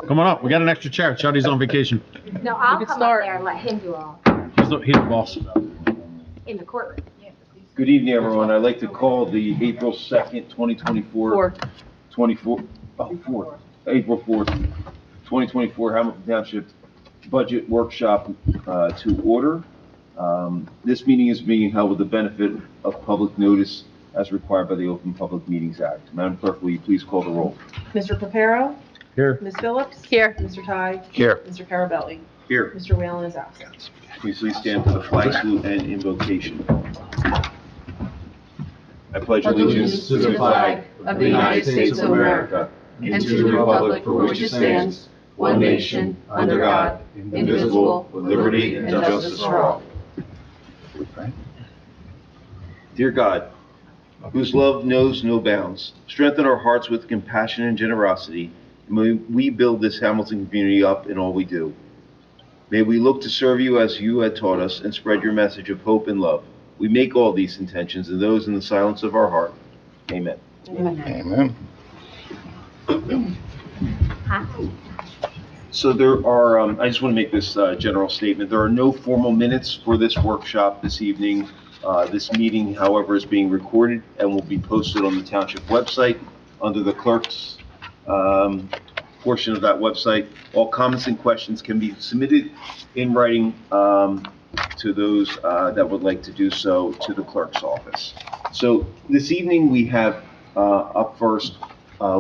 Come on up. We got an extra chair. Chuddy's on vacation. No, I'll could come start. up there and let him do all He's the boss. in the courtroom. Good evening, everyone. I'd like to call the April 2nd, 2024, 2024 Hamilton Township Budget Workshop to order. This meeting is being held with the benefit of public notice as required by the Open Public Meetings Act. Madam Clerk, will you please call the roll? Mr. Papero? Here. Ms. Phillips? Here. Mr. Ty? Here. Mr. Carabelli? Here. Mr. Whalen is absent. Please stand for the flag salute and invocation. I pledge allegiance to the flag of the United States of America and to the republic for which it stands, one nation, under God, indivisible, with liberty and justice for all. Dear God, whose love knows no bounds, strengthen our hearts with compassion and generosity, and may we build this Hamilton community up in all we do. May we look to serve you as you had taught us and spread your message of hope and love. We make all these intentions and those in the silence of our heart. Amen. Amen. So there are, I just want to make this general statement. There are no formal minutes for this workshop this evening. This meeting, however, is being recorded and will be posted on the Township website under the clerk's portion of that website. All comments and questions can be submitted in writing to those that would like to do so to the clerk's office. So this evening we have up first,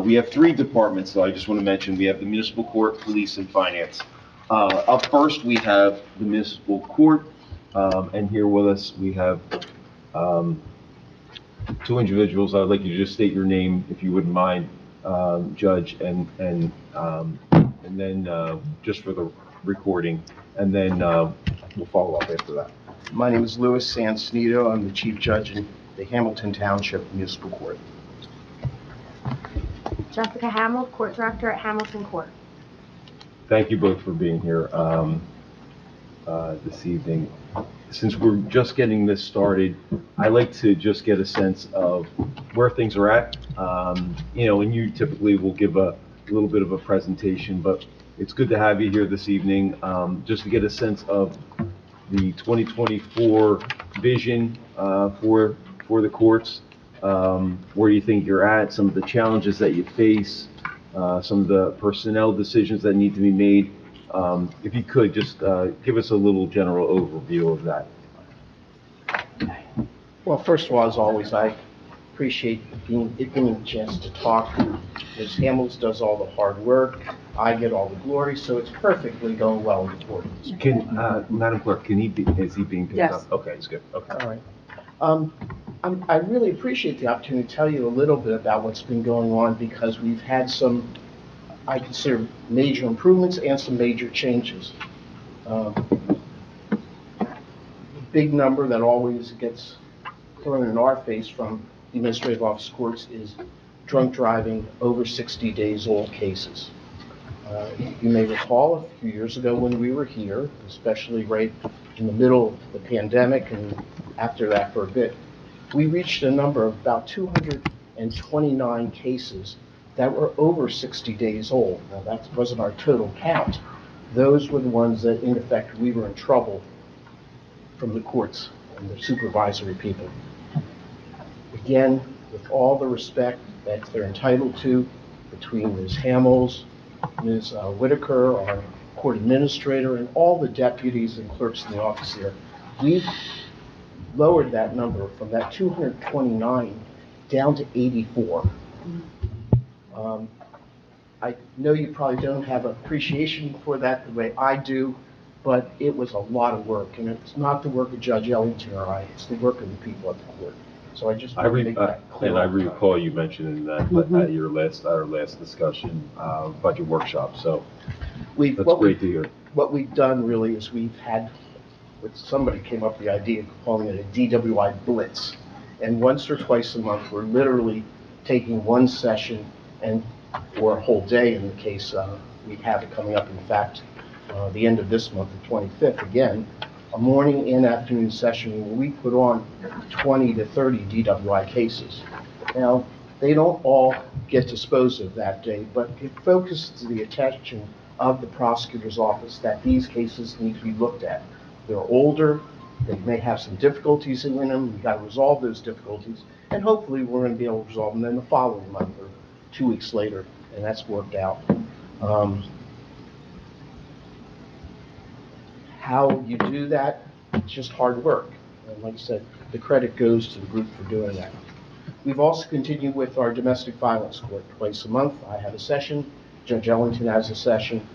we have three departments, so I just want to mention. We have the municipal court, police, and finance. Up first we have the municipal court, and here with us we have two individuals. I would like you to just state your name, if you wouldn't mind, Judge, and then just for the recording, and then we'll follow up after that. My name is Louis Sansnito. I'm the Chief Judge in the Hamilton Township Municipal Court. Jessica Hamill, Court Director at Hamilton Court. Thank you both for being here this evening. Since we're just getting this started, I like to just get a sense of where things are at. And you typically will give a little bit of a presentation, but it's good to have you here this evening, just to get a sense of the 2024 vision for the courts. Where you think you're at, some of the challenges that you face, some of the personnel decisions that need to be made. If you could just give us a little general overview of that. Well, first of all, as always, I appreciate being a chance to talk. Ms. Hamels does all the hard work. I get all the glory, so it's perfectly going well in the court. Madam Clerk, is he being picked Yes. up? Okay, it's good. Okay. All right. I really appreciate the opportunity to tell you a little bit about what's been going on, because we've had some, I consider, major improvements and some major changes. Big number that always gets thrown in our face from the administrative office courts is drunk driving over 60 days old cases. You may recall a few years ago when we were here, especially right in the middle of the pandemic and after that for a bit, we reached a number of about 229 cases that were over 60 days old. Now, that wasn't our total count. Those were the ones that, in effect, we were in trouble from the courts and the supervisory people. Again, with all the respect that they're entitled to, between Ms. Hamels, Ms. Whitaker, our court administrator, and all the deputies and clerks in the office here, we've lowered that number from that 229 down to 84. I know you probably don't have appreciation for that the way I do, but it was a lot of work, and it's not the work of Judge Ellington or I, it's the work of the people at the court. So I just want to make that clear. And I recall you mentioning that at our last discussion, budget workshop, so that's great to hear. What we've done really is we've had, somebody came up with the idea of calling it a DWI blitz. And once or twice a month, we're literally taking one session, and or a whole day in the case we have it coming up, in fact, the end of this month, the 25th, again, a morning and afternoon session where we put on 20 to 30 DWI cases. Now, They don't all get disposed of that day, but it focuses the attention of the prosecutor's office that these cases need to be looked at. They're older, they may have some difficulties in them, we've got to resolve those difficulties, and hopefully we're going to be able to resolve them then the following month or 2 weeks later, and that's worked out. How you do that, it's just hard work. And like I said, the credit goes to the group for doing that. We've also continued with our domestic violence court twice a month. I have a session, Judge Ellington has a session.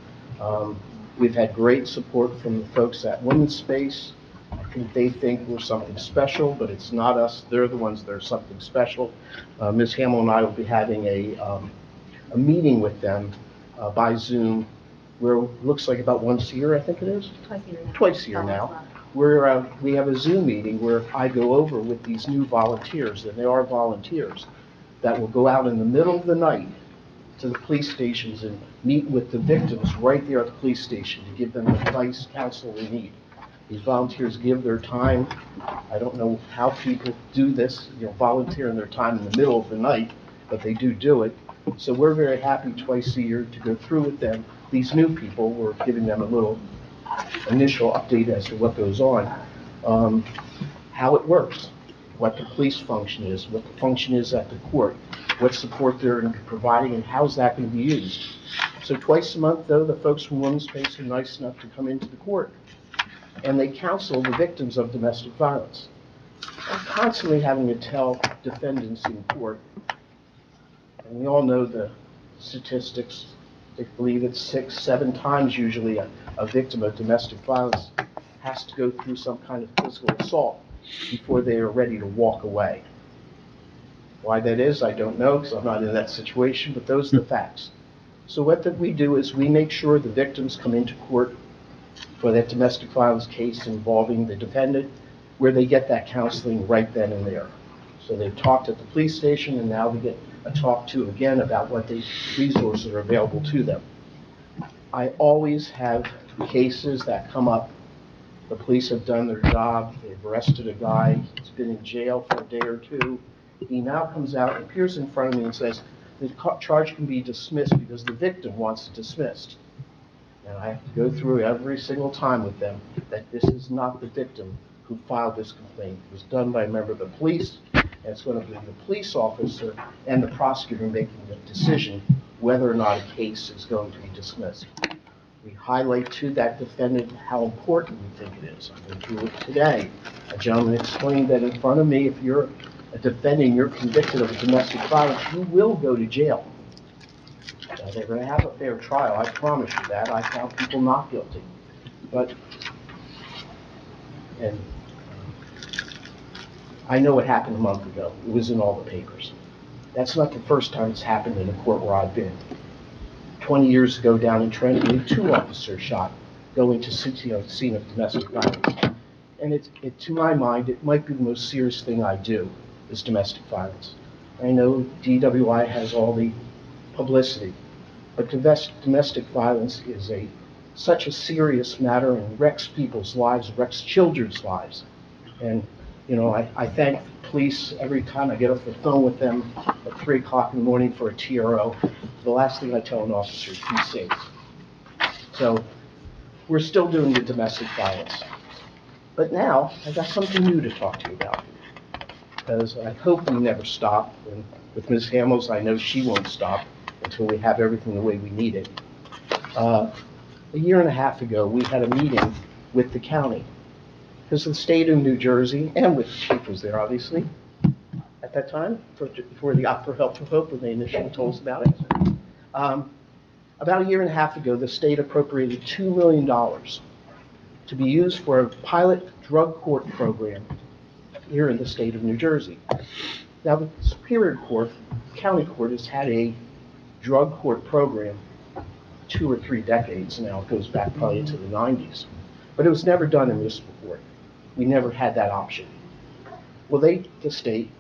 We've had great support from the folks at Women's Space. I think they think we're something special, but it's not us. They're the ones that are something special. Ms. Hamill and I will be having a meeting with them by Zoom, where it looks like about once a year, I think it is? Twice a year now. Where we have a Zoom meeting where I go over with these new volunteers, and they are volunteers, that will go out in the middle of the night to the police stations and meet with the victims right there at the police station to give them the advice, counsel they need. These volunteers give their time. I don't know how people do this, volunteering their time in the middle of the night, but they do it. So we're very happy twice a year to go through with them. These new people, we're giving them a little initial update as to what goes on, how it works, what the police function is, what the function is at the court, what support they're providing, and how's that going to be used. So twice a month, though, the folks from Women's Space are nice enough to come into the court, and they counsel the victims of domestic violence. I'm constantly having to tell defendants in court, and we all know the statistics. They believe it's 6, 7 times usually a victim of domestic violence has to go through some kind of physical assault before they are ready to walk away. Why that is, I don't know, because I'm not in that situation, but those are the facts. So what we do is we make sure the victims come into court for that domestic violence case involving the defendant, where they get that counseling right then and there. So they've talked at the police station, and now they get a talk to again about what the resources are available to them. I always have cases that come up. The police have done their job. They've arrested a guy. He's been in jail for a day or two. He now comes out, appears in front of me and says, the charge can be dismissed because the victim wants it dismissed. And I have to go through every single time with them that this is not the victim who filed this complaint. It was done by a member of the police, and it's going to be the police officer and the prosecutor making the decision whether or not a case is going to be dismissed. We highlight to that defendant how important we think it is. I went through it today. A gentleman explained that in front of me, if you're a defendant, you're convicted of a domestic violence, you will go to jail. They're going to have a fair trial, I promise you that. I found people not guilty. And I know what happened a month ago. It was in all the papers. That's not the first time it's happened in a court where I've been. 20 years ago down in Trenton, we had 2 officers shot going to scene of domestic violence. And to my mind, it might be the most serious thing I do, is domestic violence. I know DWI has all the publicity, but domestic violence is such a serious matter and wrecks people's lives, wrecks children's lives. And, I thank the police every time I get off the phone with them at 3 o'clock in the morning for a TRO. The last thing I tell an officer is be safe. So we're still doing the domestic violence. But now I've got something new to talk to you about, because I hope we never stop. And with Ms. Hamels, I know she won't stop until we have everything the way we need it. A year and a half ago, we had a meeting with the county, because the state of New Jersey, and with the chief was there, obviously, at that time, for the Opera Help for Hope, when they initially told us about it. About a year and a half ago, the state appropriated $2 million to be used for a pilot drug court program here in the state of New Jersey. Now, the Superior Court, County Court, has had a drug court program 2 or 3 decades now. It goes back probably into the 90s. But it was never done in municipal court. We never had that option. Well, the state,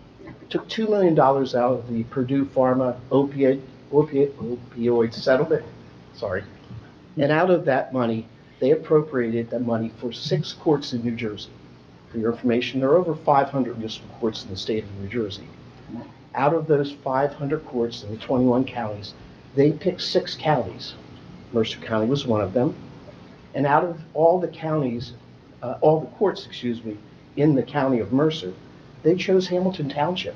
took $2 million out of the Purdue Pharma opioid settlement, and out of that money, they appropriated that money for 6 courts in New Jersey. For your information, there are over 500 municipal courts in the state of New Jersey. Out of those 500 courts in the 21 counties, they picked 6 counties. Mercer County was one of them. And out of all the counties, all the courts, excuse me, in the county of Mercer, they chose Hamilton Township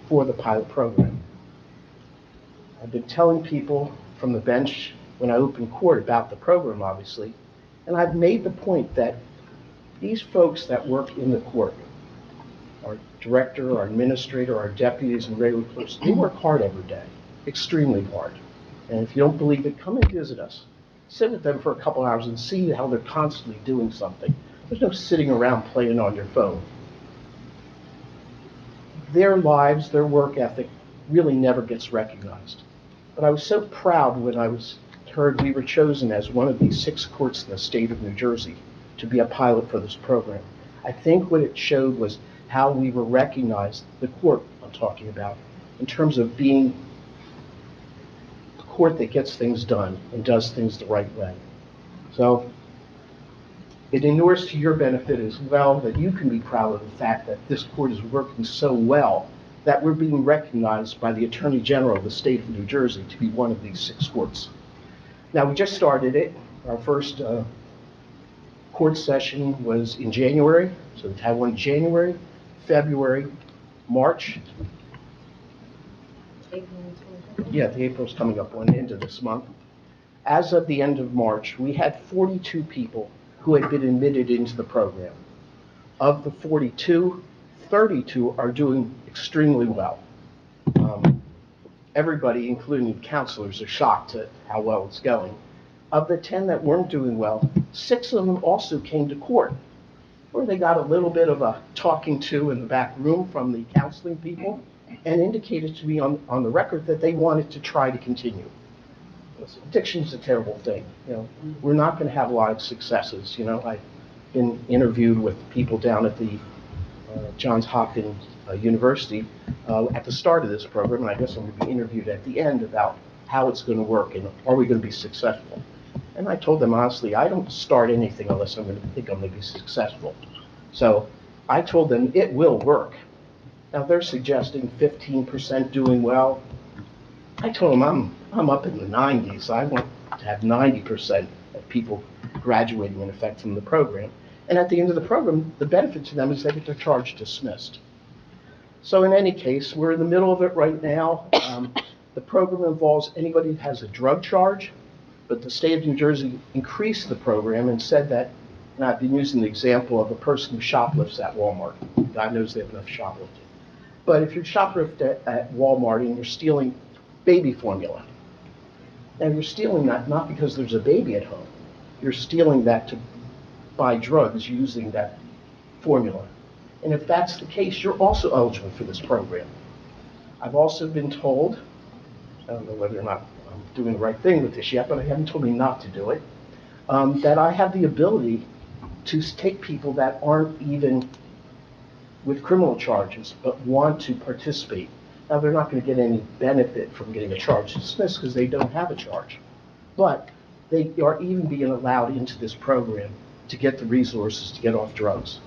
for the pilot program. I've been telling people from the bench when I opened court about the program, obviously, and I've made the point that these folks that work in the court, our director, our administrator, our deputies, and regular clerks, they work hard every day, extremely hard. And if you don't believe it, come and visit us. Sit with them for a couple hours and see how they're constantly doing something. There's no sitting around playing on your phone. Their lives, their work ethic really never gets recognized. But I was so proud when I heard we were chosen as one of these 6 courts in the state of New Jersey to be a pilot for this program. I think what it showed was how we were recognized, the court I'm talking about, in terms of being the court that gets things done and does things the right way. So it inures to your benefit as well that you can be proud of the fact that this court is working so well that we're being recognized by the Attorney General of the state of New Jersey to be one of these 6 courts. Now, we just started it. Our first court session was in January, so we had one in January, February, March. Yeah, the April's coming up on the end of this month. As of the end of March, we had 42 people who had been admitted into the program. Of the 42, 32 are doing extremely well. Everybody, including the counselors, are shocked at how well it's going. Of the 10 that weren't doing well, 6 of them also came to court, where they got a little bit of a talking to in the back room from the counseling people and indicated to me on the record that they wanted to try to continue. Addiction is a terrible thing. We're not going to have a lot of successes. I've been interviewed with people down at the Johns Hopkins University at the start of this program, and I guess I'm going to be interviewed at the end about how it's going to work and are we going to be successful. And I told them honestly, I don't start anything unless I'm going to think I'm going to be successful. So I told them it will work. Now they're suggesting 15% doing well. I told them I'm up in the 90s. I want to have 90% of people graduating in effect from the program. And at the end of the program, the benefit to them is they get their charge dismissed. So in any case, we're in the middle of it right now. The program involves anybody who has a drug charge, but the state of New Jersey increased the program and said that, and I've been using the example of a person who shoplifts at Walmart. God knows they have enough shoplifting. But if you're shoplifting at Walmart and you're stealing baby formula, and you're stealing that not because there's a baby at home, you're stealing that to buy drugs using that formula. And if that's the case, you're also eligible for this program. I've also been told, I don't know whether or not I'm doing the right thing with this yet, but I haven't told me not to do it, that I have the ability to take people that aren't even with criminal charges, but want to participate. Now, they're not going to get any benefit from getting a charge dismissed because they don't have a charge. But they are even being allowed into this program to get the resources to get off drugs.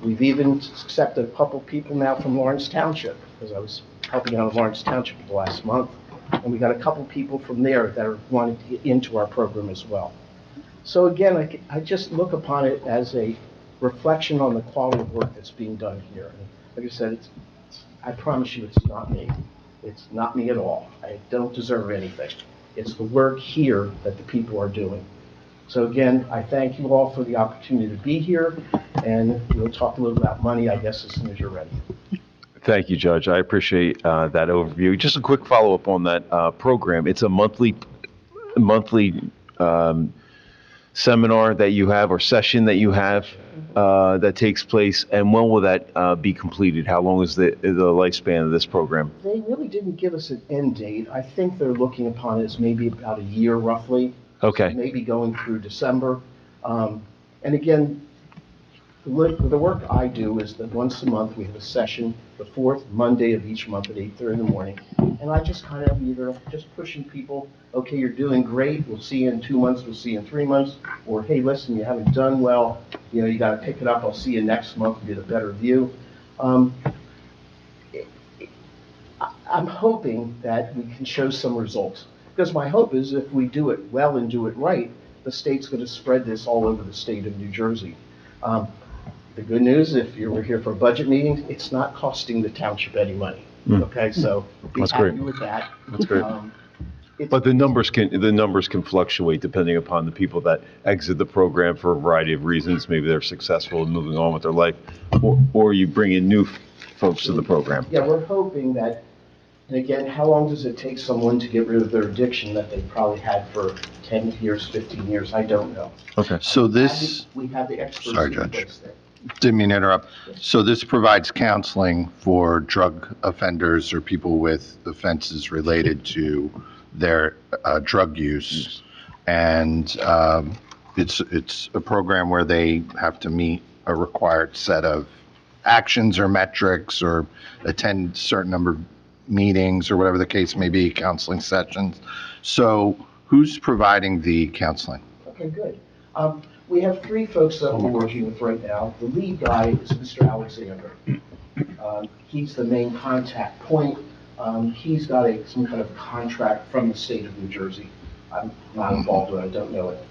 We've even accepted a couple people now from Lawrence Township, because I was helping out in Lawrence Township the last month, and we got a couple people from there that are wanting to get into our program as well. So again, I just look upon it as a reflection on the quality of work that's being done here. And like I said, I promise you it's not me. It's not me at all. I don't deserve anything. It's the work here that the people are doing. So again, I thank you all for the opportunity to be here, and we'll talk a little about money, I guess, as soon as you're ready. Thank you, Judge. I appreciate that overview. Just a quick follow-up on that program. It's a monthly seminar that you have or session that you have that takes place, and when will that be completed? How long is the lifespan of this program? They really didn't give us an end date. I think they're looking upon it as maybe about a year, roughly. Okay. So maybe going through December. And again, the work I do is that once a month we have a session, the fourth Monday of each month at 8:30 in the morning. And I just kind of either just pushing people, okay, you're doing great, we'll see you in 2 months, we'll see you in 3 months, or hey, listen, you haven't done well, you got to pick it up, I'll see you next month, get a better view. I'm hoping that we can show some results. Because my hope is if we do it well and do it right, the state's going to spread this all over the state of New Jersey. The good news, if you were here for a budget meeting, it's not costing the township any money. Okay, so be That's happy great. with that. That's great. It's- But the numbers can fluctuate depending upon the people that exit the program for a variety of reasons. Maybe they're successful in moving on with their life, or you bring in new folks to the program. Yeah, we're hoping that, and again, how long does it take someone to get rid of their addiction that they probably had for 10 years, 15 years? I don't know. Okay. So this, We have the experts Sorry, in Judge. place there. didn't mean to interrupt. So this provides counseling for drug offenders or people with offenses related to their drug use. And it's a program where they have to meet a required set of actions or metrics or attend a certain number of meetings or whatever the case may be, counseling sessions. So who's providing the counseling? Okay, good. We have 3 folks that we're working with right now. The lead guy is Mr. Alexander. He's the main contact point. He's got some kind of contract from the state of New Jersey. I'm not involved with it, I don't know it.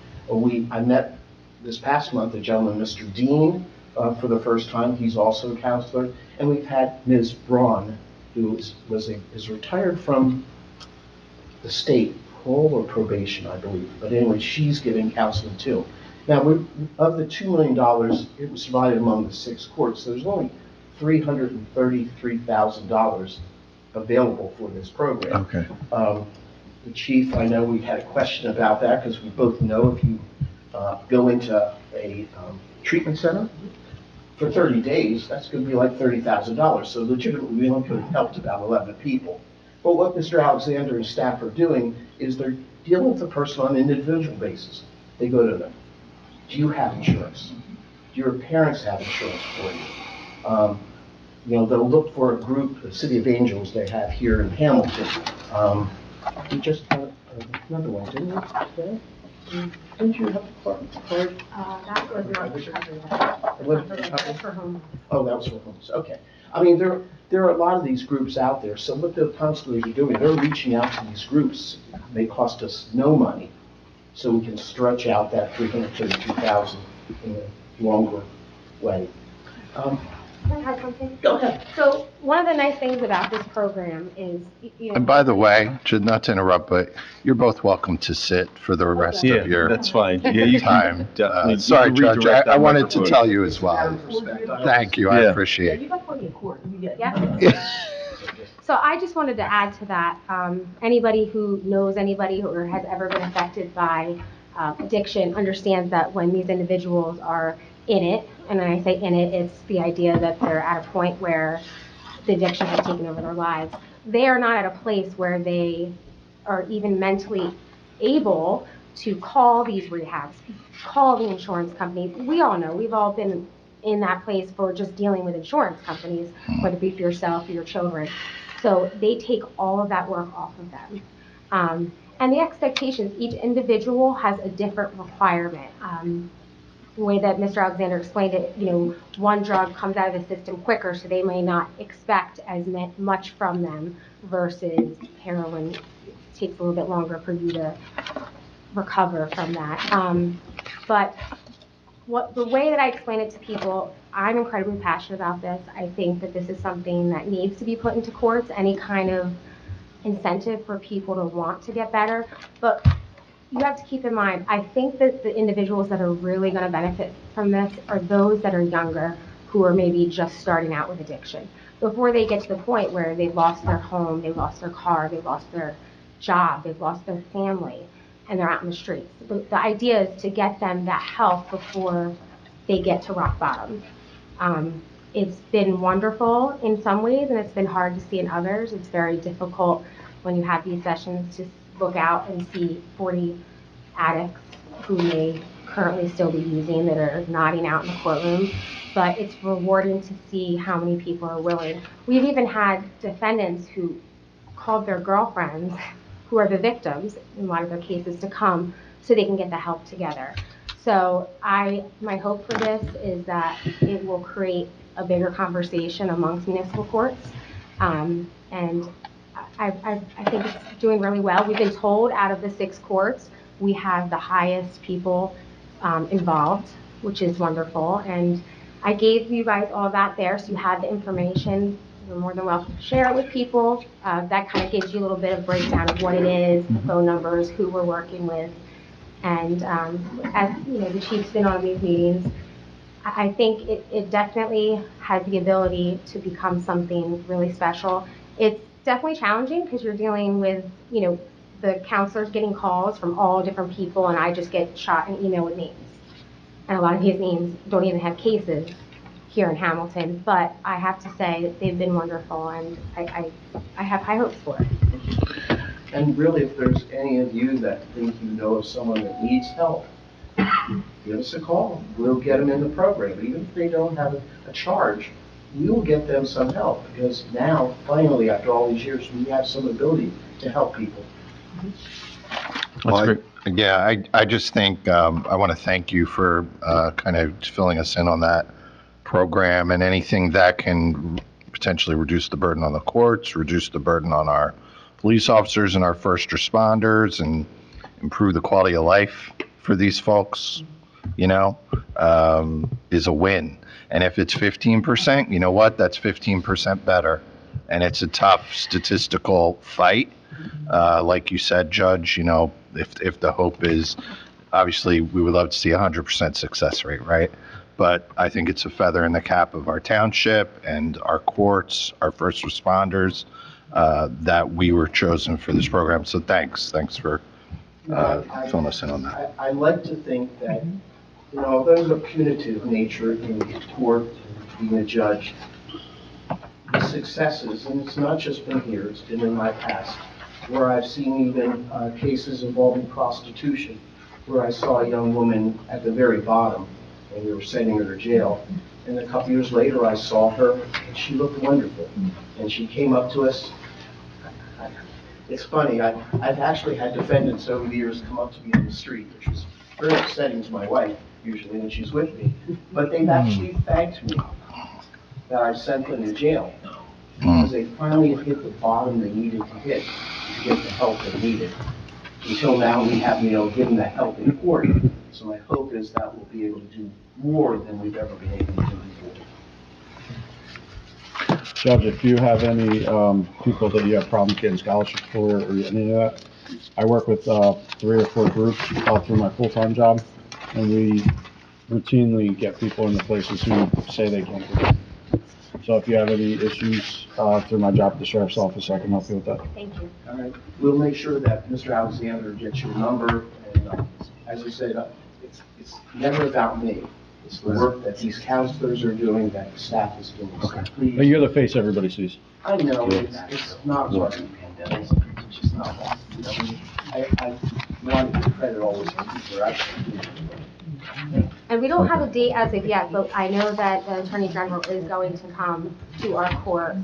I met this past month a gentleman, Mr. Dean, for the first time. He's also a counselor. And we've had Ms. Braun, who is retired from the state, parole or probation, I believe. But anyway, she's giving counseling too. Now, of the $2 million, it was divided among the 6 courts. So there's only $333,000 available for this program. Okay. The chief, I know we had a question about that because we both know if you go into a treatment center for 30 days, that's going to be like $30,000. So legitimately, we only could have helped about 11 people. But what Mr. Alexander and staff are doing is they're dealing with the person on an individual basis. They go to them. Do you have insurance? Do your parents have insurance for you? They'll look for a group, the City of Angels they have here in Hamilton. We just had another one, didn't we? Yeah? Didn't you have a card? That was not for coverage. It wasn't for That's coverage? for home. Oh, that was for homes, okay. I mean, there are a lot of these groups out there, so what the counselors are doing, they're reaching out to these groups. They cost us no money, so we can stretch out that $332,000 in a longer way. Can I add something? Go ahead. So one of the nice things about this program is, And by the way, not to interrupt, but you're both welcome to sit for the rest Yeah, of your that's fine. Yeah, you can time. definitely. Sorry, you can Judge, redirect I that wanted to microphone. tell you as well. Thank you, I Yeah. appreciate it. You got plenty of court. Yeah. So I just wanted to add to that, anybody who knows anybody or has ever been affected by addiction understands that when these individuals are in it, and when I say in it, it's the idea that they're at a point where the addiction has taken over their lives. They are not at a place where they are even mentally able to call these rehabs, call the insurance companies. We all know, we've all been in that place for just dealing with insurance companies, whether it be for yourself or your children. So they take all of that work off of them. And the expectations, each individual has a different requirement. The way that Mr. Alexander explained it, one drug comes out of the system quicker, so they may not expect as much from them versus heroin. It takes a little bit longer for you to recover from that. But the way that I explain it to people, I'm incredibly passionate about this. I think that this is something that needs to be put into courts, any kind of incentive for people to want to get better. But you have to keep in mind, I think that the individuals that are really going to benefit from this are those that are younger, who are maybe just starting out with addiction. Before they get to the point where they've lost their home, they've lost their car, they've lost their job, they've lost their family, and they're out in the streets. The idea is to get them that help before they get to rock bottom. It's been wonderful in some ways, and it's been hard to see in others. It's very difficult when you have these sessions to look out and see 40 addicts who may currently still be using that are nodding out in the courtroom. But it's rewarding to see how many people are willing. We've even had defendants who called their girlfriends, who are the victims in a lot of their cases, to come so they can get the help together. So my hope for this is that it will create a bigger conversation amongst municipal courts. And I think it's doing really well. We've been told out of the 6 courts, we have the highest people involved, which is wonderful. And I gave you guys all that there, so you have the information. You're more than welcome to share it with people. That kind of gives you a little bit of breakdown of what it is, the phone numbers, who we're working with. And as you know, the chief's been on these meetings. I think it definitely has the ability to become something really special. It's definitely challenging because you're dealing with, you know, the counselors getting calls from all different people, and I just get shot an email with names. And a lot of these names don't even have cases here in Hamilton, but I have to say that they've been wonderful, and I have high hopes for it. And really, if there's any of you that think you know of someone that needs help, give us a call. We'll get them in the program. Even if they don't have a charge, we will get them some help, because now, finally, after all these years, we have some ability to help people. Well, I just think, I want to thank you for kind of filling us in on that program, and anything that can potentially reduce the burden on the courts, reduce the burden on our police officers and our first responders, and improve the quality of life for these folks, you know, is a win. And if it's 15%, you know what? That's 15% better. And it's a tough statistical fight. Like you said, Judge, you know, if the hope is, obviously, we would love to see 100% success rate, right? But I think it's a feather in the cap of our township and our courts, our first responders, that we were chosen for this program. So thanks for filling us in on that. I like to think that, you know, there's a punitive nature in court, being a judge. The successes, and it's not just been here, it's been in my past, where I've seen even cases involving prostitution, where I saw a young woman at the very bottom, and we were sending her to jail. And a couple years later, I saw her, and she looked wonderful. And she came up to us. It's funny, I've actually had defendants over the years come up to me on the street, which is very upsetting to my wife, usually, when she's with me. But they've actually thanked me that I sent them to jail, because they finally hit the bottom they needed to hit to get the help they needed. Until now, we haven't, you know, given the help in court. So my hope is that we'll be able to do more than we've ever been able to do before. Judge, if you have any people that you have problems getting scholarships for, or any of that, I work with 3 or 4 groups through my full-time job, and we routinely get people into places who say they can't do it. So if you have any issues through my job at the sheriff's office, I can help you with that. Thank you. All right, we'll make sure that Mr. Alexander gets your number, and as I said, it's never about me. It's the work that these counselors are doing, that the staff is doing. So please, But you're the face everybody sees. I know it's not what the pandemic, it's just not that. I want to give credit always to people who are actually doing it. And we don't have a date as of yet, but I know that the Attorney General is going to come to our court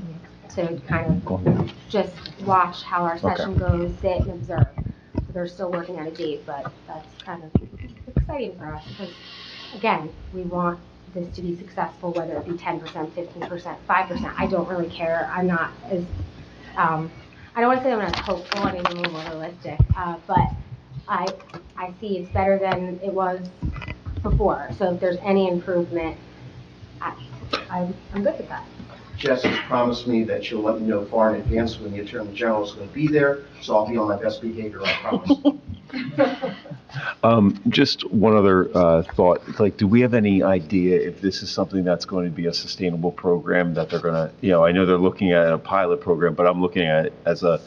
to kind of just watch how our session goes, sit and observe. So they're still working on a date, but that's kind of exciting for us because, again, we want this to be successful, whether it be 10%, 15%, 5%. I don't really care. I'm not as, I don't want to say I'm not hopeful, I mean, I'm a little more realistic, but I see it's better than it was before. So if there's any improvement, I'm good with that. Jess has promised me that she'll let me know far in advance when the Attorney General is going to be there, so I'll be on my best behavior, I promise. Just one other thought, like, do we have any idea if this is something that's going to be a sustainable program that they're going to, you know, I know they're looking at a pilot program, but I'm looking at it as a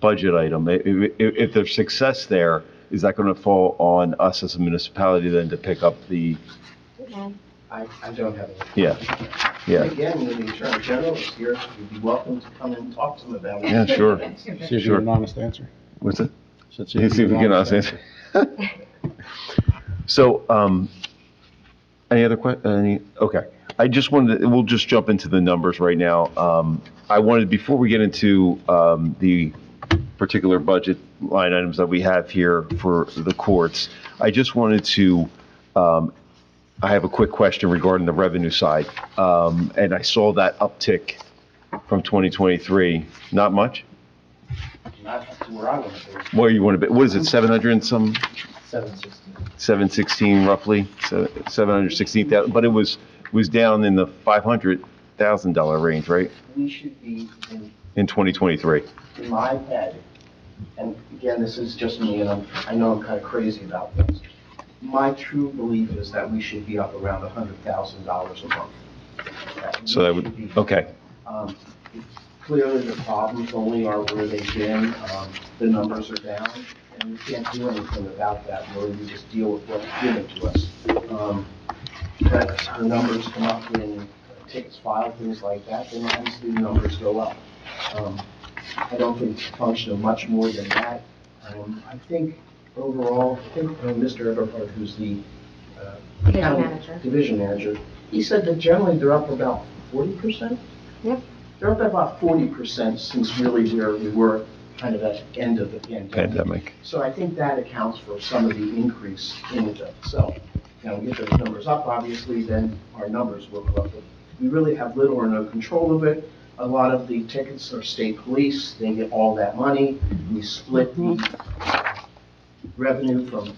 budget item. If there's success there, is that going to fall on us as a municipality then to pick up the? I don't have any. Yeah. Again, when the Attorney General is here, you'd be welcome to come and talk to him about it. Yeah, sure. See if you get an honest answer. What's it? So See if we get an honest answer. So, any other okay. I just wanted to, we'll just jump into the numbers right now. I wanted, before we get into the particular budget line items that we have here for the courts, I just wanted to, I have a quick question regarding the revenue side. And I saw that uptick from 2023, not much? to where I want to be, Where you want to be, what is it, 700 and some, 716. 716 roughly, so 716,000, but it was down in the $500,000 range, right, We should be in 2023? in my head, and again, this is just me, and I know I'm kind of crazy about things. My true belief is that we should be up around $100,000 a month. So that We would, should be- okay, Clearly, the problems only are where they've been, the numbers are down, and we can't do anything about that, really, we just deal with what's given to us. But the numbers come up when tickets filed, things like that, then obviously the numbers go up. I don't think it's a function of much more than that. I think overall, Mr. Everhart, who's the Division county manager. division manager, he said that generally they're up about 40%? Yep. They're up about 40% since really where we were kind of at the end of the pandemic. So I think that accounts for some of the increase in it itself. Now, we get those numbers up, obviously, then our numbers will go up. But we really have little or no control of it. A lot of the tickets are state police, they get all that money. We split the revenue from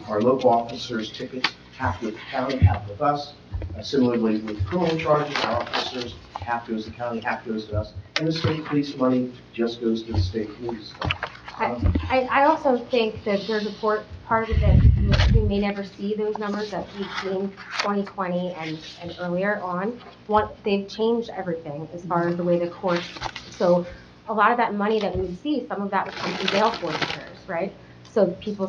our local officers' tickets, half with the county, half with us. Similarly, with criminal charges, our officers, half goes to the county, half goes to us. And the state police money just goes to the state police. I also think that there's a part of it that we may never see those numbers that we've seen 2020 and earlier on. They've changed everything as far as the way the courts, so a lot of that money that we would see, some of that would come from bail forfeitures, right? So people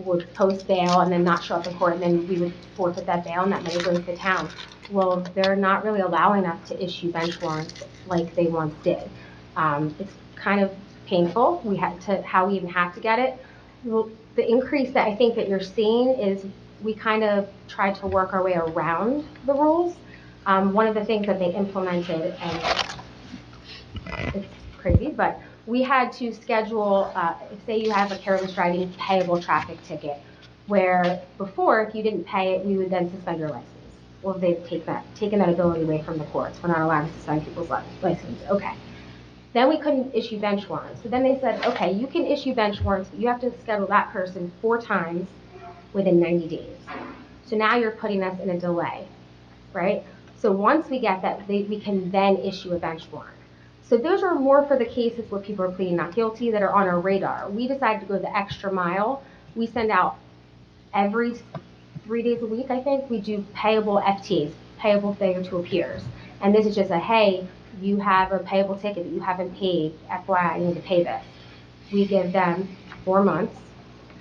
would post bail and then not show up in court, and then we would forfeit that bail, and that money goes to the town. Well, they're not really allowing us to issue bench warrants like they once did. It's kind of painful. How we even have to get it. Well, the increase that I think that you're seeing is we kind of tried to work our way around the rules. One of the things that they implemented, and it's crazy, but we had to schedule, say you have a careless driving payable traffic ticket, where before, if you didn't pay it, we would then suspend your license. Well, they've taken that ability away from the courts. We're not allowed to suspend people's license. Okay. Then we couldn't issue bench warrants. So then they said, okay, you can issue bench warrants, but you have to schedule that person 4 times within 90 days. So now you're putting us in a delay, right? So once we get that, we can then issue a bench warrant. So those are more for the cases where people are pleading not guilty that are on our radar. We decided to go the extra mile. We send out every 3 days a week, I think, we do payable FTs, payable failure to appears. And this is just a, hey, you have a payable ticket that you haven't paid, FYI, I need to pay this. We give them 4 months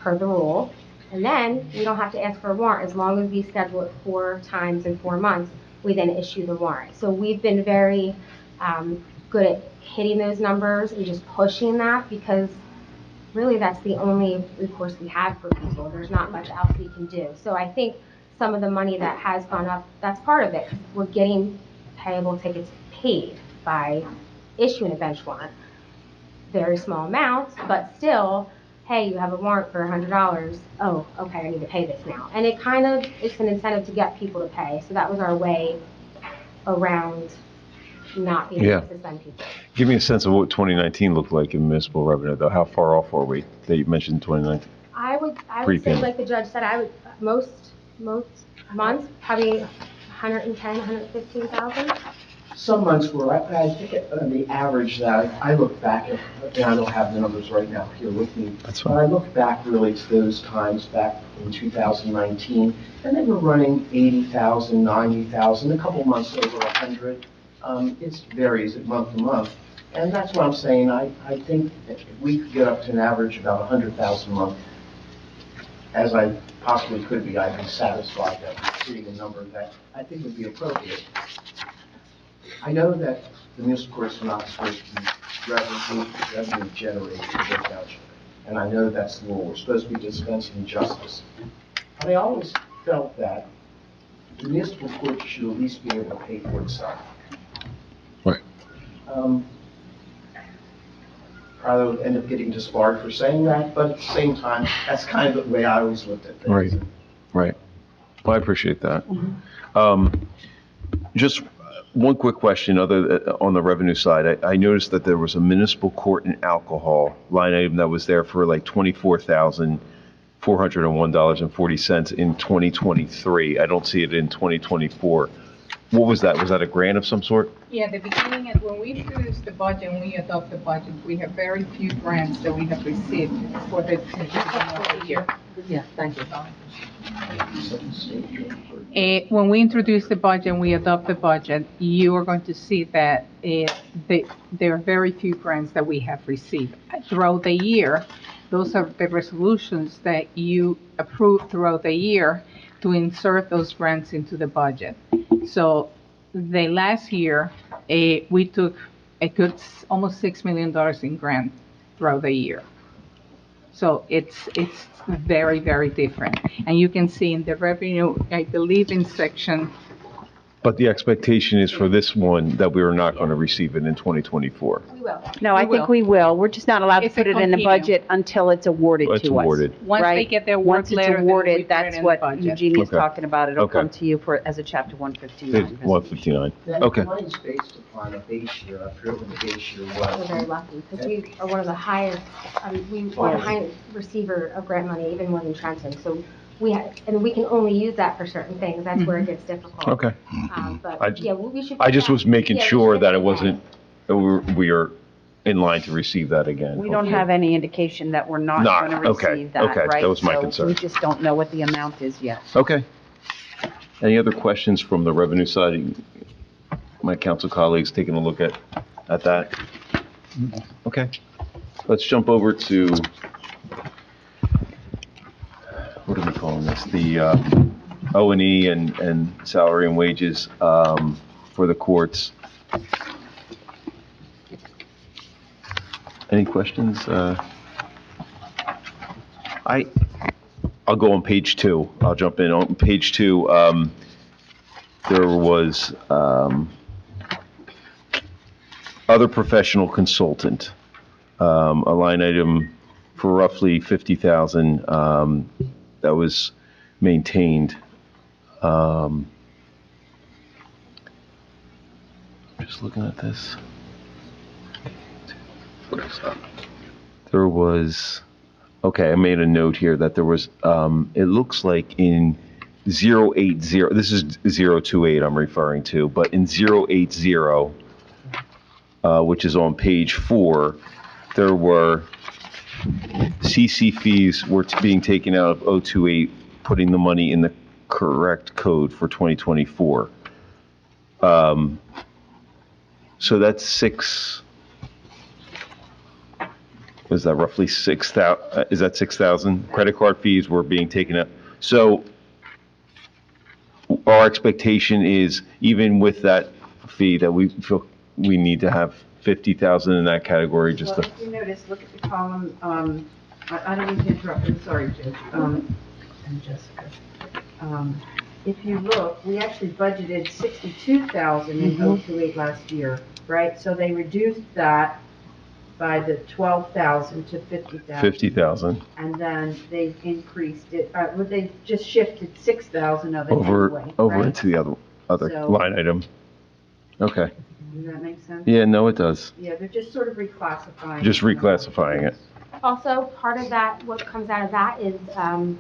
per the rule, and then we don't have to ask for a warrant. As long as we schedule it 4 times in 4 months, we then issue the warrant. So we've been very good at hitting those numbers and just pushing that, because really that's the only recourse we have for people. There's not much else we can do. So I think some of the money that has gone up, that's part of it. We're getting payable tickets paid by issuing a bench warrant. Very small amounts, but still, hey, you have a warrant for $100. Oh, okay, I need to pay this now. And it's an incentive to get people to pay. So that was our way around not being able to suspend people. Give me a sense of what 2019 looked like in municipal revenue, though. How far off are we that you mentioned 2019? I would say, like the judge said, most months, probably 110, 115,000. Some months where I think the average that I look back at, and I don't have the numbers right now here with me. That's But fine. I look back really to those times back in 2019, and they were running 80,000, 90,000, a couple months over 100. It varies month to month. And that's what I'm saying. I think that if we could get up to an average about 100,000 a month, as I possibly could be, I'd be satisfied that we're seeing a number that I think would be appropriate. I know that the municipal courts are not supposed to be revenue generating for the township. And I know that's the rule. We're supposed to be dispensing justice. But I always felt that the municipal court should at least be able to pay for itself. Right. Probably would end up getting disbarred for saying that, but at the same time, that's kind of the way I always looked at things. Right. Right. Well, I appreciate that. Just One quick question, on the revenue side. I noticed that there was a municipal court and alcohol line item that was there for like $24,401.40 in 2023. I don't see it in 2024. What was that? Was that a grant of some sort? Yeah, the beginning, and when we introduce the budget and we adopt the budget, we have very few grants that we have received for the beginning of the year. Yeah, thank you. When we introduce the budget and we adopt the budget, you are going to see that there are very few grants that we have received. Throughout the year, those are the resolutions that you approve throughout the year to insert those grants into the budget. So the last year, we took a good almost $6 million in grant throughout the year. So it's very, very different. And you can see in the revenue, I believe in section, But the expectation is for this one that we are not going to receive it in 2024. We will. No, I We think will. we will. We're just not allowed to It's a put it in the continue. budget until it's awarded to us. It's awarded. once they Right. get their work Once it's letter, then we awarded, put it that's in the what budget. Eugenia's Okay. talking about. It'll Okay. come to you as a chapter 159. resolution. 159. That Okay. money's based upon a base year. I forget what the base year We're was. very lucky because we are one of the highest, we're the highest receiver of grant money, even more than Trenton. So and we can only use that for certain things. That's where it gets difficult. Okay. But I yeah, we should. I just was making Yeah, we sure should that it make wasn't, that we are in line to receive that again. We don't have any indication that we're not Not, going to okay, receive that, okay, right? that was my So concern. we just don't know what the amount is yet. Okay. Any other questions from the revenue side? My council colleagues taking a look at that? Okay. Let's jump over to, what are we calling this? The O&E and salary and wages for the courts. Any questions? I'll go on page 2. I'll jump in. On page 2, there was other professional consultant, a line item for roughly $50,000 that was maintained. Just looking at this. There was, okay, I made a note here that there was, it looks like in 080, this is 028 I'm referring to, but in 080, which is on page 4, there were CC fees were being taken out of 028, putting the money in the correct code for 2024. So that's is that roughly 6,000? Is that 6,000? Credit card fees were being taken out. So our expectation is, even with that fee, that we feel we need to have 50,000 in that category just Well, to, if you notice, look at the column, I don't mean to interrupt, I'm sorry, Judge, and Jessica. If you look, we actually budgeted 62,000 in 028 last year, right? So they reduced that by the 12,000 to 50,000. 50,000 And then they increased it, they just shifted 6,000 of it over anyway, over right? into the other So- line item. Okay. Does that make sense? Yeah, no, it does. Yeah, they're just sort of reclassifying. Just reclassifying it. Also, part of that, what comes out of that is, and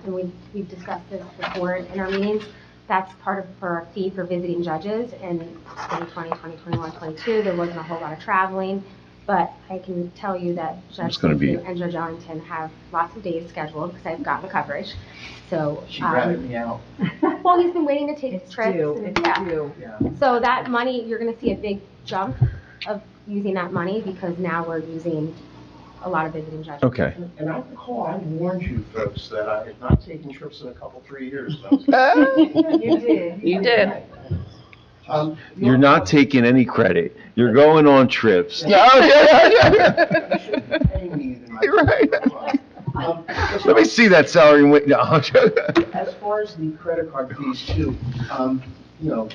we've discussed this before in our meetings, that's part of for a fee for visiting judges in 2020, 2021, 22. There wasn't a whole lot of traveling, but I can tell you that Judge It's gonna be- Simpson and Judge Ellington have lots of days scheduled because I've gotten the coverage. So, She ratted me out. well, he's been waiting to take It's trips. due, and- it's yeah. due. Yeah. So that money, you're gonna see a big jump of using that money because now we're using a lot of visiting judges. Okay. And I recall, I warned you folks that I had not taken trips in a couple, 3 years. You did. You did. You're not taking any credit. You're going on trips. Let me see that salary. No. As far as the credit card fees too,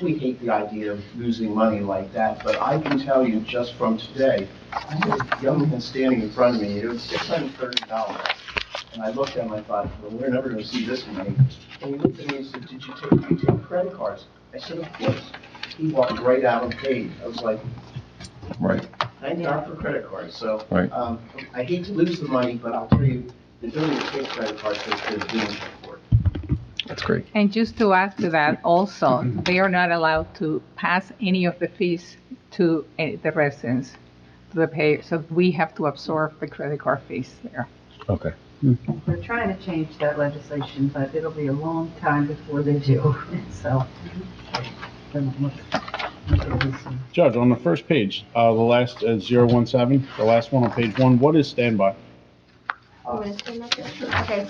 we hate the idea of losing money like that, but I can tell you just from today, I had a young man standing in front of me, it was $630. And I looked at him, I thought, well, we're never gonna see this money. And he looked at me and said, do you take credit cards? I said, of course. he walked right out and paid. I was like, Right. thank God for credit cards. So, Right. I hate to lose the money, but I'll tell you, the ability to take credit cards is being for it. That's great. And just to add to that, also, they are not allowed to pass any of the fees to the residents, to the pay, so we have to absorb the credit card fees there. Okay. They're trying to change that legislation, but it'll be a long time before they do, so. Judge, on the first page, the last 017, the last one on page 1, what is standby? Okay,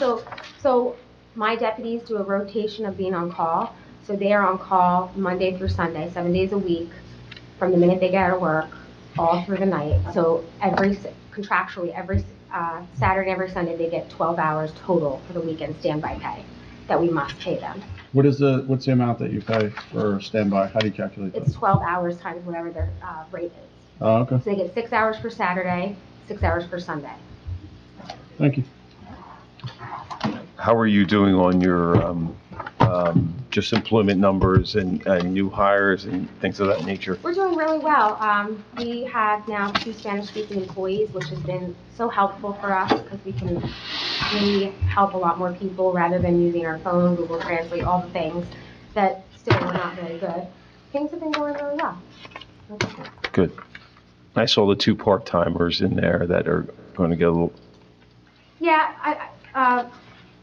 so my deputies do a rotation of being on call. So they are on call Monday through Sunday, 7 days a week, from the minute they get out of work, all through the night. So contractually, every Saturday, every Sunday, they get 12 hours total for the weekend standby pay that we must pay them. What's the amount that you pay for standby? How do you calculate It's that? 12 hours times whatever their rate is. Oh, okay. So they get 6 hours for Saturday, 6 hours for Sunday. Thank you. How are you doing on your, just employment numbers and new hires and things of that nature? We're doing really well. We have now 2 Spanish-speaking employees, which has been so helpful for us because we can really help a lot more people rather than using our phone, Google Translate, all the things that still are not very good. Things have been going really well. Good. I saw the 2 part-timers in there that are going to get a little, Yeah,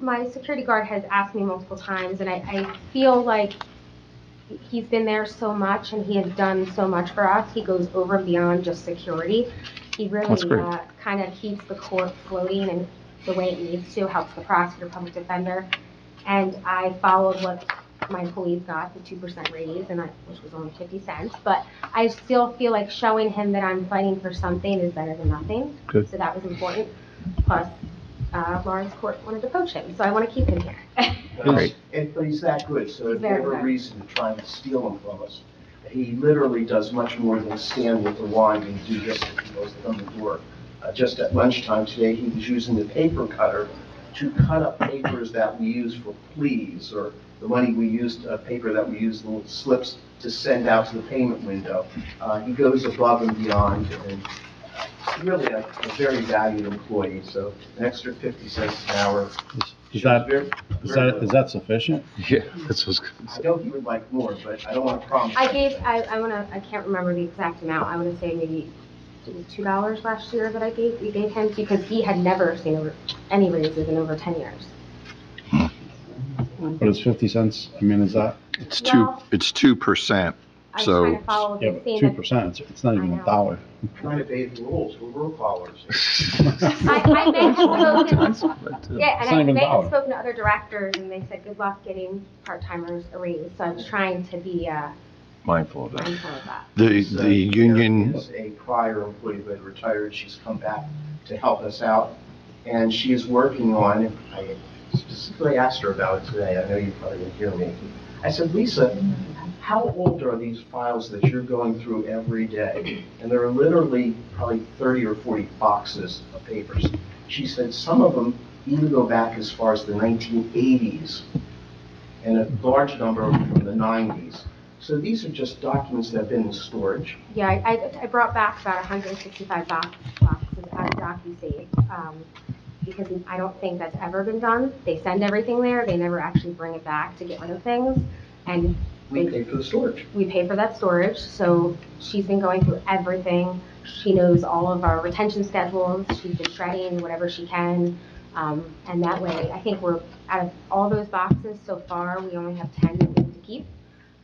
my security guard has asked me multiple times, and I feel like he's been there so much and he has done so much for us. He goes over and beyond just security. He That's really great. kind of keeps the court floating and the way it needs to, helps the prosecutor, public defender. And I followed what my employees got, the 2% raise, which was only 50 cents. But I still feel like showing him that I'm fighting for something is better than nothing. Good. So that was important. Plus, Lawrence Court wanted to poach him, so I want to keep him here. Great. But he's that good, so He's if very there's a good. reason to try and steal him from us, he literally does much more than stand with the wand and do this as he goes down the door. Just at lunchtime today, he was using the paper cutter to cut up papers that we use for pleas, or the money we used, paper that we use, the little slips to send out to the payment window. He goes above and beyond, and really a very valued employee, so an extra 50 cents an hour. Is shows that, is that sufficient? yeah, that's what's I know he would like more, but I don't want to promise. I can't remember the exact amount. I want to say maybe it was $2 last year that we gave him because he had never seen any raises in over 10 years. But it's 50 cents, I mean, is that, It's Well- 2%. I was So- trying to follow yeah, the but same. 2%, it's not even I a know. dollar. Trying to evade the rules, we're rule followers. I may have spoken, yeah, It's and not I even may have valid. spoken to other directors, and they said, good luck getting part-timers a raise. So I'm trying to be mindful of that. mindful of that. The There union, is a prior employee who had retired, she's come back to help us out, and she is working on, I specifically asked her about it today, I know you probably didn't hear me. I said, Lisa, how old are these files that you're going through every day? And there are literally probably 30 or 40 boxes of papers. She said some of them even go back as far as the 1980s, and a large number from the 90s. So these are just documents that have been in storage. Yeah, I brought back about 165 boxes out of DocuSave, because I don't think that's ever been done. They send everything there, they never actually bring it back to get rid of things, and We pay for the storage. we pay for that storage, so she's been going through everything. She knows all of our retention schedules, she's been shredding whatever she can, and that way, I think we're, out of all those boxes so far, we only have 10 that we need to keep.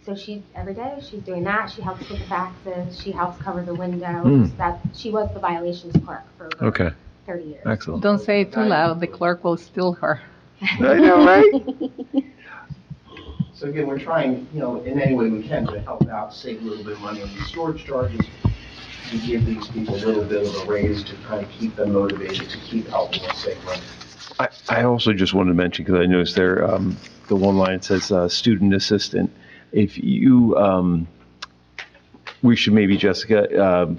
So every day, she's doing that, she helps with the faxes, she helps cover the windows, she was the violations clerk for over Okay, 30 years. excellent. Don't say it too loud, the clerk will steal her. I know, right? So again, we're trying, in any way we can to help out, save a little bit of money on the storage charges, to give these people a little bit of a raise to kind of keep them motivated to keep helping us save money. I also just wanted to mention, because I noticed there, the one line says, student assistant. If you, we should maybe, Jessica,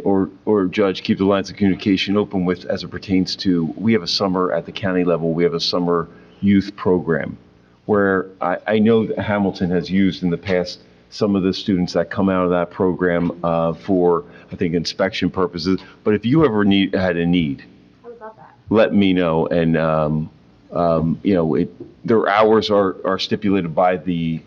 or Judge, keep the lines of communication open with, as it pertains to, we have a summer, at the county level, we have a summer youth program, where I know that Hamilton has used in the past some of the students that come out of that program for, I think, inspection purposes. But if you ever had a need, I would love that. let me know. And, their hours are stipulated by the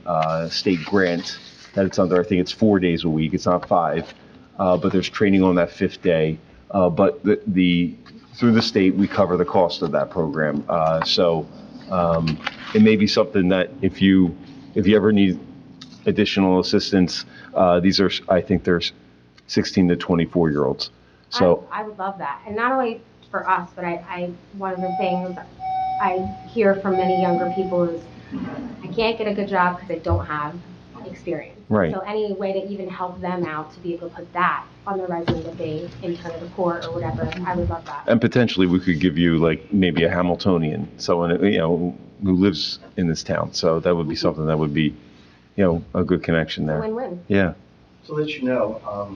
state grant that it's under. I think it's 4 days a week. It's not 5. But there's training on that 5th day. But through the state, we cover the cost of that program. So it may be something that if you ever need additional assistance, I think there's 16 to 24-year-olds. So I would love that. And not only for us, but one of the things I hear from many younger people is I can't get a good job because I don't have experience. Right. So any way to even help them out to be able to put that on their resume if they intern at a court or whatever, I would love that. And potentially we could give you like maybe a Hamiltonian, someone, who lives in this town. So that would be something that would be, a good connection there. Win-win. Yeah. To let you know,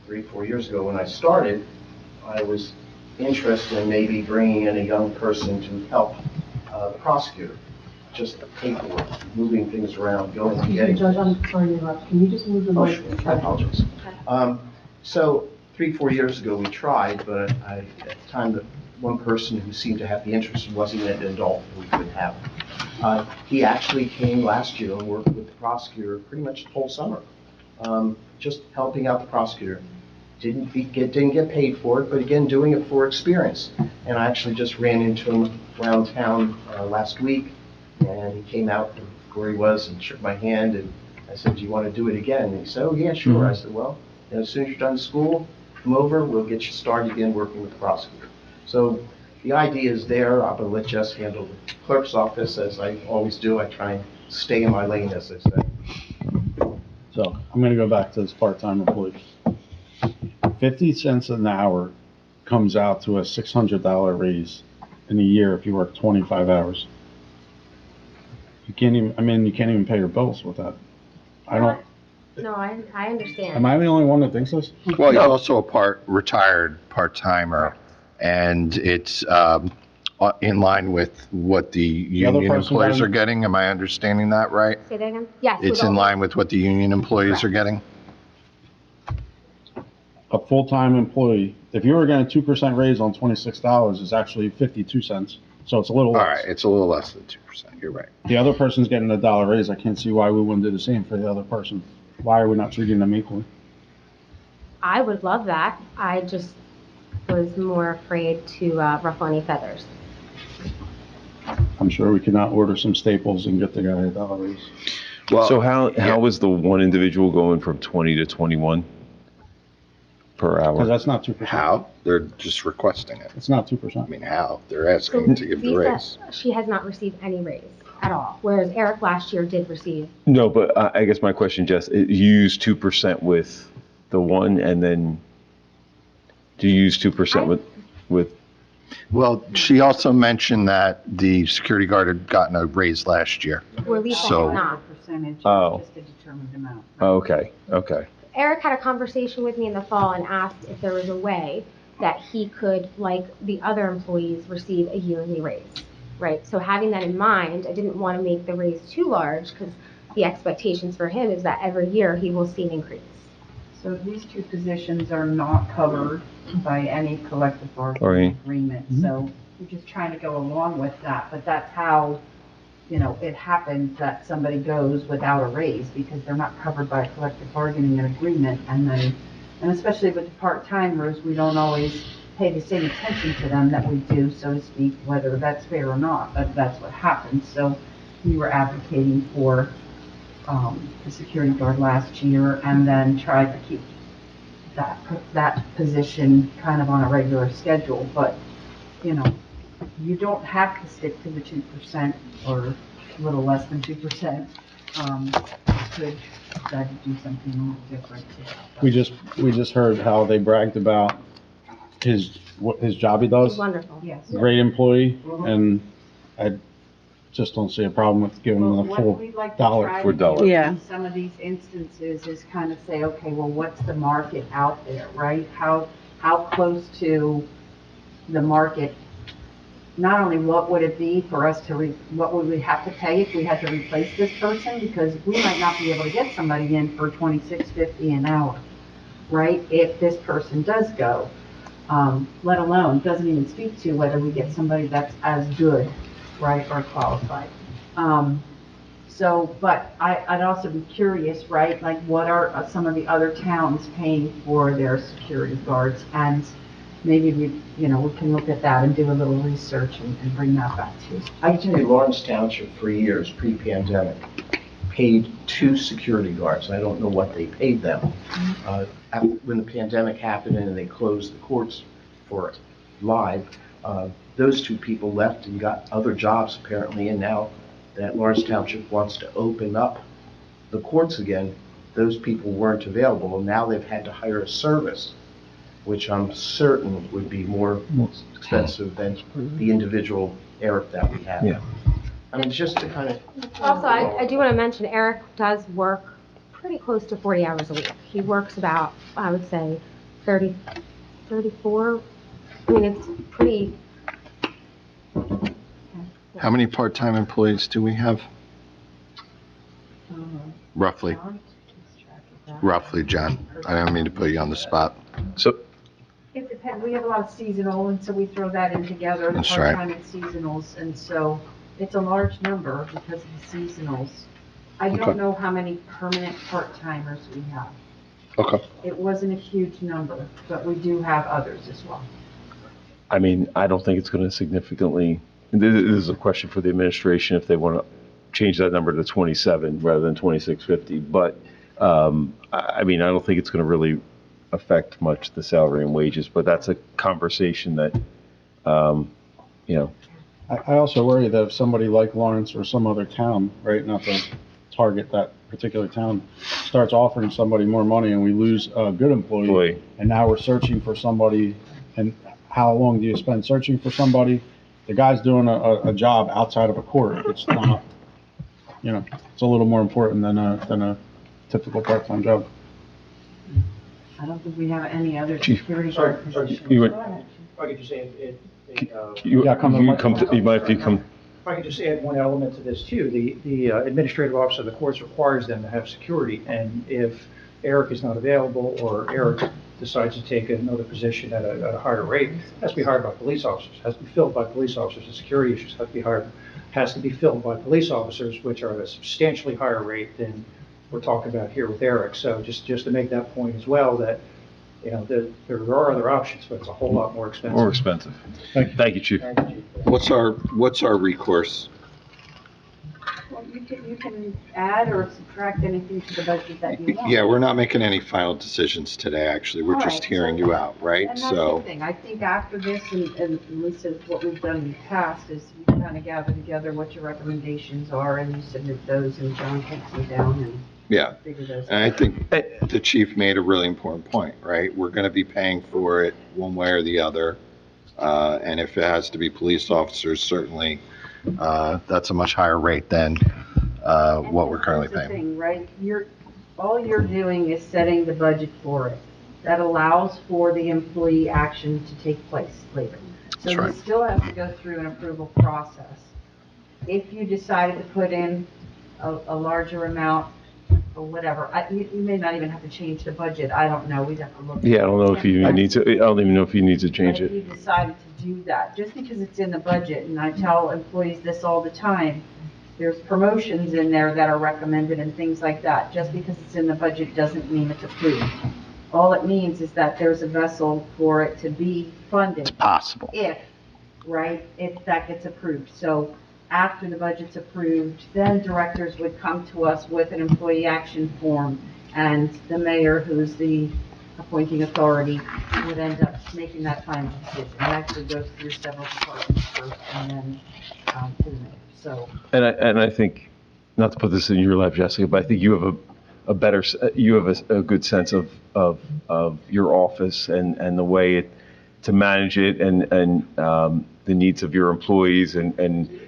3-4 years ago when I started, I was interested in maybe bringing in a young person to help the prosecutor. Just the paperwork, moving things around, going and getting. Judge, I'm sorry to interrupt. Can you just move the Oh, mic? sure. I apologize. So 3-4 years ago, we tried, but at the time, the one person who seemed to have the interest wasn't an adult we could have. He actually came last year and worked with the prosecutor pretty much the whole summer, just helping out the prosecutor. Didn't get paid for it, but again, doing it for experience. And I actually just ran into him around town last week, and he came out where he was and shook my hand, and I said, "Do you want to do it again?" And he said, "Oh, yeah, sure." I said, "Well, as soon as you're done school, come over, we'll get you started again working with the prosecutor." So the idea is there. I'm going to let Jess handle the clerk's office, as I always do. I try and stay in my lane, as I say. So I'm gonna go back to this part-time employee. 50 cents an hour comes out to a $600 raise in a year if you work 25 hours. You can't even pay your bills with that. No, I understand. Am I the only one that thinks this? Well, he's also a retired part-timer, and it's in line with what the other union person employees got are getting. Am I understanding that right? Say that again? Yes. It's in line with what the union employees are getting? A full-time employee, if you were getting a 2% raise on $26, it's actually 52 cents. So it's a little All less. right, it's a little less than 2%. You're right. The other person's getting a $1 raise. I can't see why we wouldn't do the same for the other person. Why are we not treating them equally? I would love that. I just was more afraid to ruffle any feathers. I'm sure we could not order some staples and get the guy a $1 raise. Well, So how is the one individual going from 20 to 21 per Because hour? that's not 2%. how? They're just requesting it. It's not I 2%. mean, how? They're asking to give the Lisa, raise. she has not received any raise at all, whereas Eric last year did receive. No, but I guess my question, Jess, you use 2% with the one, and then do you use 2% with? Well, she also mentioned that the security guard had gotten a raise last year. Where Lisa So- had not. Percentage, Oh. just a determined amount. Okay. Eric had a conversation with me in the fall and asked if there was a way that he could, like the other employees, receive a yearly raise, right? So having that in mind, I didn't want to make the raise too large because the expectations for him is that every year he will see an increase. So these two positions are not covered by any collective bargaining agreement. So we're just trying to go along with that, but that's how, it happens that somebody goes without a raise because they're not covered by a collective bargaining agreement. And especially with the part-timers, we don't always pay the same attention to them that we do, so to speak, whether that's fair or not, but that's what happens. So we were advocating for the security guard last year, and then tried to keep that position kind of on a regular schedule. But, you don't have to stick to the 2% or a little less than 2%. You could decide to do something a little different. We just heard how they bragged about his job he does. It's wonderful. Yes. Great employee, and I just don't see a problem with giving him Well, the what full we'd like to dollar. try for to dollar. do Yeah. in some of these instances is kind of say, okay, well, what's the market out there, right? How close to the market not only what would it be for us to, what would we have to pay if we had to replace this person? Because we might not be able to get somebody in for $26.50 an hour, right? If this person does go, let alone, doesn't even speak to whether we get somebody that's as good, right, or qualified. But I'd also be curious, right, like what are some of the other towns paying for their security guards? And maybe we can look at that and do a little research and bring that back to you. I can tell you Lawrence Township for years, pre-pandemic, paid 2 security guards. I don't know what they paid them. When the pandemic happened and they closed the courts for live, those 2 people left and got other jobs apparently, and now that Lawrence Township wants to open up the courts again, those people weren't available, and now they've had to hire a service, which I'm certain would be more expensive than the individual Eric that we have. Yeah. I mean, just to kind of... Also, I do want to mention Eric does work pretty close to 40 hours a week. He works about, I would say, 30, 34. I mean, it's pretty... How many part-time employees do we have? Roughly, John. I don't mean to put you on the spot. So, It depends, we have a lot of seasonal, and so we throw that in together, the That's right. part-time and seasonals, and so it's a large number because of the seasonals. I Okay. don't know how many permanent part-timers we have. Okay. It wasn't a huge number, but we do have others as well. I mean, I don't think it's going to significantly, this is a question for the administration if they want to change that number to 27 rather than 2650. But, I mean, I don't think it's going to really affect much the salary and wages, but that's a conversation that, I also worry that if somebody like Lawrence or some other town, right, not to target that particular town, starts offering somebody more money and we lose a good employee, and now we're searching for somebody, and how long do you spend searching for somebody? The guy's doing a job outside of a court. It's not, it's a little more important than a typical part-time job. I don't think we have any other Chief. security Sorry, guard sorry. positions. You would- Go ahead. If I could just add, you might become, if I could just add one element to this too, the administrative officer of the courts requires them to have security, and if Eric is not available, or Eric decides to take another position at a higher rate, it has to be hired by police officers, has to be filled by police officers, the security issues has to be filled by police officers, which are at a substantially higher rate than we're talking about here with Eric. So just to make that point as well, that there are other options, but it's a whole lot more expensive. more expensive. Thank you, Chief. Thank you, Chief. What's our recourse? Well, you can add or subtract anything to the budget that you want. Yeah, we're not making any final decisions today, actually. We're All just right, hearing so- you out, right? And that's So, the thing, I think after this, and Lisa, what we've done in the past is we kind of gather together what your recommendations are, and you submit those, and John takes them down and yeah. figure those And I out. think the chief made a really important point, right? We're going to be paying for it one way or the other. And if it has to be police officers, certainly, that's a much higher rate than what we're currently And that's the paying. thing, right, all you're doing is setting the budget for it. That allows for the employee action to take place later. So That's you right. still have to go through an approval process. If you decided to put in a larger amount, or whatever, you may not even have to change the budget, I don't know, we'd have to look. Yeah, I don't know if you need to, I don't even know if you need to change But if it. you decided to do that, just because it's in the budget, and I tell employees this all the time, there's promotions in there that are recommended and things like that. Just because it's in the budget doesn't mean it's approved. All it means is that there's a vessel for it to be funded Possible. if that gets approved. So after the budget's approved, then directors would come to us with an employee action form, and the mayor, who's the appointing authority, would end up making that final decision. It actually goes through several departments first, and then to the mayor. So And I think, not to put this in your lap, Jessica, but I think you have you have a good sense of your office and the way to manage it and the needs of your employees and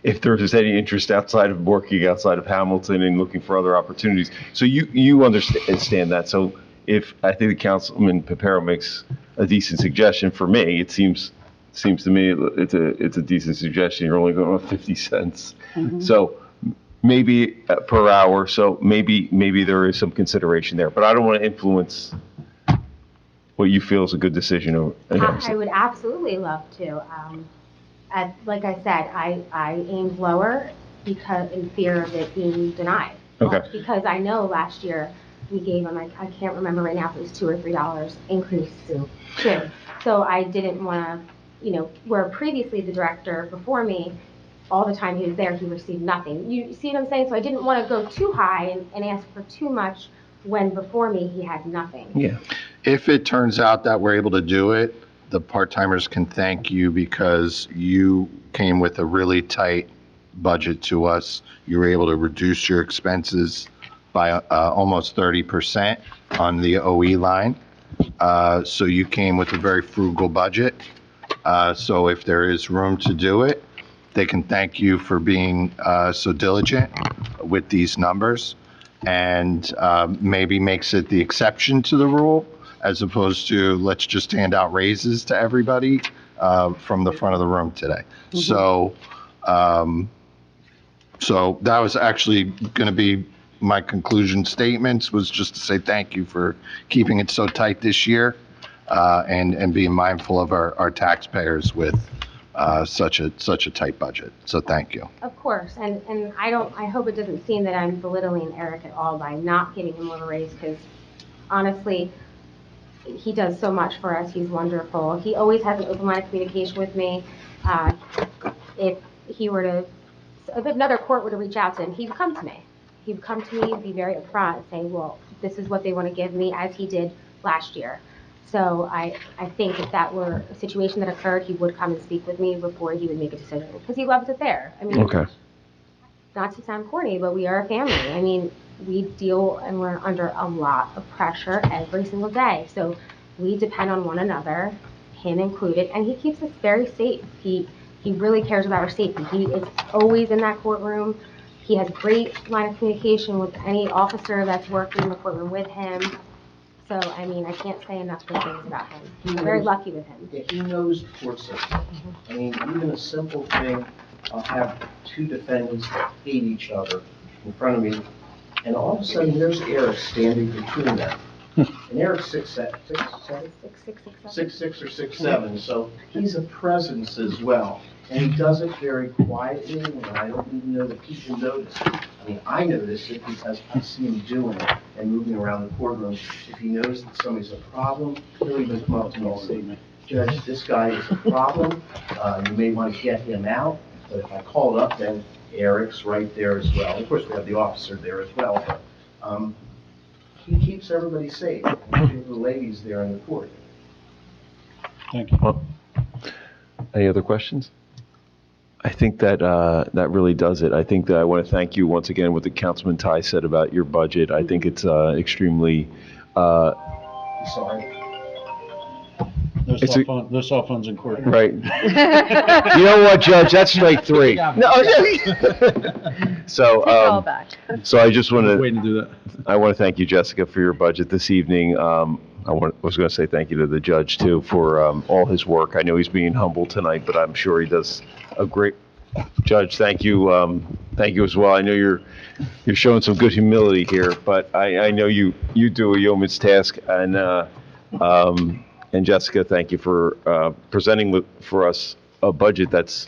if there's any interest outside of working outside of Hamilton and looking for other opportunities. So you understand that. So if I think the Councilman Pepero makes a decent suggestion, for me, it seems seems to me it's a decent suggestion. You're only going on 50 cents. So maybe per hour, so maybe there is some consideration there, but I don't want to influence what you feel is a good decision. I would absolutely love to. Like I said, I aimed lower because in fear of it being denied. Okay. Because I know last year we gave them, I can't remember right now if it was $2 or $3 increase too. So I didn't want to, where previously the director before me, all the time he was there, he received nothing. You see what I'm saying? So I didn't want to go too high and ask for too much when before me he had nothing. Yeah. If it turns out that we're able to do it, the part-timers can thank you because you came with a really tight budget to us. You were able to reduce your expenses by almost 30% on the OE line. So you came with a very frugal budget. So if there is room to do it, they can thank you for being so diligent with these numbers, and maybe makes it the exception to the rule as opposed to let's just hand out raises to everybody from the front of the room today. So that was actually going to be my conclusion statements, was just to say thank you for keeping it so tight this year and being mindful of our taxpayers with such a tight budget. So thank you. Of course, and I hope it doesn't seem that I'm belittling Eric at all by not giving him more of a raise, because honestly, he does so much for us. He's wonderful. He always has an open line of communication with me. If another court were to reach out to him, he would come to me. He would come to me and be very upfront and say, well, this is what they want to give me, as he did last year. So I think if that were a situation that occurred, he would come and speak with me before he would make a decision, because he loves it there. I mean, Okay. Not to sound corny, but we are a family. I mean, we deal and we're under a lot of pressure every single day. So we depend on one another, him included, and he keeps us very safe. He really cares about our safety. He is always in that courtroom. He has great line of communication with any officer that's working in the courtroom with him. So, I mean, I can't say enough good things about him. I'm very lucky with him. Yeah, he knows the court system. I mean, even a simple thing, I'll have two defendants that hate each other in front of me, and all of a sudden there's Eric standing between them. And Eric's 6'7", 6'6" or 6'7", so he's a presence as well. And he does it very quietly, and I don't even know that people notice. I mean, I notice it because I see him doing it and moving around the courtroom. If he knows that somebody's a problem, he'll even come up to me and say, Judge, this guy is a problem. You may want to get him out. But if I call it up, then Eric's right there as well. Of course, we have the officer there as well, but he keeps everybody safe, including the ladies there in the court. Thank you. Any other questions? I think that that really does it. I think that I want to thank you once again what the Councilman Ty said about your budget. I think it's extremely. Sorry. No cell phones in court. Right. You know what, Judge? That's strike three. No. So, so I just want Waiting to do that. I want to thank you, Jessica, for your budget this evening. Was going to say thank you to the judge too for all his work. I know he's being humble tonight, but I'm sure he does a great. Judge, thank you as well. I know you're showing some good humility here, but I know you do a yeoman's task, and Jessica, thank you for presenting for us a budget that's,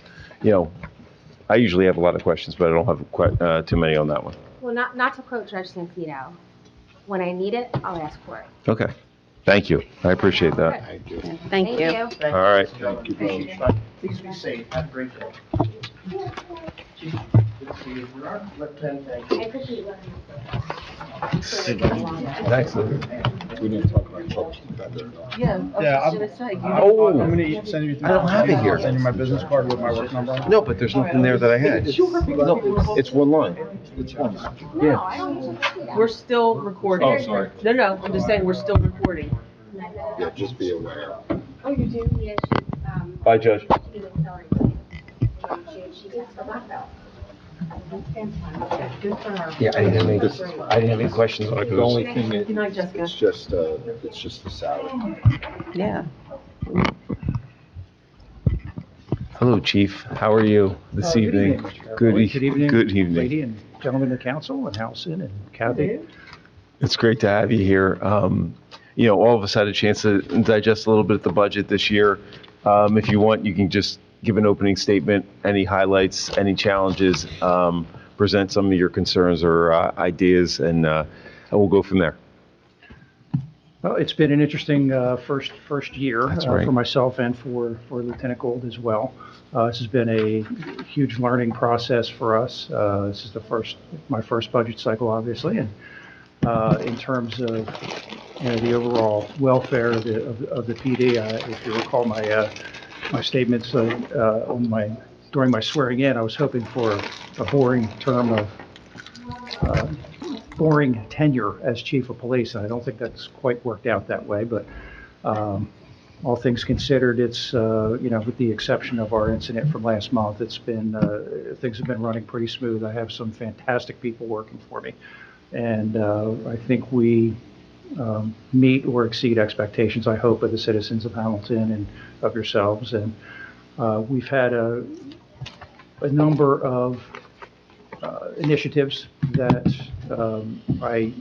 I usually have a lot of questions, but I don't have quite too many on that one. Well, not to quote Judge Sancito, when I need it, I'll ask for it. Okay. Thank you. I appreciate that. Thank you. Thank you. Thank All right. Thank you. Please be safe. Have a great day. Chief, good to see you. Lieutenant, thank you. I appreciate what Excellent. We didn't talk about trouble. Yeah, I was just gonna say. Oh. I'm gonna send you. I don't have it here. Send you my business card with my work number on it. No, but there's nothing there that I had. No, it's one line. It's one. No, I don't usually do that. We're still recording. Oh, sorry. No, I'm just saying, we're still recording. Yeah, just be aware. Oh, you do? Yeah, Bye, Judge. she didn't tell anybody. She asked for black belt. Good for her. Yeah, I didn't have any questions on it. The only thing Good night, Jessica. it's just the salary. Yeah. Hello, Chief. How are you this Good evening? evening, Mr. Good, Cavalier. Good evening, good evening. lady and gentlemen of the council, and Allison and Kathy. It's great to have you here. All of us had a chance to digest a little bit of the budget this year. If you want, you can just give an opening statement, any highlights, any challenges, present some of your concerns or ideas, and we'll go from there. Well, it's been an interesting first year That's right. for myself and for Lieutenant Gold as well. This has been a huge learning process for us. This is my first budget cycle, obviously, and in terms of the overall welfare of the PD, if you recall my statements during my swearing in, I was hoping for a boring term of boring tenure as chief of police, and I don't think that's quite worked out that way, but all things considered, it's, with the exception of our incident from last month, it's been, things have been running pretty smooth. I have some fantastic people working for me, and I think we meet or exceed expectations, I hope, of the citizens of Hamilton and of yourselves, and we've had a number of initiatives that I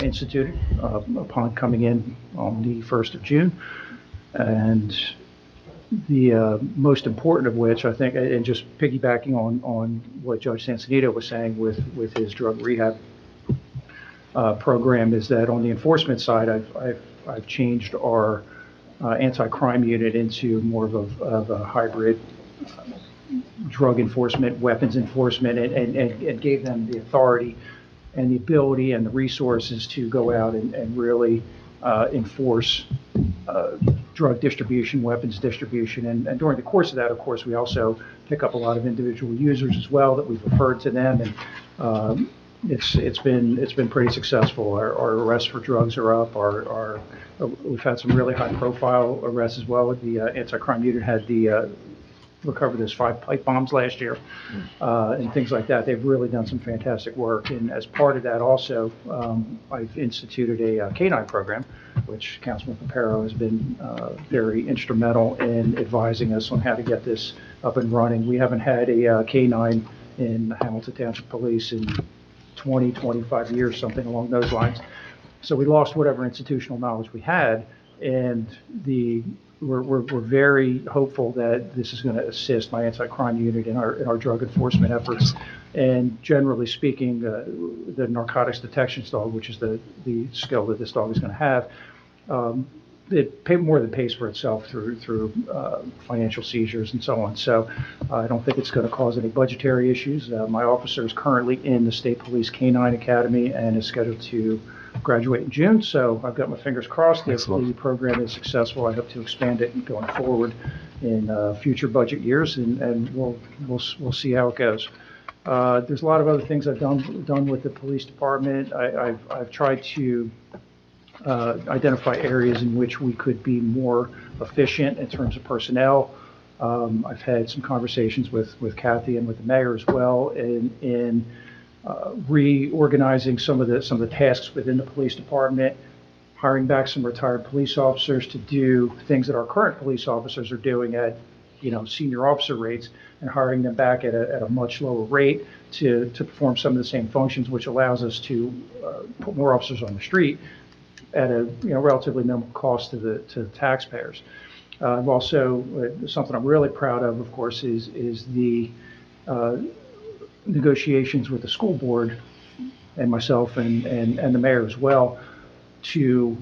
instituted upon coming in on the 1st of June. And the most important of which, I think, and just piggybacking on what Judge Sansonito was saying with his drug rehab program, is that on the enforcement side, I've changed our anti-crime unit into more of a hybrid drug enforcement, weapons enforcement, and gave them the authority and the ability and the resources to go out and really enforce drug distribution, weapons distribution. And during the course of that, of course, we also pick up a lot of individual users as well that we've referred to them. And it's been pretty successful. Our arrests for drugs are up. We've had some really high profile arrests as well. The anti-crime unit had recovered those 5 pipe bombs last year, and things like that. They've really done some fantastic work. And as part of that also, I've instituted a canine program, which Councilman Papero has been very instrumental in advising us on how to get this up and running. We haven't had a canine in Hamilton Township Police in 20, 25 years, something along those lines. So we lost whatever institutional knowledge we had, and we're very hopeful that this is going to assist my anti-crime unit in our drug enforcement efforts. And generally speaking, the narcotics detection dog, which is the skill that this dog is going to have, it more than pays for itself through financial seizures and so on. So I don't think it's going to cause any budgetary issues. My officer is currently in the State Police Canine Academy and is scheduled to graduate in June, so I've got my fingers crossed. If the program is successful, I hope to expand it going forward in future budget years, and we'll see how it goes. There's a lot of other things I've done with the police department. I've tried to identify areas in which we could be more efficient in terms of personnel. I've had some conversations with Kathy and with the mayor as well in reorganizing some of the tasks within the police department, hiring back some retired police officers to do things that our current police officers are doing at senior officer rates, and hiring them back at a much lower rate to perform some of the same functions, which allows us to put more officers on the street at a relatively minimal cost to the taxpayers. I've also something I'm really proud of course, is the negotiations with the school board and myself and the mayor as well to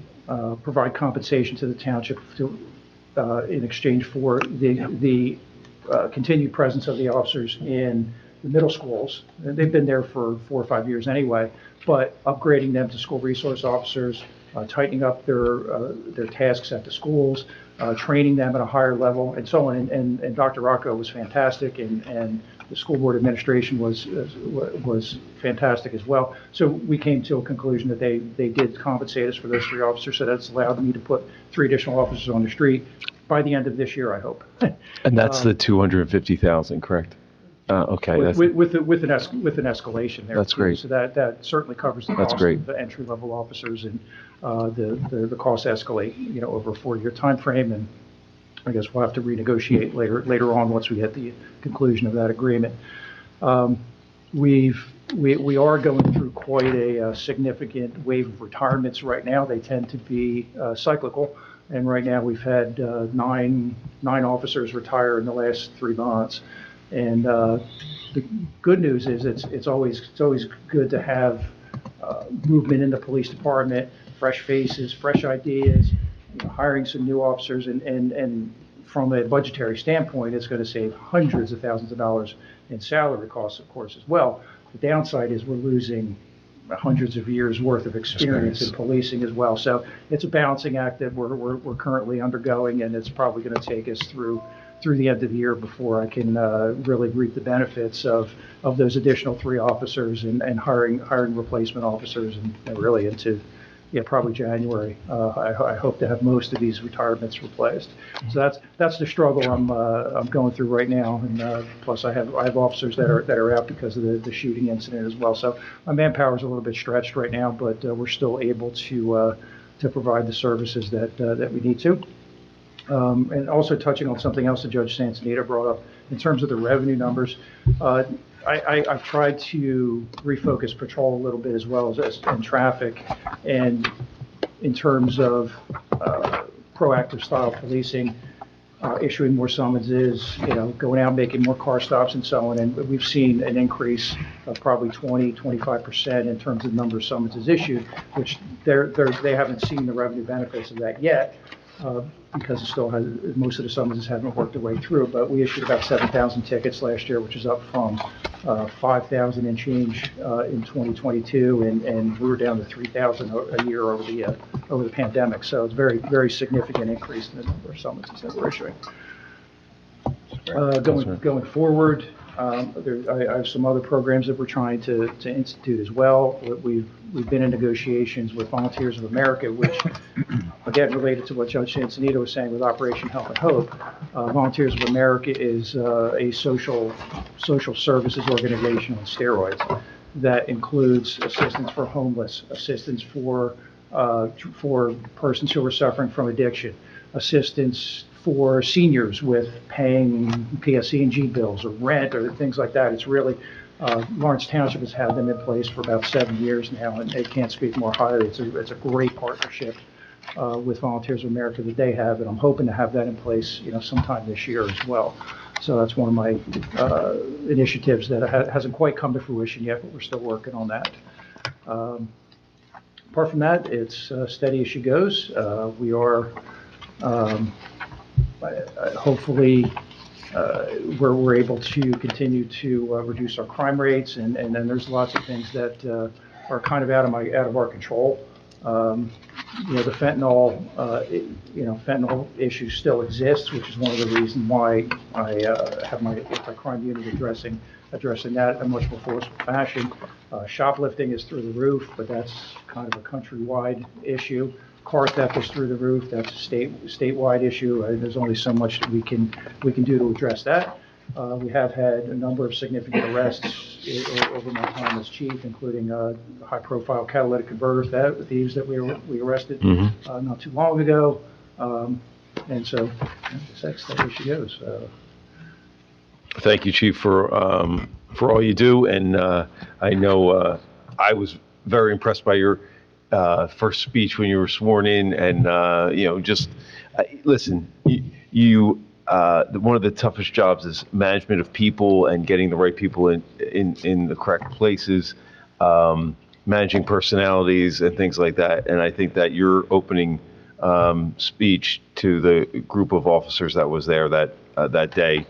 provide compensation to the township in exchange for the continued presence of the officers in the middle schools. They've been there for 4 or 5 years anyway, but upgrading them to school resource officers, tightening up their tasks at the schools, training them at a higher level, and so on. And Dr. Rocco was fantastic, and the school board administration was fantastic as well. So we came to a conclusion that they did compensate us for those 3 officers, so that's allowed me to put 3 additional officers on the street by the end of this year, I hope. And that's the 250,000, correct? Okay. With an escalation there. That's great. So that certainly covers the That's cost great. of the entry-level officers, and the costs escalate, over a 4-year time frame, and I guess we'll have to renegotiate later on once we get the conclusion of that agreement. We are going through quite a significant wave of retirements right now. They tend to be cyclical, and right now we've had nine officers retire in the last 3 months. And the good news is it's always good to have movement in the police department, fresh faces, fresh ideas, hiring some new officers, and from a budgetary standpoint, it's going to save hundreds of thousands of dollars in salary costs, of course, as well. The downside is we're losing hundreds of years' worth of experience in policing as well. So it's a balancing act that we're currently undergoing, and it's probably going to take us through the end of the year before I can really reap the benefits of those additional 3 officers and hiring replacement officers, and really into probably January. I hope to have most of these retirements replaced. So that's the struggle I'm going through right now, and plus I have officers that are out because of the shooting incident as well. So my manpower is a little bit stretched right now, but we're still able to provide the services that we need to. And also touching on something else that Judge Santanita brought up in terms of the revenue numbers. I've tried to refocus patrol a little bit as well as in traffic, and in terms of proactive style policing, issuing more summonses, going out, making more car stops and so on. And we've seen an increase of probably 25% in terms of the number of summonses issued, which they haven't seen the revenue benefits of that yet. Because most of the summonses haven't worked their way through, but we issued about 7,000 tickets last year, which is up from 5,000 and change in 2022, and we were down to 3,000 a year over the pandemic. So it's a very, very significant increase in the number of summonses that we're issuing. Going forward, I have some other programs that we're trying to institute as well. We've been in negotiations with Volunteers of America, which, again, related to what Judge Santanita was saying with Operation Help and Hope. Volunteers of America is a social services organization on steroids that includes assistance for homeless, assistance for persons who are suffering from addiction, assistance for seniors with paying PSE&G bills or rent or things like that. It's really, Lawrence Township has had them in place for about 7 years now, and they can't speak more highly. It's a great partnership with Volunteers of America that they have, and I'm hoping to have that in place, sometime this year as well. So that's one of my initiatives that hasn't quite come to fruition yet, but we're still working on that. Apart from that, it's steady as she goes. We are hopefully we're able to continue to reduce our crime rates, and then there's lots of things that are kind of out of our control. The fentanyl issue still exists, which is one of the reasons why I have my anti-crime unit addressing that in a much more forceful fashion. Shoplifting is through the roof, but that's kind of a countrywide issue. Car theft is through the roof. That's a statewide issue. There's only so much we can do to address that. We have had a number of significant arrests over my time as chief, including high-profile catalytic converter thieves that we arrested not too long ago. And so that's the way she goes. Thank you, Chief, for all you do. And I know I was very impressed by your first speech when you were sworn in, and listen, one of the toughest jobs is management of people and getting the right people in the correct places, managing personalities and things like that. And I think that your opening speech to the group of officers that was there that day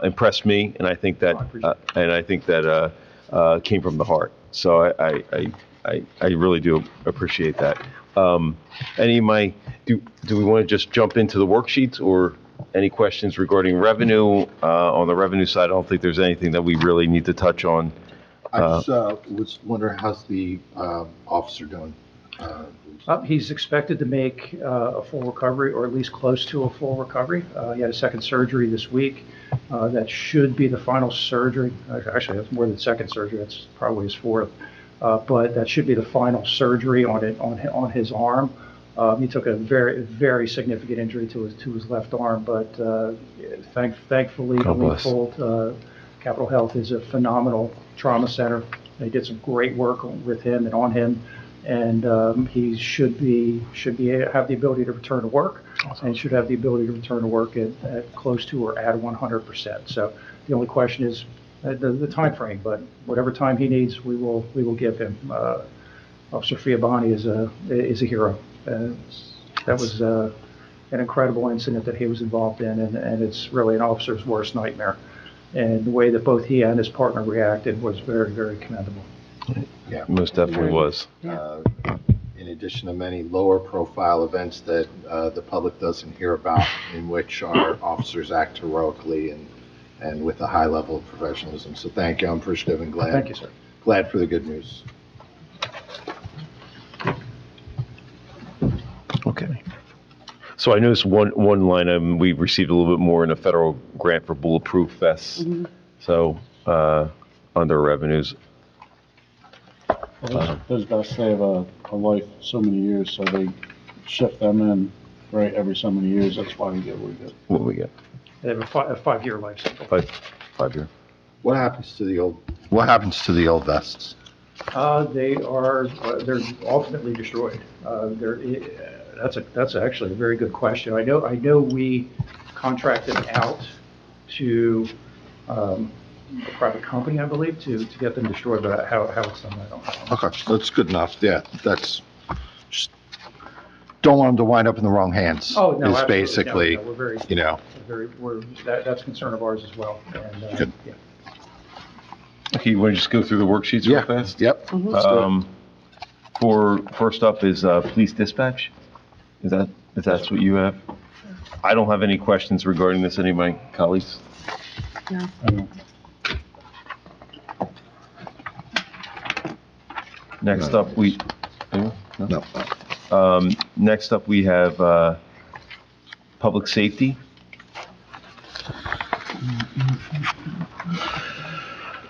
impressed me, and I think that came from the heart. So I really do appreciate that. Do we want to just jump into the worksheets, or any questions regarding revenue? On the revenue side, I don't think there's anything that we really need to touch on. I just was wondering, how's the officer doing? He's expected to make a full recovery, or at least close to a full recovery. He had a second surgery this week. That should be the final surgery. Actually, that's more than second surgery. That's probably his fourth. But that should be the final surgery on his arm. He took a very, very significant injury to his left arm, but thankfully, God the bless. Leafold Capital Health is a phenomenal trauma center. They did some great work with him and on him, and he should have the ability to return to work, and should have the ability to return to work at close to or at 100%. So the only question is the time frame, but whatever time he needs, we will give him. Officer Fiabani is a hero. That was an incredible incident that he was involved in, and it's really an officer's worst nightmare. And the way that both he and his partner reacted was very, very commendable. Yeah. Most definitely was. In addition to many lower profile events that the public doesn't hear about, in which our officers act heroically and with a high level of professionalism. So thank you, I'm appreciative and glad. Thank you, sir. Glad for the good news. Okay. So I noticed one line item, we received a little bit more in a federal grant for bulletproof vests. So, under revenues. Those vests save a life so many years, so they shift them in, right, every so many years. That's why we get what we get. What do we get? They have a 5-year life cycle. Five year. What happens to the old vests? They're ultimately destroyed. That's actually a very good question. I know we contracted out to a private company, I believe, to get them destroyed, but how it's done, I don't know. Okay, that's good enough. Yeah, that's just, don't want them to wind up in the wrong hands. Oh, no, is absolutely. basically, No, we're very, you know. that's a concern of ours as well. And, Good. yeah. Okay, you want to just go through the worksheets real fast? Yep. Let's do it. For, first up is, police dispatch. Is that's what you have? I don't have any questions regarding this. Any of my colleagues? Next up, next up, we have, public safety.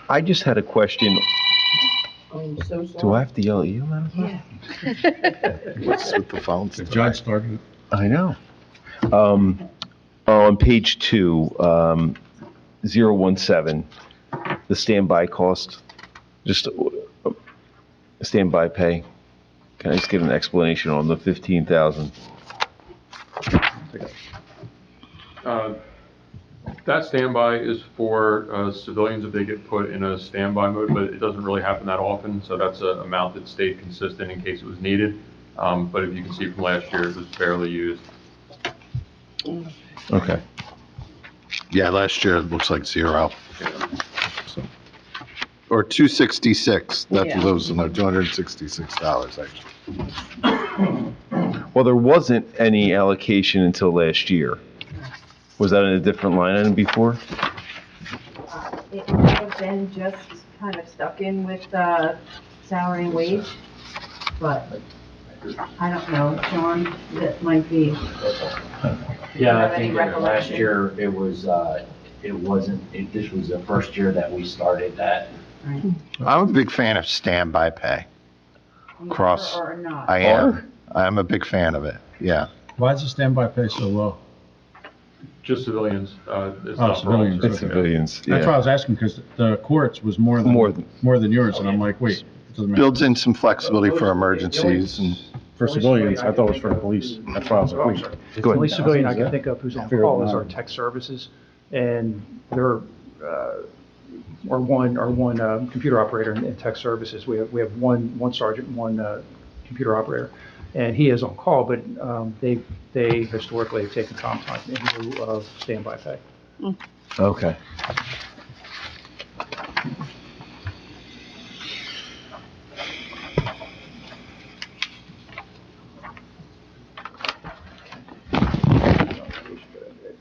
I just had a question. I'm so sorry. Do I have to yell at you, man? Yeah. What's with the phones? The judge started. I know. On page 2, 017, the standby cost, just standby pay. Can I just get an explanation on the 15,000? That standby is for civilians if they get put in a standby mode, but it doesn't really happen that often, so that's an amount that stayed consistent in case it was needed. But if you can see from last year, it was barely used. Okay. Yeah, last year it looks like 0. So, or 266. That's Yeah. what it was, no, $266 actually. Well, there wasn't any allocation until last year. Was that in a different line item before? It might have been just kind of stuck in with salary and wage, but I don't know, John, that might be. Yeah, Have I any think that last recollection? year, this was the first year that we started that. I'm a big fan of standby pay. Cross. Or not. I am. I'm a big fan of it. Yeah. Why is the standby pay so low? Just civilians. It's Oh, not for civilians. officers. It's civilians, That's why I yeah. was asking, because the courts was more than yours, and I'm like, wait, it doesn't matter. Builds in some flexibility for emergencies and. For civilians, I thought it was for the police. That's why I was like, wait. The only civilian I can think of who's on call is our tech services, and they're, or one computer operator in tech services. We have one sergeant, and one computer operator, and he is on call, but they historically have taken comp time in lieu of standby pay. Okay.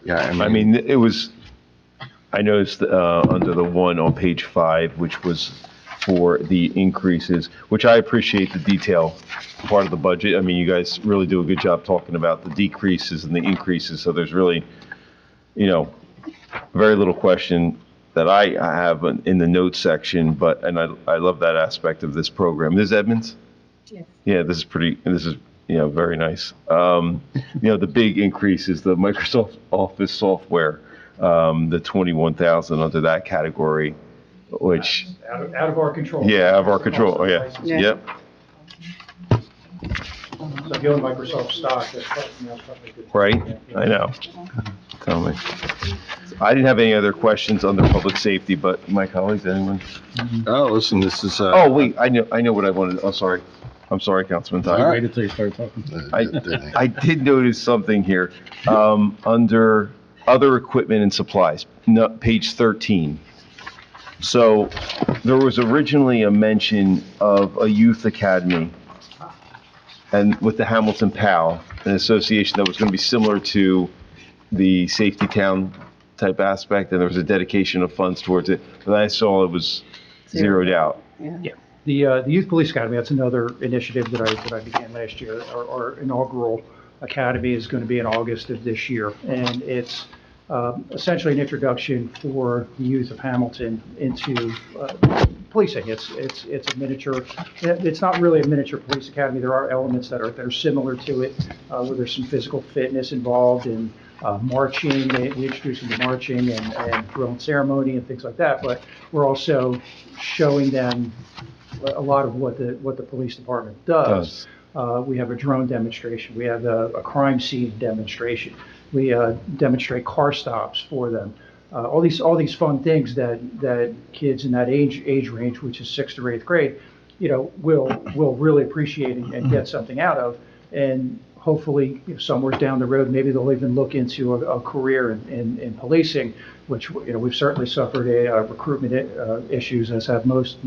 Yeah, I mean, it was, I noticed, under the one on page 5, which was for the increases, which I appreciate the detail part of the budget. I mean, you guys really do a good job talking about the decreases and the increases, so there's really, very little question that I have in the notes section, and I love that aspect of this program. This is Edmonds? Yes. Yeah, this is very nice. The big increase is the Microsoft Office software, the 21,000 under that category, which, Out of our control. yeah, out of our control, oh, yeah, Yeah. yep. So if you own Microsoft stock, that's probably good. Right, I know. Tell me. I didn't have any other questions under public safety, but my colleagues, anyone? Oh, listen, this is, Oh, wait, I know what I wanted, I'm sorry, Councilman I Todd. waited till you started talking. I did notice something here, under other equipment and supplies, no, page 13. So, there was originally a mention of a youth academy, and with the Hamilton PAL, an association that was gonna be similar to the Safety Town type aspect, and there was a dedication of funds towards it, but I saw it was zeroed out. The Youth Police Academy, that's another initiative that I began last year. Our inaugural academy is going to be in August of this year, and it's essentially an introduction for the youth of Hamilton into policing. It's a miniature, it's not really a miniature police academy. There are elements that are similar to it, where there's some physical fitness involved and marching. We introduce them to marching and drill and ceremony and things like that, but we're also showing them a lot of what the police department does. We have a drone demonstration. We have a crime scene demonstration. We demonstrate car stops for them. All these fun things that kids in that age range, which is 6th or 8th grade, will really appreciate and get something out of. And hopefully, somewhere down the road, maybe they'll even look into a career in policing, which, we've certainly suffered recruitment issues, as have most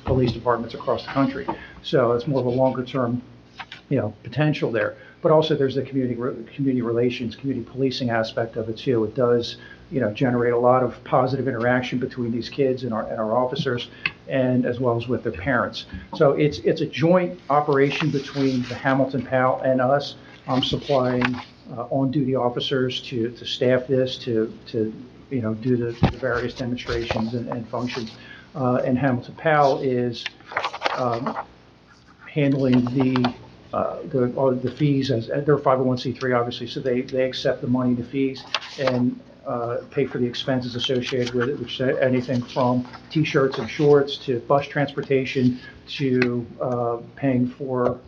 police departments across the country. So it's more of a longer term, potential there. But also there's the community relations, community policing aspect of it too. It does, generate a lot of positive interaction between these kids and our officers, and as well as with their parents. So it's a joint operation between the Hamilton PAL and us. I'm supplying on-duty officers to staff this, to do the various demonstrations and functions. And Hamilton PAL is handling all the fees, as they're 501c3 obviously, so they accept the money, the fees, and pay for the expenses associated with it, which is anything from t-shirts and shorts to bus transportation to paying for,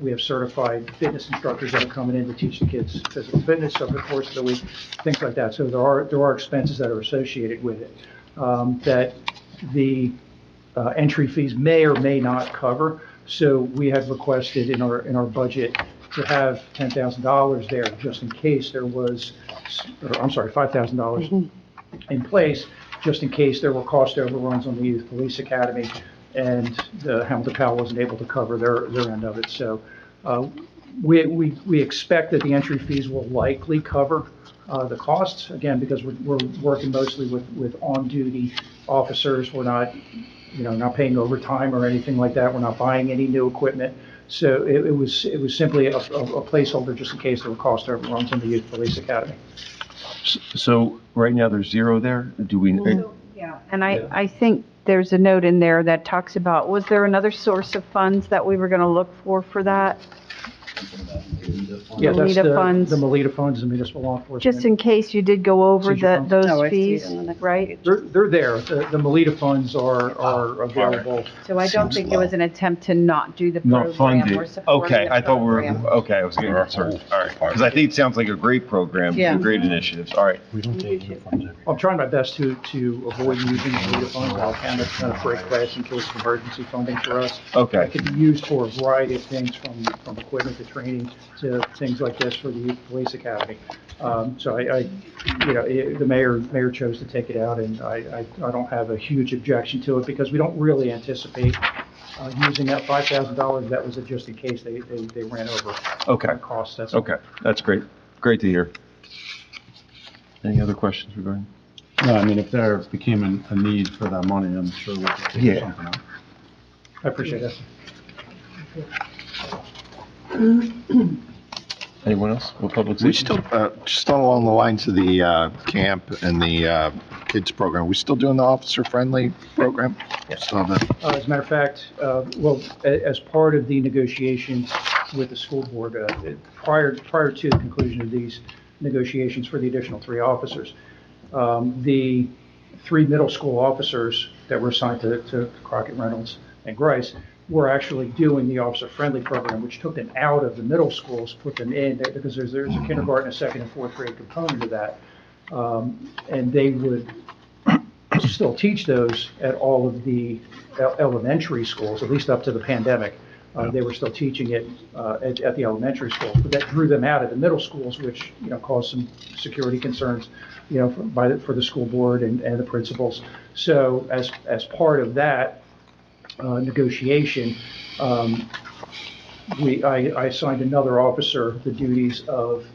we have certified fitness instructors that are coming in to teach the kids physical fitness over the course of the week, things like that. So there are expenses that are associated with it that the entry fees may or may not cover. So we had requested in our budget to have $10,000 there, just in case there was, $5,000 in place, just in case there were cost overruns on the Youth Police Academy and the Hamilton PAL wasn't able to cover their end of it. So we expect that the entry fees will likely cover the costs, again, because we're working mostly with on-duty officers. We're not paying overtime or anything like that. We're not buying any new equipment. So it was simply a placeholder just in case there were cost overruns in the Youth Police Academy. So, right now, there's zero there? Do we? Yeah, and I think there's a note in there that talks about, was there another source of funds that we were going to look for that? Yeah, that's Melita funds. the Melita funds, the municipal law enforcement. Just in case you did go over Seizure funds. those fees, right? They're there. The Melita funds are available. So I don't think it was an attempt to not do the Not program. funded. We're supporting Okay, the I thought program. I was getting concerned. All right, because I think it sounds like a great program, Yeah. great initiatives. All right. We don't take youth funds. I'm trying my best to avoid using the Melita funds. I can, it's kind of break glass in case of emergency funding for us. Okay. It could be used for a variety of things, from equipment to training to things like this for the Youth Police Academy. So the mayor chose to take it out, and I don't have a huge objection to it because we don't really anticipate using that $5,000. That was just in case they ran over costs. That's all. Okay, that's great. Great to hear. Any other questions regarding? No, I mean, if there became a need for that money, I'm sure we could figure something out. I appreciate that. Anyone else? What public We safety? still, just along the lines of the camp and the kids program, we still doing the officer-friendly program? Yes. Still have that? As a matter of fact, as part of the negotiations with the school board prior to the conclusion of these negotiations for the additional 3 officers. The 3 middle school officers that were assigned to Crockett, Reynolds, and Grice were actually doing the officer-friendly program, which took them out of the middle schools, put them in, because there's a kindergarten, a 2nd and 4th grade component of that. And they would still teach those at all of the elementary schools, at least up to the pandemic. They were still teaching it at the elementary schools, but that drew them out of the middle schools, which, caused some security concerns, for the school board and the principals. So as part of that negotiation, I assigned another officer the duties of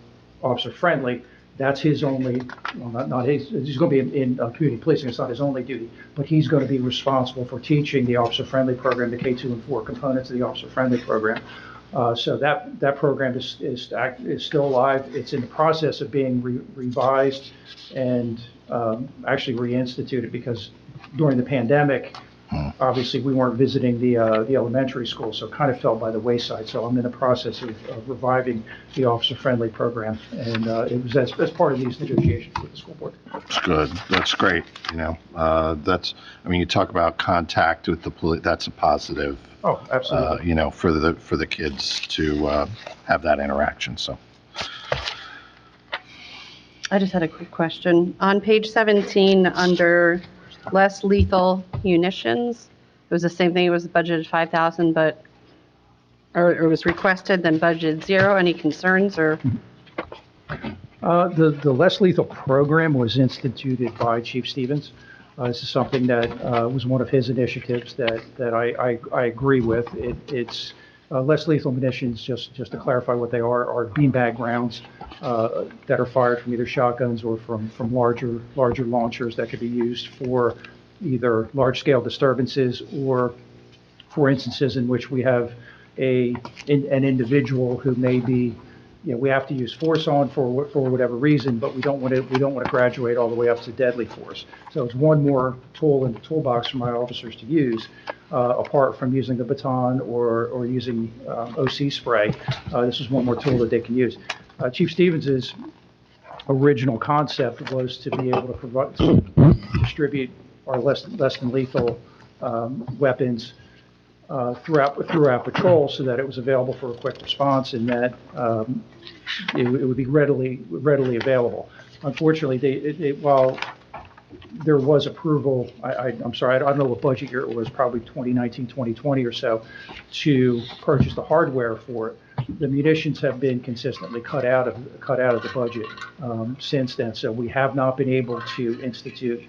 officer-friendly. That's his only, well, not his, he's going to be in community policing, it's not his only duty, but he's going to be responsible for teaching the officer-friendly program, the K2 and 4 components of the officer-friendly program. So that program is still alive. It's in the process of being revised and actually reinstituted, because during the pandemic, obviously we weren't visiting the elementary school, so it kind of fell by the wayside. So I'm in the process of reviving the officer-friendly program, and it was as part of these negotiations with the school board. That's good. That's great. You talk about contact with the police. That's a positive. Oh, absolutely. For the kids to have that interaction. So. I just had a quick question. On page 17, under less lethal munitions, it was the same thing. It was budgeted 5,000, or it was requested, then budgeted 0. Any concerns or? The less lethal program was instituted by Chief Stevens. This is something that was one of his initiatives that I agree with. It's less lethal munitions, just to clarify what they are beanbag rounds that are fired from either shotguns or from larger launchers that could be used for either large-scale disturbances or for instances in which we have an individual who may be, we have to use force on for whatever reason, but we don't want to graduate all the way up to deadly force. So it's one more tool in the toolbox for my officers to use, apart from using the baton or using OC spray. This is one more tool that they can use. Chief Stevens's original concept was to be able to distribute our less than lethal weapons throughout patrol, so that it was available for a quick response, and that it would be readily available. Unfortunately, while there was approval, I'm sorry, I don't know what budget year it was, probably 2019, 2020 or so, to purchase the hardware for it. The munitions have been consistently cut out of the budget since then, so we have not been able to institute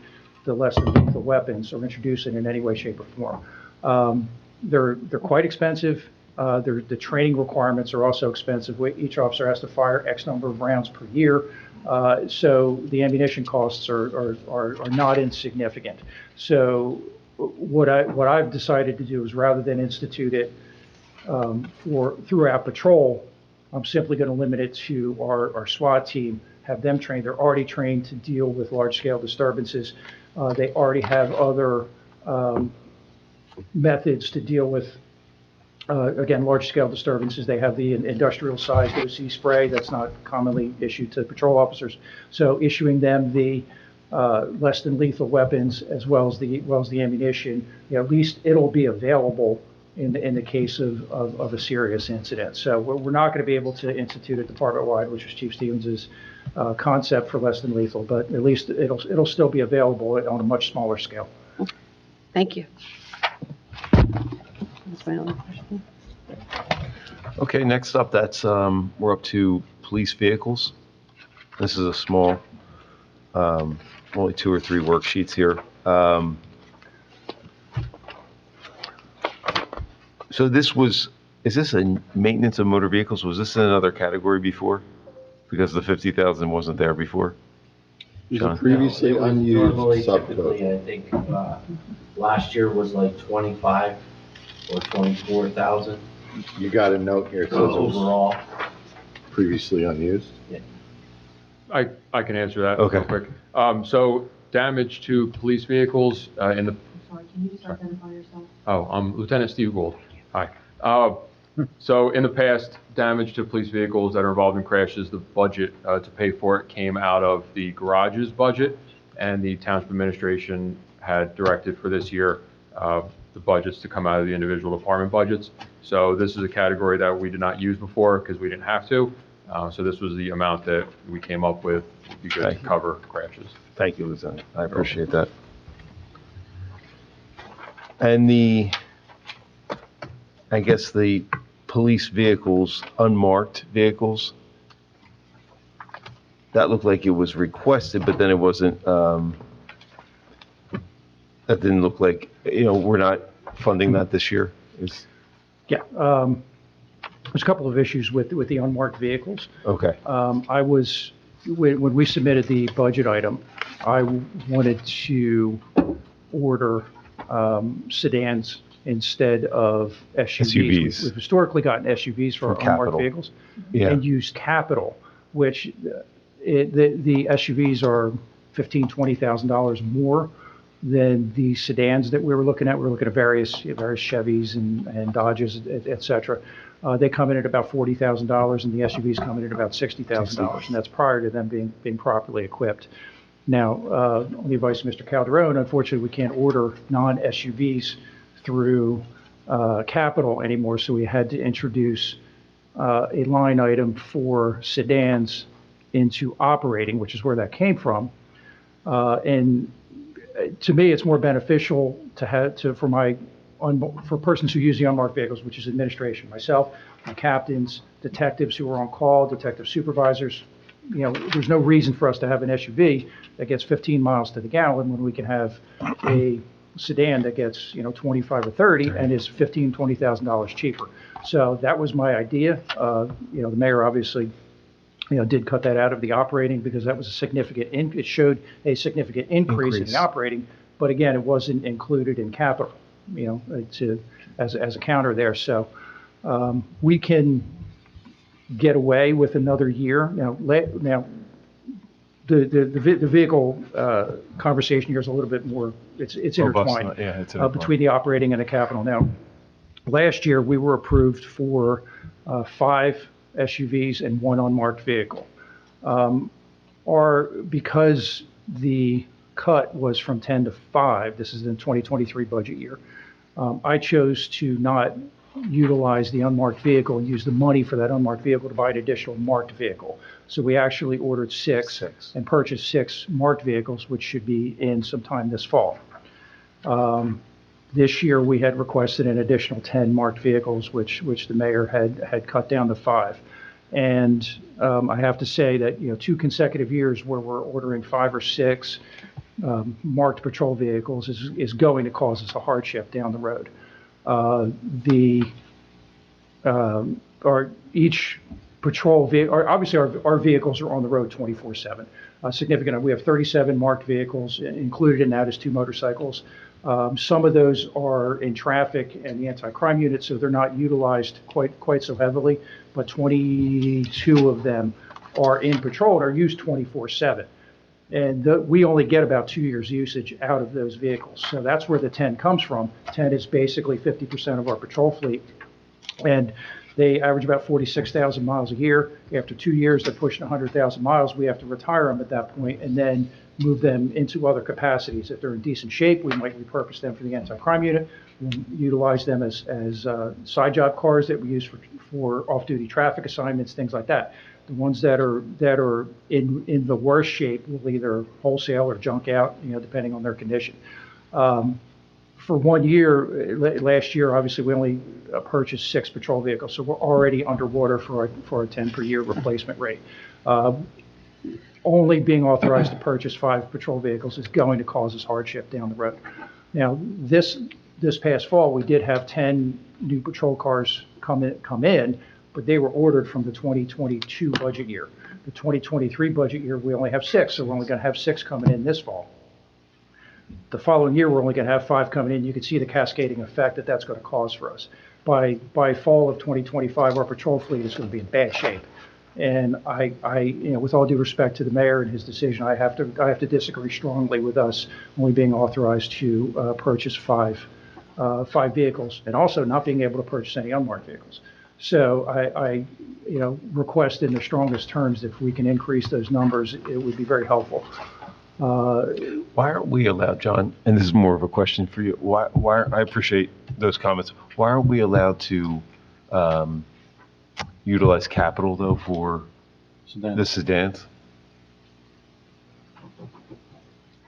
the less than lethal weapons or introduce it in any way, shape, or form. They're quite expensive. The training requirements are also expensive. Each officer has to fire X number of rounds per year, so the ammunition costs are not insignificant. So what I've decided to do is, rather than institute it throughout patrol, I'm simply going to limit it to our SWAT team, have them trained. They're already trained to deal with large-scale disturbances. They already have other methods to deal with, again, large-scale disturbances. They have the industrial-sized OC spray that's not commonly issued to patrol officers. So issuing them the less than lethal weapons as well as the ammunition, at least it'll be available in the case of a serious incident. So we're not going to be able to institute it department-wide, which was Chief Stevens's concept for less than lethal, but at least it'll still be available on a much smaller scale. Thank you. That's my only question. Okay, next up, we're up to police vehicles. This is a small, only 2 or 3 worksheets here. So is this a maintenance of motor vehicles? Was this in another category before? Because the 50,000 wasn't there before? It was a previously No, it was unused normally, subcode. typically, I think, last year was like 25 or 24,000 You got a note here, it says it was overall. previously unused. I can answer that Okay. real quick. So damage to police vehicles in the, Sorry, can you just identify yourself? I'm Lieutenant Steve Gould. Hi. So in the past, damage to police vehicles that are involved in crashes, the budget to pay for it came out of the garage's budget, and the township administration had directed for this year the budgets to come out of the individual department budgets. So this is a category that we did not use before because we didn't have to. So this was the amount that we came up with would be good to cover crashes. Thank you, Lieutenant. I appreciate that. And I guess the police vehicles, unmarked vehicles, that looked like it was requested, but then it wasn't, that didn't look like, we're not funding that this year. Yeah, there's a couple of issues with the unmarked vehicles. Okay. When we submitted the budget item, I wanted to order sedans instead of SUVs. We've historically gotten SUVs for unmarked vehicles. Yeah. And used capital, which the SUVs are $15,000, $20,000 more than the sedans that we were looking at. We were looking at various Chevys and Dodges, et cetera. They come in at about $40,000, and the SUVs come in at about $60,000, and that's prior to them being properly equipped. Now, on the advice of Mr. Calderon, unfortunately, we can't order non-SUVs through capital anymore, so we had to introduce a line item for sedans into operating, which is where that came from. And to me, it's more beneficial for persons who use the unmarked vehicles, which is administration, myself, my captains, detectives who are on call, detective supervisors. There's no reason for us to have an SUV that gets 15 miles to the gallon when we can have a sedan that gets 25 or 30 and is $15,000, $20,000 cheaper. So that was my idea. The mayor obviously did cut that out of the operating because that was it showed a significant increase in the operating, but again, it wasn't included in capital, as a counter there. So we can get away with another year. Now the vehicle conversation here is a little bit more, it's intertwined between the operating and the capital. Now, last year we were approved for 5 SUVs and 1 unmarked vehicle. Because the cut was from 10 to 5, this is in 2023 budget year, I chose to not utilize the unmarked vehicle and use the money for that unmarked vehicle to buy an additional marked vehicle. So we actually ordered 6 and purchased 6 marked vehicles, which should be in sometime this fall. This year we had requested an additional 10 marked vehicles, which the mayor had cut down to 5. And I have to say that 2 consecutive years where we're ordering 5 or 6 marked patrol vehicles is going to cause us a hardship down the road. Each patrol vehicle, obviously our vehicles are on the road 24/7. Significant. We have 37 marked vehicles. Included in that is 2 motorcycles. Some of those are in traffic and the anti-crime unit, so they're not utilized quite so heavily. But 22 of them are in patrol and are used 24/7. And we only get about 2 years usage out of those vehicles. So that's where the 10 comes from. 10 is basically 50% of our patrol fleet. And they average about 46,000 miles a year. After 2 years, they're pushing 100,000 miles. We have to retire them at that point and then move them into other capacities. If they're in decent shape, we might repurpose them for the anti-crime unit. We'll utilize them as side job cars that we use for off-duty traffic assignments, things like that. The ones that are in the worst shape will either wholesale or junk out, depending on their condition. For 1 year, last year, obviously, we only purchased 6 patrol vehicles, so we're already underwater for a 10 per year replacement rate. Only being authorized to purchase 5 patrol vehicles is going to cause us hardship down the road. Now, this past fall, we did have 10 new patrol cars come in, but they were ordered from the 2022 budget year. The 2023 budget year, we only have 6, so we're only going to have 6 coming in this fall. The following year, we're only going to have 5 coming in. You can see the cascading effect that's going to cause for us. By fall of 2025, our patrol fleet is going to be in bad shape. And I with all due respect to the mayor and his decision, I have to disagree strongly with us only being authorized to purchase 5 vehicles, and also not being able to purchase any unmarked vehicles. So I request in the strongest terms, if we can increase those numbers, it would be very helpful. Why aren't we allowed, John, and this is more of a question for you, I appreciate those comments. Why aren't we allowed to utilize capital, though, for the sedans?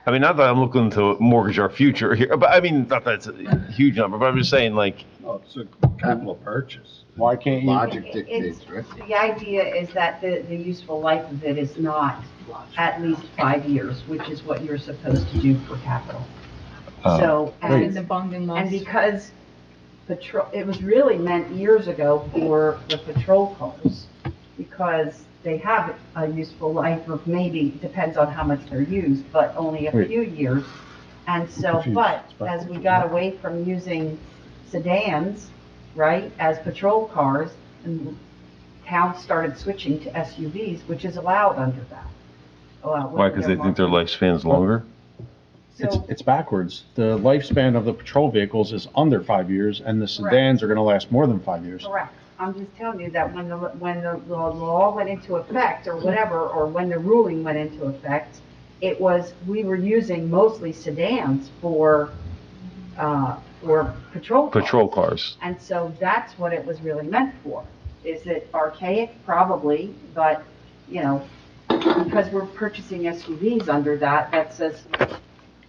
I mean, not that I'm looking to mortgage our future here, but I mean, not that it's a huge number, but I'm just saying, like, Oh, it's a capital purchase. Why can't you? Logic dictates, right? The idea is that the useful life of it is not at least 5 years, which is what you're supposed to do for capital. So, In the bonding laws. and because it was really meant years ago for the patrol cars, because they have a useful life of maybe, depends on how much they're used, but only a few years. And so, but as we got away from using sedans, right, as patrol cars, and towns started switching to SUVs, which is allowed under that. why? Because they think their lifespan's longer? So, It's backwards. The lifespan of the patrol vehicles is under 5 years, and the sedans are gonna last more than 5 years. correct. I'm just telling you that when the law went into effect, or whatever, or when the ruling went into effect, we were using mostly sedans for patrol cars. Patrol cars. And so that's what it was really meant for. Is it archaic? Probably, but, because we're purchasing SUVs under that says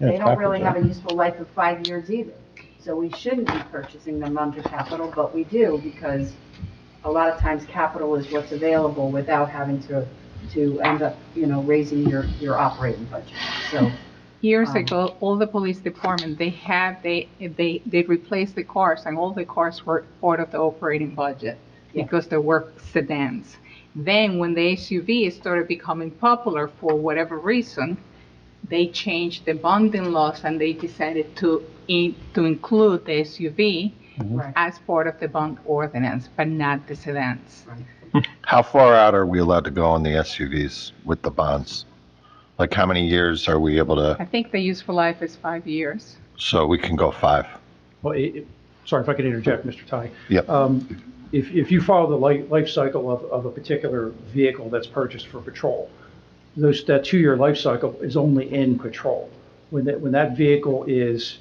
they don't really have a useful life of 5 years either. So we shouldn't be purchasing them under capital, but we do, because a lot of times capital is what's available without having to end up, raising your operating budget. So, Years ago, all the police department, they replaced the cars, and all the cars were part of the operating budget because they were sedans. Then when the SUV started becoming popular for whatever reason, they changed the bonding laws and they decided to include the SUV as part of the bond ordinance, but not the sedans. How far out are we allowed to go on the SUVs with the bonds? Like, how many years are we able I to, think the useful life is 5 years. so we can go 5? Well, sorry if I could interject, Mr. Ty. Yep. If you follow the life cycle of a particular vehicle that's purchased for patrol, that 2-year life cycle is only in patrol. When that vehicle is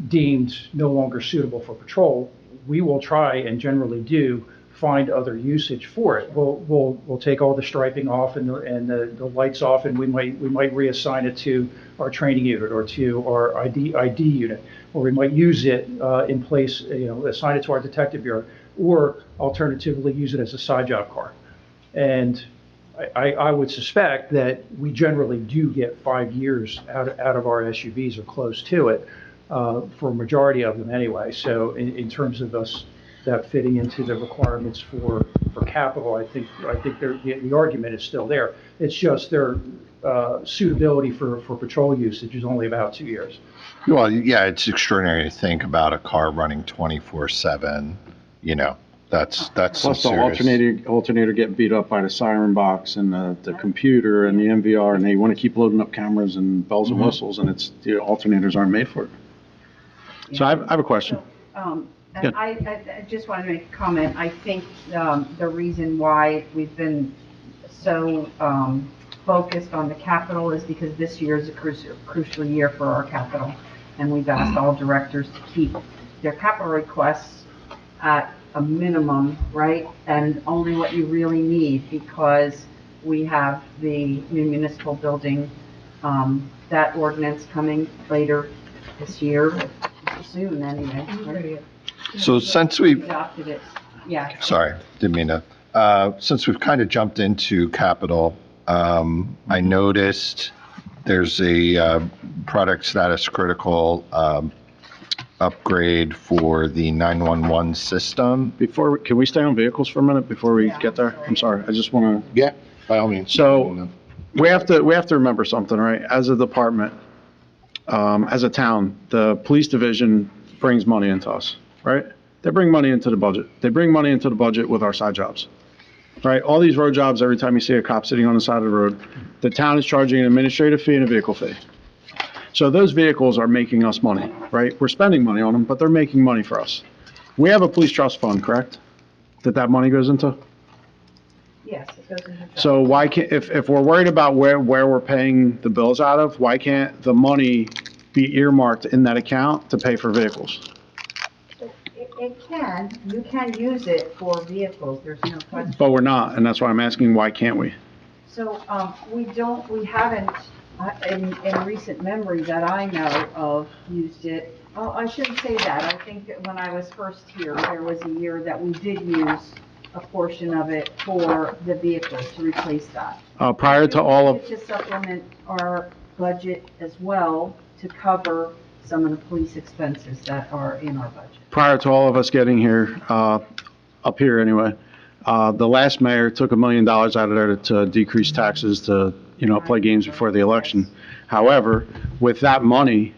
deemed no longer suitable for patrol, we will try, and generally do, find other usage for it. We'll take all the striping off and the lights off, and we might reassign it to our training unit or to our ID unit, or we might use it in place, assign it to our detective bureau, or alternatively use it as a side job car. And I would suspect that we generally do get 5 years out of our SUVs or close to it, for a majority of them anyway. So in terms of us that fitting into the requirements for capital, I think the argument is still there. It's just their suitability for patrol usage is only about 2 years. Well, yeah, it's extraordinary to think about a car running 24/7, that's Plus the serious. alternator getting beat up by the siren box and the computer and the MVR, and they want to keep loading up cameras and bells and whistles, and the alternators aren't made for it. So I have a question. And I just want to make a comment. I think the reason why we've been so focused on the capital is because this year is a crucial year for our capital. And we've asked all directors to keep their capital requests at a minimum, right? And only what you really need, because we have the new municipal building, that ordinance coming later this year, soon anyway. Right? So since we've, Adopted it, yeah. sorry, didn't mean to, since we've kind of jumped into capital, I noticed there's a product status critical upgrade for the 911 system. Can we stay on vehicles for a minute before we get there? I'm sorry, I just want to. Yeah, by all means. So we have to remember something, right? As a department, as a town, the police division brings money into us, right? They bring money into the budget. They bring money into the budget with our side jobs, right? All these road jobs, every time you see a cop sitting on the side of the road, the town is charging an administrative fee and a vehicle fee. So those vehicles are making us money, right? We're spending money on them, but they're making money for us. We have a police trust fund, correct? that money goes into? Yes, it goes into. So why can't, if we're worried about where we're paying the bills out of, why can't the money be earmarked in that account to pay for vehicles? It can, you can use it for vehicles, there's no question. But we're not, and that's why I'm asking, why can't we? So, we haven't, in recent memory that I know of, used it. Oh, I shouldn't say that. I think that when I was first here, there was a year that we did use a portion of it for the vehicles to replace that. Prior to all of, To supplement our budget as well, to cover some of the police expenses that are in our budget. prior to all of us getting here, up here anyway, the last mayor took $1 million out of there to decrease taxes to, play games before the election. However, with that money,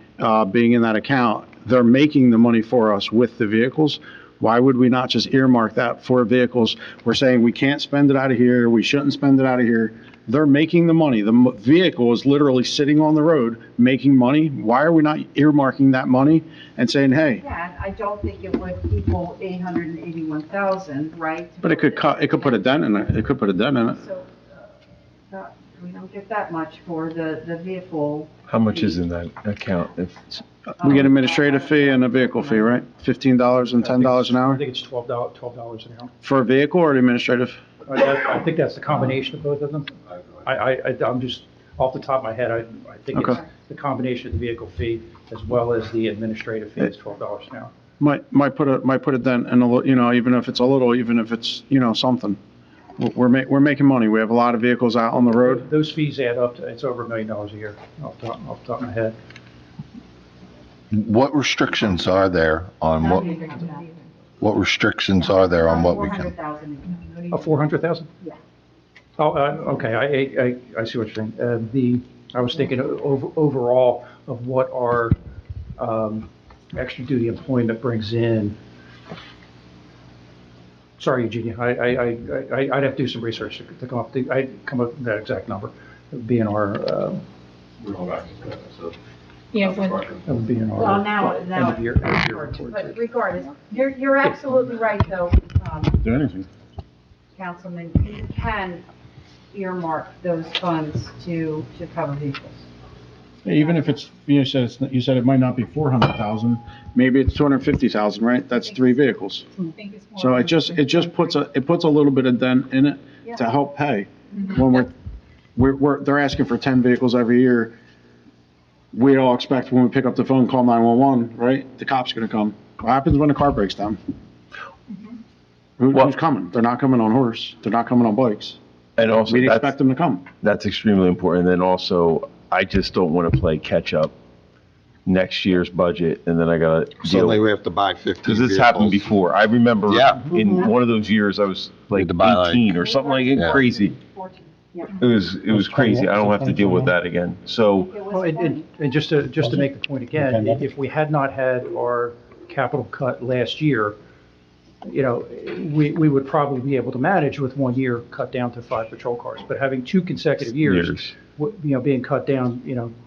being in that account, they're making the money for us with the vehicles. Why would we not just earmark that for vehicles? We're saying we can't spend it out of here, we shouldn't spend it out of here. They're making the money. The vehicle is literally sitting on the road making money. Why are we not earmarking that money and saying, hey? Yeah, I don't think it would equal 881,000, right? But it could put a dent in it. It could put a dent in it. So, we don't get that much for the vehicle. How much is in that account? We get administrative fee and a vehicle fee, right? $15 and $10 an I hour think it's $12 an hour. for a vehicle or administrative? I think that's the combination of both of them. I'm just, off the top of my head, I think it's Okay. the combination of the vehicle fee as well as the administrative fee is $12 an hour. Might put a dent in a little, even if it's a little, even if it's, something. We're making money. We have a lot of vehicles out on the road. Those fees add up to, it's over $1 million a year, off the top of my head. What restrictions are there on what restrictions are there on what we can? 400,000. Oh, 400,000? Yeah. Oh, okay, I see what you're saying. I was thinking overall of what our extra duty employment brings in. Sorry, Eugenia, I'd have to do some research to come up with that exact number. It would be in our, We're going back to that, so. Yeah, that would be in our. Well, now, end of year report. but regardless, you're absolutely right, though, Do anything. Councilman, you can earmark those funds to cover vehicles. Even if it's, you said it might not be 400,000, maybe it's 250,000, right? That's 3 vehicles. I think it's more So it just puts a little bit of dent in it to help pay. When they're asking for 10 vehicles every year, we all expect when we pick up the phone, call 911, right? The cop's gonna come. What happens when the car breaks down? Who's coming? They're not coming on horse. They're not coming on bikes. And also, We'd expect them to come. that's extremely important. And then also, I just don't want to play catch up next year's budget, and then I gotta deal. Suddenly we have to buy 15 Because this happened vehicles. before. I remember Yeah. in one of those years, I was like to buy, like- 18 or something like it, Yeah. crazy. 14, yeah. It was crazy. I don't have to deal with that again. So, It Well, was 20. and just to make the point again, if we had not had our capital cut last year, we would probably be able to manage with 1 year cut down to 5 patrol cars. But having 2 consecutive years, being cut down,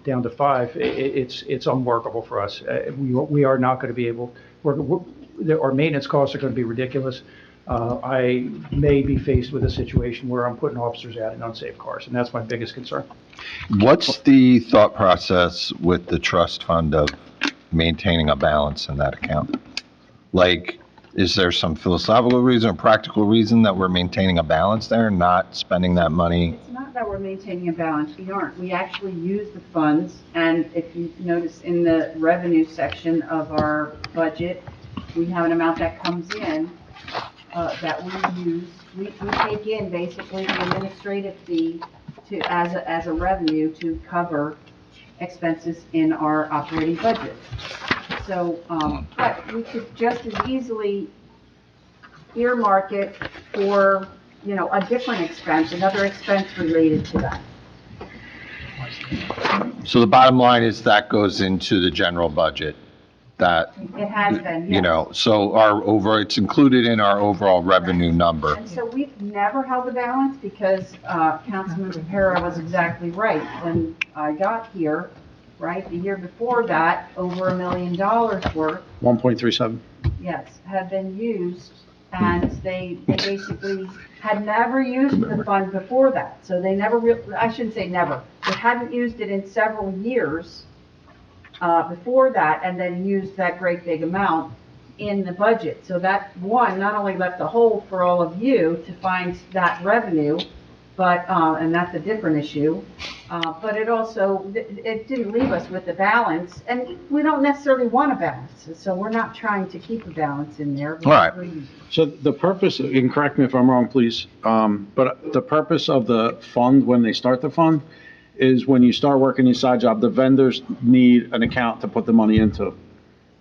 down to 5, it's unworkable for us. We are not going to be able, our maintenance costs are going to be ridiculous. I may be faced with a situation where I'm putting officers out in unsafe cars, and that's my biggest concern. What's the thought process with the trust fund of maintaining a balance in that account? Like, is there some philosophical reason or practical reason that we're maintaining a balance there, not spending that money? It's not that we're maintaining a balance, we aren't. We actually use the funds, and if you notice in the revenue section of our budget, we have an amount that comes in that we use. We take in basically the administrative fee as a revenue to cover expenses in our operating budget. So, but we could just as easily earmark it for, a different expense, another expense related to that. So the bottom line is that goes into the general budget, that, It has been, yes. so it's included in our overall revenue number. And so we've never held the balance because Councilman Rivera was exactly right. When I got here, right, the year before that, over $1 million worth, 1.37. yes, had been used And they basically had never used the fund before that. So they never, I shouldn't say never, they hadn't used it in several years before that, and then used that great big amount in the budget. So that, one, not only left a hole for all of you to find that revenue, but, and that's a different issue, but it also, it didn't leave us with a balance, and we don't necessarily want a balance, so we're not trying to keep a balance in there. All right. So the purpose, you can correct me if I'm wrong, please, but the purpose of the fund, when they start the fund, is when you start working your side job, the vendors need an account to put the money into,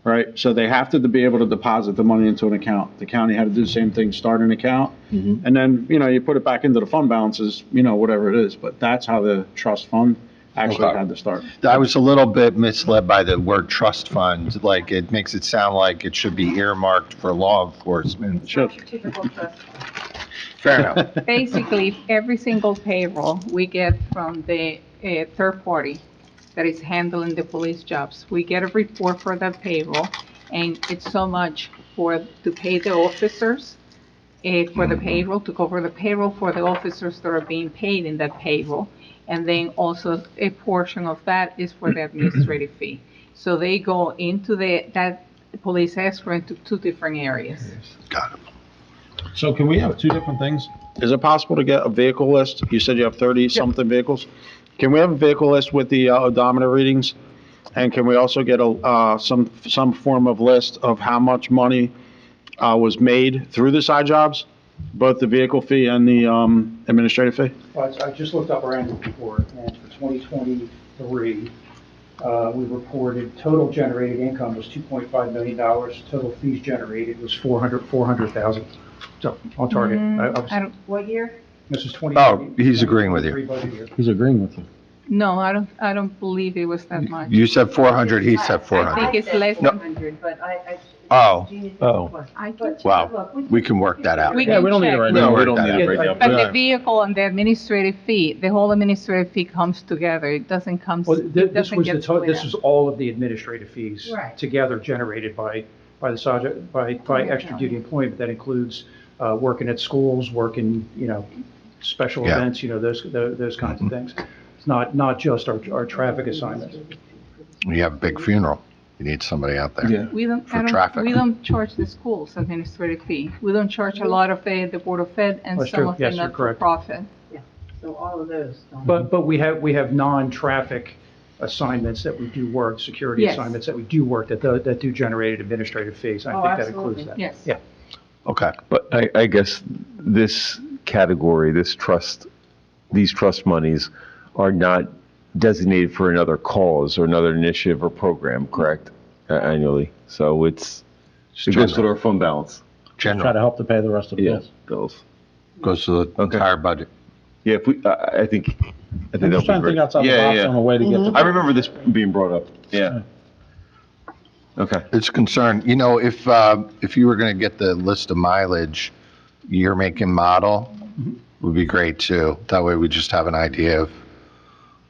right? So they have to be able to deposit the money into an account. The county had to do the same thing, start an account, and then, you put it back into the fund balances, whatever it is, but that's how the trust fund actually Okay. had to start. I was a little bit misled by the word trust fund, like it makes it sound like it should be earmarked for law enforcement. Typical trust. Fair enough. Basically, every single payroll we get from the third party that is handling the police jobs, we get a report for that payroll, and it's so much to pay the officers, for the payroll, to cover the payroll for the officers that are being paid in that payroll, and then also a portion of that is for the administrative fee. So they go into that police escrow into two different areas. Got it. So can we have two different things? Is it possible to get a vehicle list? You said you have 30-something vehicles. Can we have a vehicle list with the odometer readings? And can we also get some form of list of how much money was made through the side jobs, both the vehicle fee and the administrative fee? Well, I just looked up our annual report, and for 2023, we reported total generated income was $2.5 million. Total fees generated was $400,000. So on target. What year? This is 20. Oh, he's agreeing with you. 23 budget year. He's agreeing with you. No, I don't believe it was that much. You said 400, he said I 400. think it's less No. than 100, but Oh, I can check. wow, we can work that out. We Yeah, can we don't need it check. right We now. don't We work don't that need out it right now. But the vehicle and the administrative fee, the whole administrative fee comes together. It doesn't come, Well, it this doesn't was get this split was out. all of the administrative fees Right. together generated by the sergeant, by extra duty employment. That includes working at schools, working, special Yeah. events, those kinds of things. It's not just our traffic assignments. You have a big funeral, you need somebody out there. Yeah. For traffic. We don't charge the schools administrative fee. We don't charge a lot of the Board of Ed and That's some true. of the Yes, you're correct. not-for-profit. So all of those. But we have non-traffic assignments that we do work, security Yes. assignments that we do work that do generate administrative fees. I Oh, think that absolutely. includes that. Yes. Yeah. Okay. But I guess this category, these trust monies are not designated for another cause or another initiative or program, correct? Annually. So it goes to our fund balance. Try to General, help to pay the rest of the Yeah, bills. bills. goes to the Okay. entire budget. Yeah, if we, I think I'm that'd just be trying to great. think outside the Yeah, box yeah. on a way to get Mhm. to. I remember this being brought up. Yeah. Okay. It's a concern, if you were gonna get the list of mileage, year, make, and model, would be great too. That way we just have an idea of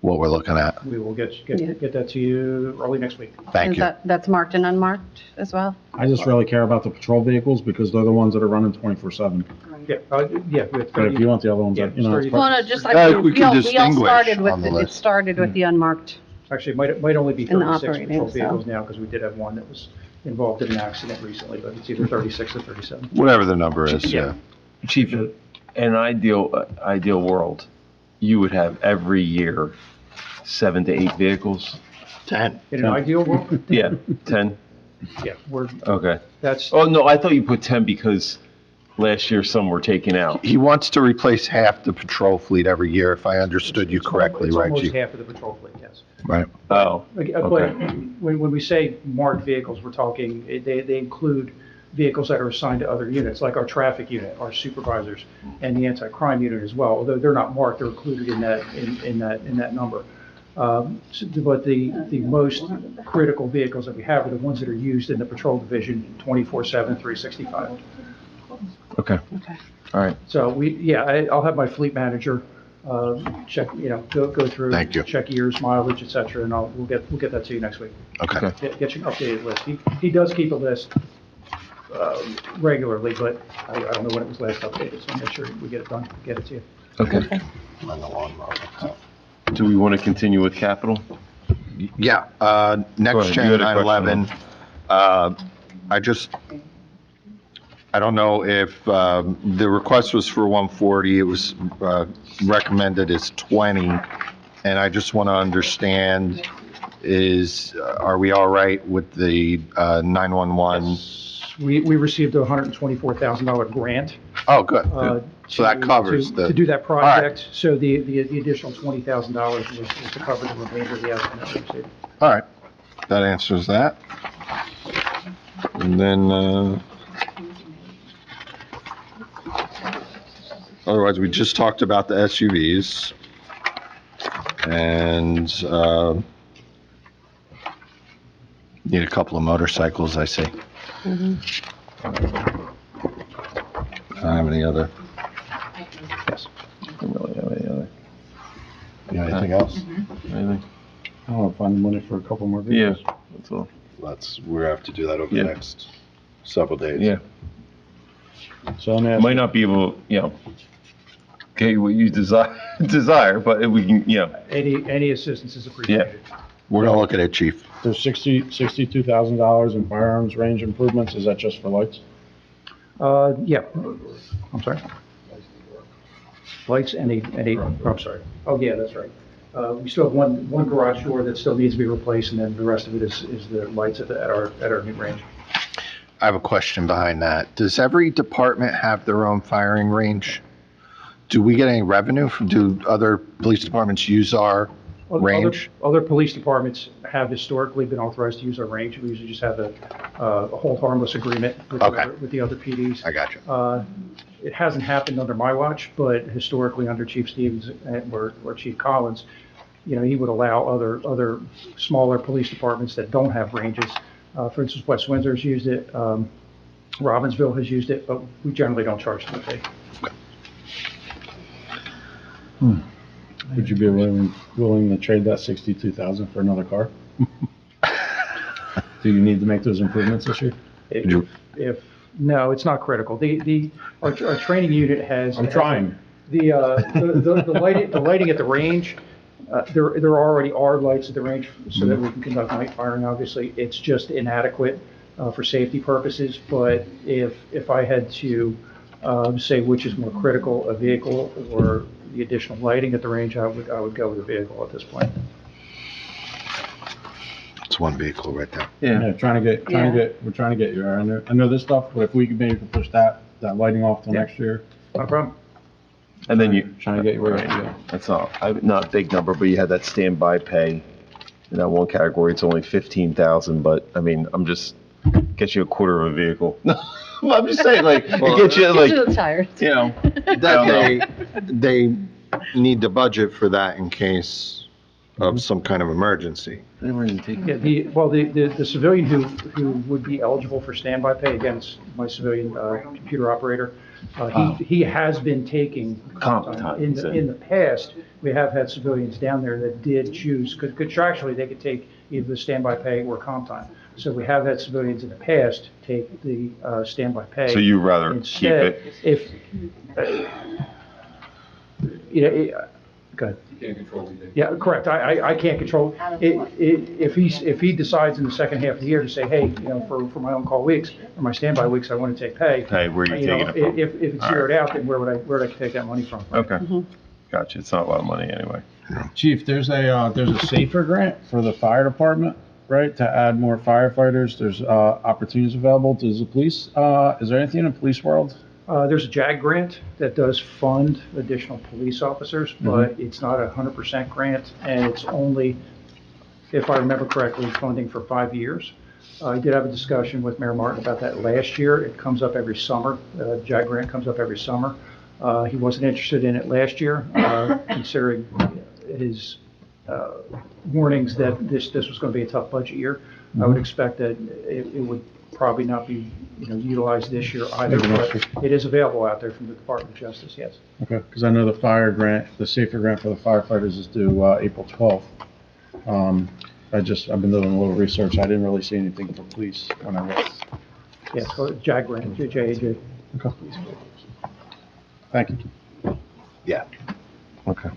what we're looking at. We will get Yeah. that to you early next week. Thank Is you. that's marked and unmarked as well? I just really care about the patrol vehicles because they're the ones that are running 24/7. Yeah, we have But 30. if you want the other ones, Yeah, it's it's 30. Well, no, just, we can we all distinguish started with, on the it list. started with the unmarked. Actually, it might only be In the 36 operating, patrol so. vehicles now, because we did have one that was involved in an accident recently, but it's either 36 or 37. Whatever the number is, yeah. Chief, in an ideal world, you would have every year 7 to 8 vehicles? 10. In an ideal world, Yeah, 10? yeah, Okay. that's, Oh, no, I thought you put 10 because last year some were taken out. He wants to replace half the patrol fleet every year, if I understood you correctly, it's right, almost Chief? half of the patrol fleet, yes. Right. Oh, But okay. when we say marked vehicles, we're talking, they include vehicles that are assigned to other units, like our traffic unit, our supervisors, and the anti-crime unit as well. Although they're not marked, they're included in that number. But the most critical vehicles that we have are the ones that are used in the patrol division 24/7, 365. Okay. Okay. All right. So I'll have my fleet manager check, go through. Thank you. Check years, mileage, et cetera, and we'll get that to you next week. Okay. Get you an updated list. He does keep a list regularly, but I don't know when it was last updated, so I'll make sure we get it done, get it to you. Okay. Do we want to continue with capital? Yeah, Go next ahead, you gen had a 911, I don't know if, the request was for 140, it was, recommended as 20, and I just want to understand are we all right with the, 911? We received a $124,000 grant. Oh, good, uh, good. So that covers to do that right. project, so the additional $20,000 was to cover the remainder of the estimate we received. All right, that answers that. And then, otherwise, we just talked about the SUVs. And, need a couple of motorcycles, I see. I don't have any other. Don't really have any other. You got anything else? Anything? I want to find the money for a couple more Yeah, vehicles. that's all. We have to do that over Yeah. the next several days. Yeah. So let me ask Might not be able, okay, what you desire, but if we can, Any assistance is appreciated. We're gonna look at it, chief. there's $62,000 in firearms range improvements. Is that just for lights? Yeah, I'm sorry. Lights, I'm sorry. Oh, yeah, that's right. We still have one garage door that still needs to be replaced, and then the rest of it is the lights at our new range. I have a question behind that. Does every department have their own firing range? Do we get any revenue do other police departments use our range? Other police departments have historically been authorized to use our range. We usually just have a hold harmless agreement with the other PDs. I got you. It hasn't happened under my watch, but historically under Chief Stevens or Chief Collins, he would allow other smaller police departments that don't have ranges. For instance, West Windsor's used it, Robbinsville has used it, but we generally don't charge them a fee. Would you be willing to trade that 62,000 for another car? Do you need to make those improvements this year? No, it's not critical. Our training unit has. I'm trying. The lighting at the range, there already are lights at the range so that we can conduct night firing, obviously. It's just inadequate for safety purposes, but if I had to say which is more critical, a vehicle or the additional lighting at the range, I would go with a vehicle at this point. It's one vehicle right there. Yeah, we're trying to get you. I know this stuff, but if we could maybe push that lighting off till next year. No problem. And then Trying to get you where you go. that's not a big number, but you had that standby pay in that one category. It's only 15,000, but I mean, get you a quarter of a vehicle. I'm just saying, it gets you tired. That they need to budget for that in case of some kind of emergency. Yeah, the civilian who would be eligible for standby pay, again, it's my civilian computer operator, he has been taking comp time. In the past, we have had civilians down there that did choose, because contractually they could take either the standby pay or comp time. So we have had civilians in the past take the standby pay. So you'd rather keep it? Go ahead. You can't control anything. Yeah, correct. I can't control. If he decides in the second half of the year to say, hey, for my on-call weeks or my standby weeks, I want to take pay. Hey, where are you taking it from? If it's zeroed out, then where would I take that money from? Okay. Gotcha. It's not a lot of money anyway. Chief, there's a safer grant for the fire department, right? To add more firefighters. There's opportunities available. Does the police, is there anything in the police world? There's a JAG grant that does fund additional police officers, but it's not a 100% grant, and it's only, if I remember correctly, funding for 5 years. I did have a discussion with Mayor Martin about that last year. It comes up every summer. JAG grant comes up every summer. He wasn't interested in it last year, considering his warnings that this was going to be a tough budget year. I would expect that it would probably not be utilized this year either, but it is available out there from the Department of Justice, yes. Okay, because I know the fire grant, the safer grant for the firefighters is due April 12th. I've been doing a little research. I didn't really see anything for police when I looked. Yeah, it's called JAG grant, JAG. Okay. Thank you. Yeah. Okay.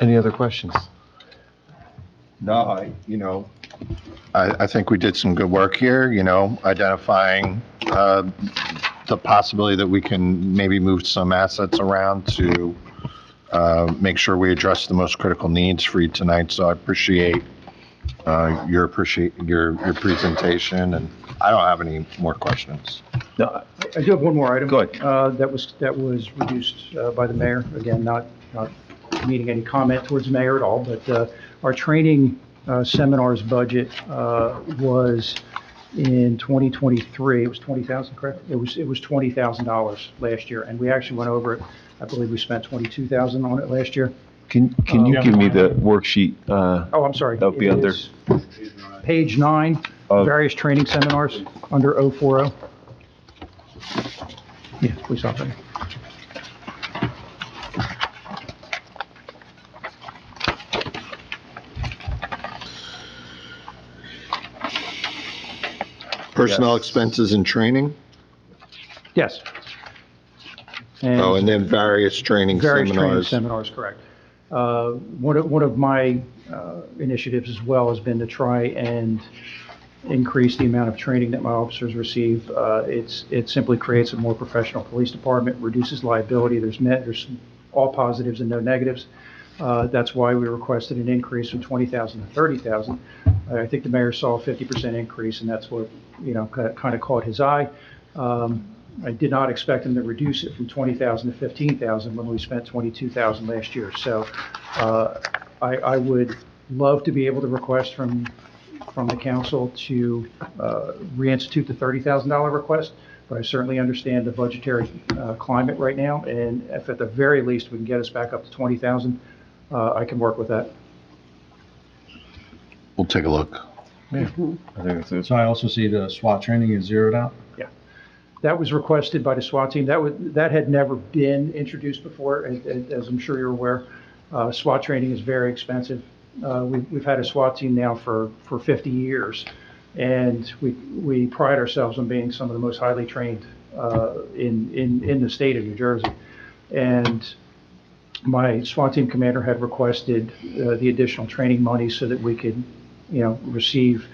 Any other questions? No, I think we did some good work here, identifying the possibility that we can maybe move some assets around to make sure we address the most critical needs for you tonight. So I appreciate your presentation, and I don't have any more questions. No, I do have one more item. Go ahead. That was reduced by the mayor. Again, not needing any comment towards the mayor at all, but our training seminars budget was in 2023, it was 20,000, correct? It was $20,000 last year, and we actually went over it. I believe we spent 22,000 on it last year. Can you give me the worksheet? Oh, I'm sorry. That'll be It under. is Page 9, Of- various training seminars, under 040. Yeah, please stop there. Personnel Yes. expenses and training? Yes. Oh, and then various training Various training seminars. seminars, correct. One of my initiatives as well has been to try and increase the amount of training that my officers receive. It simply creates a more professional police department, reduces liability. There's all positives and no negatives. That's why we requested an increase from 20,000 to 30,000. I think the mayor saw a 50% increase, and that's what, kind of caught his eye. I did not expect him to reduce it from 20,000 to 15,000 when we spent 22,000 last year. So I would love to be able to request from the council to reinstitute the $30,000 request, but I certainly understand the budgetary climate right now, and if at the very least we can get us back up to 20,000, I can work with that. We'll take a look. Yeah. So I also see the SWAT training is zeroed out. Yeah. That was requested by the SWAT team. That had never been introduced before, as I'm sure you're aware. SWAT training is very expensive. We've had a SWAT team now for 50 years, and we pride ourselves on being some of the most highly trained in the state of New Jersey. And my SWAT team commander had requested the additional training money so that we could, receive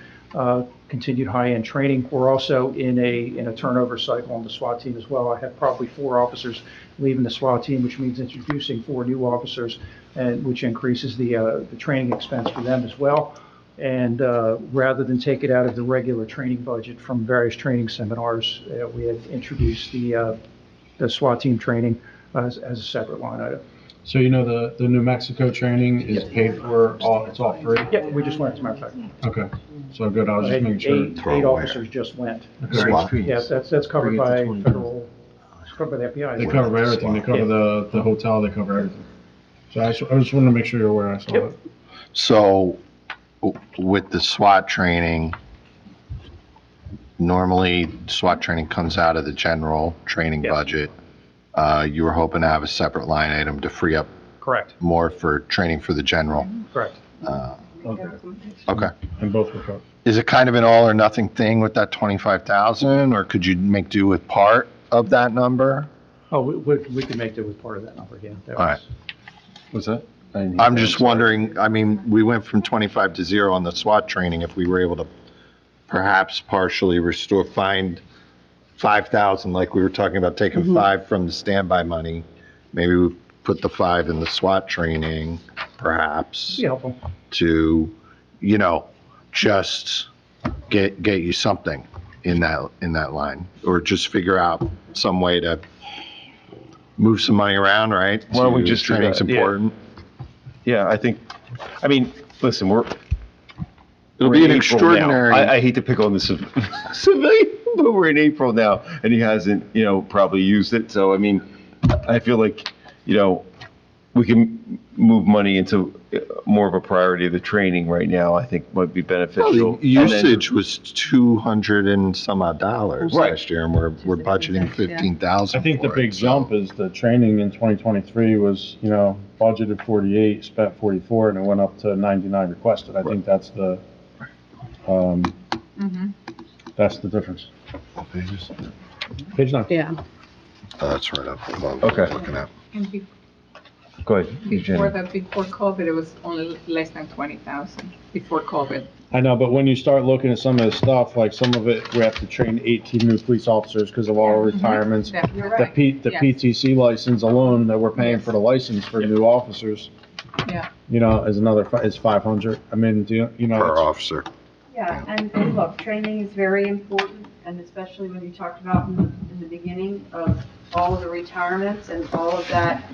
continued high-end training. We're also in a turnover cycle on the SWAT team as well. I have probably 4 officers leaving the SWAT team, which means introducing 4 new officers, and which increases the training expense for them as well. And rather than take it out of the regular training budget from various training seminars, we had introduced the SWAT team training as a separate line item. So the New Mexico training is paid for, it's all free? Yeah, we just went, as a matter of fact. Okay, so good, I was just making sure. Eight officers just went. Okay. Yes, that's covered by federal, it's covered by the FBI. They cover everything, they cover the hotel, they cover everything. So I just wanted to make sure you're aware, I saw Yep. it. So with the SWAT training, normally SWAT training comes out of the general training Yes. budget. You were hoping to have a separate line item to free up Correct, more for training for the general. correct. Okay, Okay. and both were covered. Is it kind of an all or nothing thing with that 25,000, or could you make do with part of that number? Oh, we could make do with part of that number, yeah. That All right. was- What's that? I'm just wondering, we went from 25 to 0 on the SWAT training. If we were able to perhaps partially find 5,000, like we were talking about taking 5 from the standby money, maybe we put the 5 in the SWAT training, perhaps, Be helpful. to, just get you something in that line, or just figure out some way to move some money around, right? Why don't we just do training's that? Yeah. important. Yeah, listen, It'll we're be in an April extraordinary. now. I hate to pick on the civilian, but we're in April now, and he hasn't, probably used it. So, I feel like, we can move money into more of a priority of the training right now, I think might be beneficial. The usage was 200 and some odd dollars Right. last year, and we're budgeting 15,000 I think the for big it, so- jump is the training in 2023 was, budgeted 48, spent 44, and it went up to 99 requested. I think that's that's the difference. Pages? Page 9. Yeah. Oh, that's right up above. Okay. Looking at. And Go ahead, before Jenny. before COVID, it was only less than 20,000 before COVID. I know, but when you start looking at some of the stuff, like some of it, we have to train 18 new police officers because of all our retirements. Yeah, you're The right. the Yes. PTC license alone that we're paying Yes. for the license for new officers, Yeah. is another, is 500. I mean, Per it's- officer. Yeah, and look, training is very important, and especially when you talked about in the beginning of all of the retirements and all of that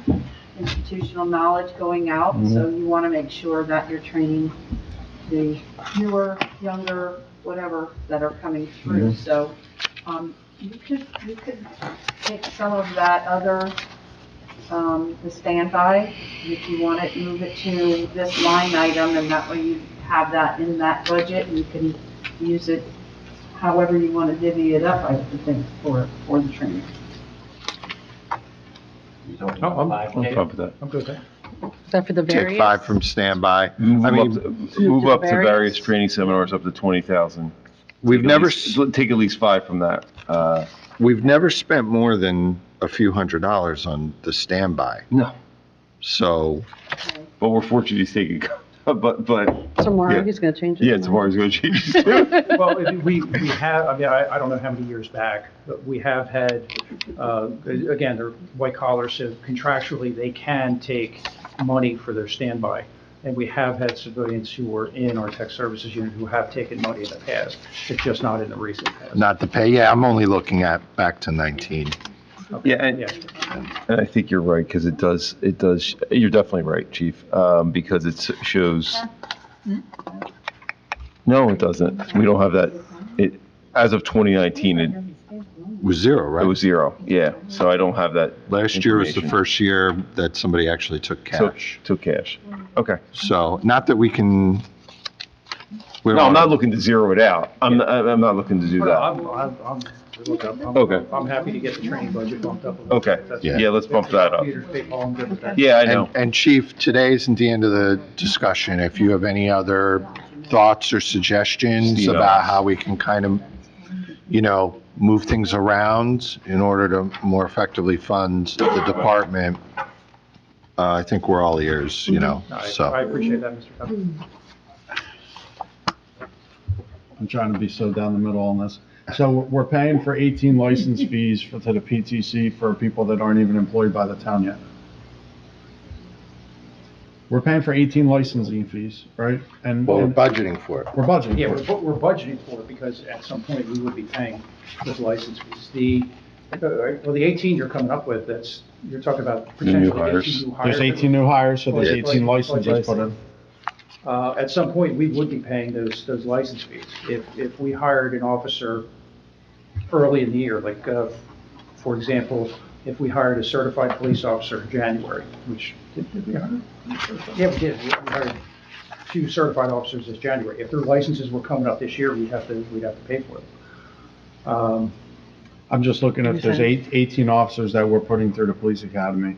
institutional knowledge going out. So you want to make sure that you're training the newer, younger, whatever, that are coming through. So, you could take some of that other, the standby, and if you want it, move it to this line item, and that way you have that in that budget, and you can use it however you want to divvy it up, I would think, for the training. You don't Oh, I'm- buy- On top of that. I'm good with that. Is that for the various? Take 5 from standby. Move I up mean, move up to various- various training seminars up to 20,000. we've never, Take at least 5 from that. we've never spent more than a few $100s on the standby. No. So, But we're fortunate he's taking, but, Tomorrow, Yeah. he's gonna change it. yeah, tomorrow's gonna change too. Well, we have, I mean, I don't know how many years back, but we have had, again, they're white collars, so contractually, they can take money for their standby. And we have had civilians who were in our tech services unit who have taken money in the past. It's just not in the recent past. not the pay, yeah, I'm only looking at back to 19. Okay, Yeah, and- yeah. And I think you're right, because it does, you're definitely right, Chief, because it shows. No, it doesn't. We don't have that. As of 2019, it Was zero, right? was 0, yeah, so I don't have that. Last year was the information. first year that somebody actually took cash. Took cash. Okay. So, not that we can. we No, don't I'm not wanna- looking to zero it out. I'm not looking to do Well, that. Okay. I'm happy to get the training budget bumped up a little Okay, bit. That's- yeah, let's bump that up. Peter's PayPal, I'm good with that. Yeah, I know. And Chief, today isn't the end of the discussion. If you have any other thoughts or suggestions Steve about Ellis. how we can kind of, move things around in order to more effectively fund the department, I think we're all ears, I so. appreciate that, Mr. Cummings. I'm trying to be so down the middle on this. So we're paying for 18 license fees to the PTC for people that aren't even employed by the town yet. We're paying for 18 licensing fees, right? And Well, we're and budgeting for it. we're budgeting Yeah, for it. we're budgeting for it because at some point we would be paying those license fees. The 18 you're coming up with, you're talking about The new potentially 18 hires. new hires. There's 18 new hires, so there's Like- 18 like- licenses put in. At some point, we would be paying those license fees. If we hired an officer early in the year, like, for example, if we hired a certified police officer in January, which, did we hire? Yeah, we did. We hired 2 certified officers this January. If their licenses were coming up this year, we'd have to pay for them. I'm just looking if there's 18 officers that we're putting through the police academy.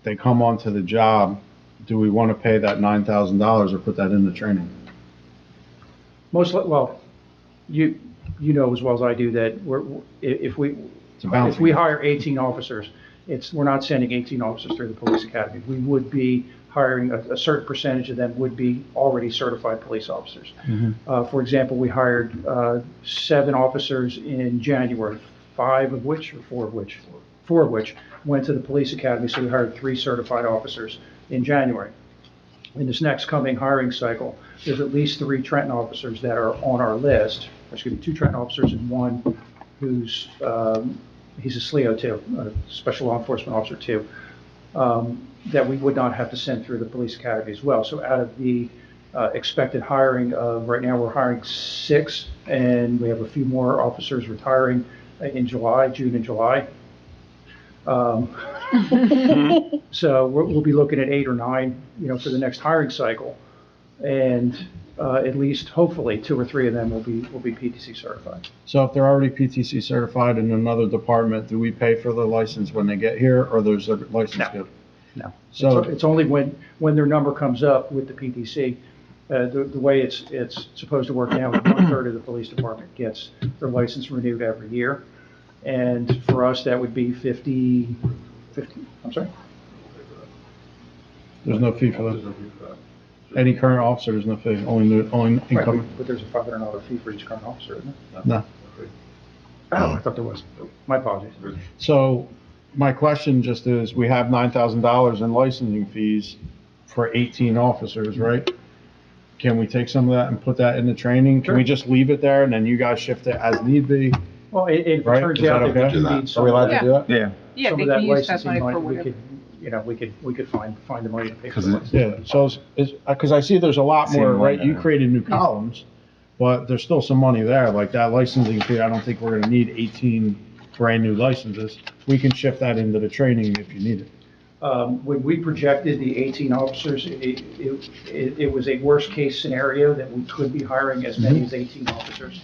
They come onto the job, do we want to pay that $9,000 or put that in the training? Well, you know as well as I do that if we a balancing if we act. hire 18 officers, we're not sending 18 officers through the police academy. We would be hiring a certain percentage of them would be already certified police officers. For example, we hired 7 officers in January, 5 of which, or 4 of which, 4 of which went to the police academy, so we hired 3 certified officers in January. In this next coming hiring cycle, there's at least 3 Trenton officers that are on our list, excuse me, 2 Trenton officers and 1 who's, he's a SLEO too, a Special Law Enforcement Officer too, that we would not have to send through the police academy as well. So out of the expected hiring of, right now we're hiring 6, and we have a few more officers retiring in June and July. Um, So we'll be looking at 8 or 9, for the next hiring cycle. And at least, hopefully, 2 or 3 of them will be PTC certified. So if they're already PTC certified in another department, do we pay for the license when they get here, or there's a license No. given? No. So- It's only when their number comes up with the PTC. The way it's supposed to work now is 1/3 of the police department gets their license renewed every year. And for us, that would be 50, I'm sorry? There's no fee for that? Any current officer, there's no fee, only Right, incoming? but there's a $500 fee for each current officer, isn't there? No. Oh, I thought there was. My apologies. So my question just is, we have $9,000 in licensing fees for 18 officers, right? Can we take some of that and put that in the training? Can we Sure. just leave it there and then you guys shift it as need be? Well, it Right? turns Is that out that okay? we do need some. Are we allowed of to do that? Yeah. Yeah, Some they of that can use that licensing money money, for we whatever. could, we could find the money to pay for Because the it- license. Yeah, so because I see there's a lot Same more, line right? You item. created new columns, but there's still some money there, like that licensing fee. I don't think we're gonna need 18 brand-new licenses. We can shift that into the training if you need it. When we projected the 18 officers, it was a worst-case scenario that we could be hiring as many as 18 officers.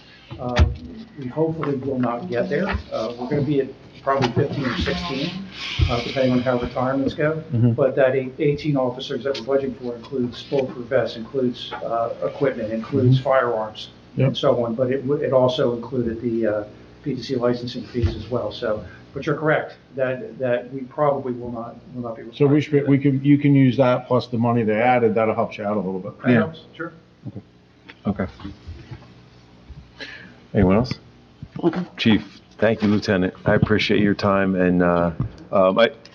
We hopefully will not get there. We're going to be at probably 15 or 16, depending on how retirements go. Mhm. But that 18 officers that we're budgeting for includes bulletproof vests, includes equipment, includes firearms, Yep. and so on. But it also included the PTC licensing fees as well. So, but you're correct, that we probably will not be required. So you can use that plus the money they added, that'll help you out a little bit. That helps, sure. Okay. Anyone else? Chief, thank you, Lieutenant. I appreciate your time, and,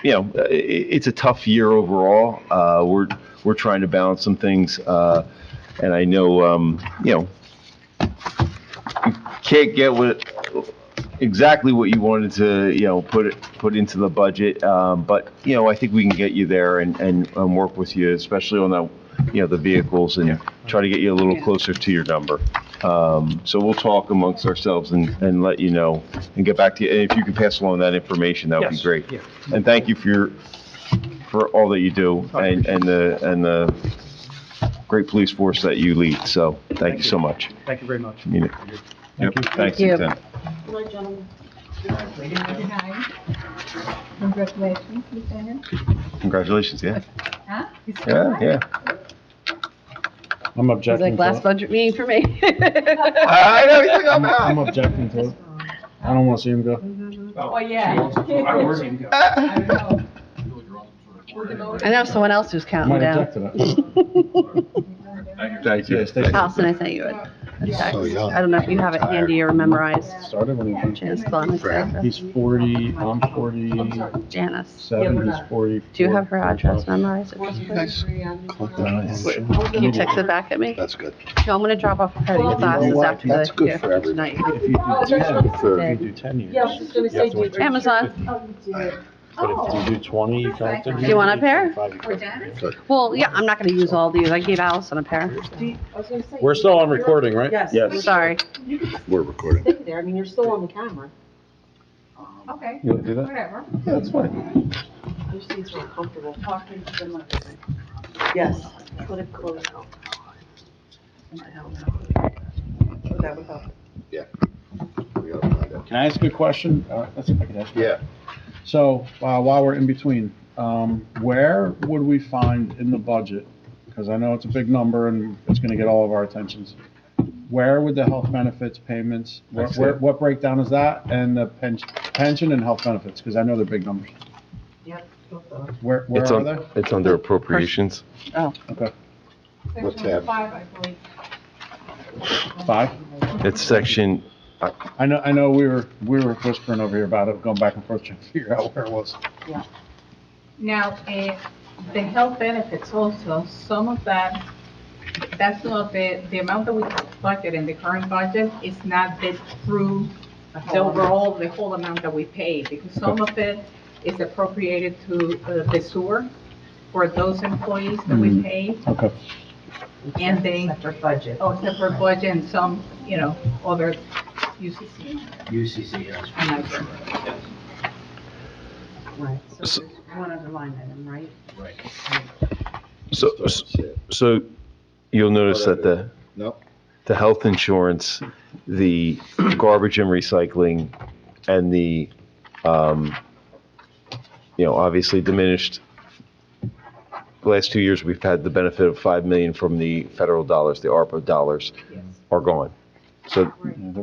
it's a tough year overall. We're trying to balance some things, and I know, you can't get exactly what you wanted to, put into the budget, but, I think we can get you there and work with you, especially on the vehicles, and try to get you a little closer to your number. So we'll talk amongst ourselves and let you know, and get back to you. And if you could pass along that information, that would be Yes, great. yeah. And thank you for all that you do, and the great police force that you lead. So thank you so much. Thank you very much. I mean it. Yep, thanks, you. Lieutenant. Congratulations, Lieutenant. Congratulations, yeah. Huh? Yeah. I'm It was objecting like to last it. budget meeting for me. I know, he's like, I'm objecting to it. I don't want to see him go. Oh, yeah. I was going to go. I know. I know someone else who's I counting might down. object to that. Thank you. Yeah, stay- Allison, I sent you a text. So young. I don't know if you have it handy or memorized. Started when he was, Janice Columbus. he's 40, I'm 47, Janice. he's 44. Do you have her address memorized? You guys click that. Can you text it back at me? That's good. No, I'm gonna drop off her to get You know glasses what? after That's the, good yeah, for everybody. tonight. If you do 10, For- if you do 10 years. Yeah, I was just gonna say, you have to wait Amazon. But if you do 20, you count it. Do you want a pair? 25, you count Well, yeah, I'm not gonna use all these. I gave Allison a pair. We're still on recording, right? Yes. Yes. Sorry. We're recording. Sit there, I mean, you're still on the camera. Okay, You want to do that? whatever. Yeah, that's fine. Your seats are uncomfortable. Yes, put it close. That would help. Yeah. We gotta find out. Can I ask a question? Let's see if I can ask. Yeah. So, while we're in between, where would we find in the budget, because I know it's a big number and it's gonna get all of our attentions, where would the health benefits payments, what breakdown is that, and the pension and health benefits, because I know they're big numbers. Yep. Where It's are they? It's under appropriations. Oh, Okay, What Section tab? 5, I believe. 5? It's section, I know we were whispering over here about it, going back and forth, trying to figure out where it was. Now, the health benefits also, some of that, that's not the amount that we budget in the current budget is not through the overall, the whole amount that we pay, because some of it is appropriated to the sewer for those employees that we pay, Okay. and they, Separate budget. separate budget and some, other UCC. UCC, yes. And I- Right, so So- there's one other line item, right? Right. So you'll notice that Nope. the health insurance, the garbage and recycling, and the, obviously diminished. The last 2 years, we've had the benefit of 5 million from the federal dollars, the ARPA dollars are gone. So,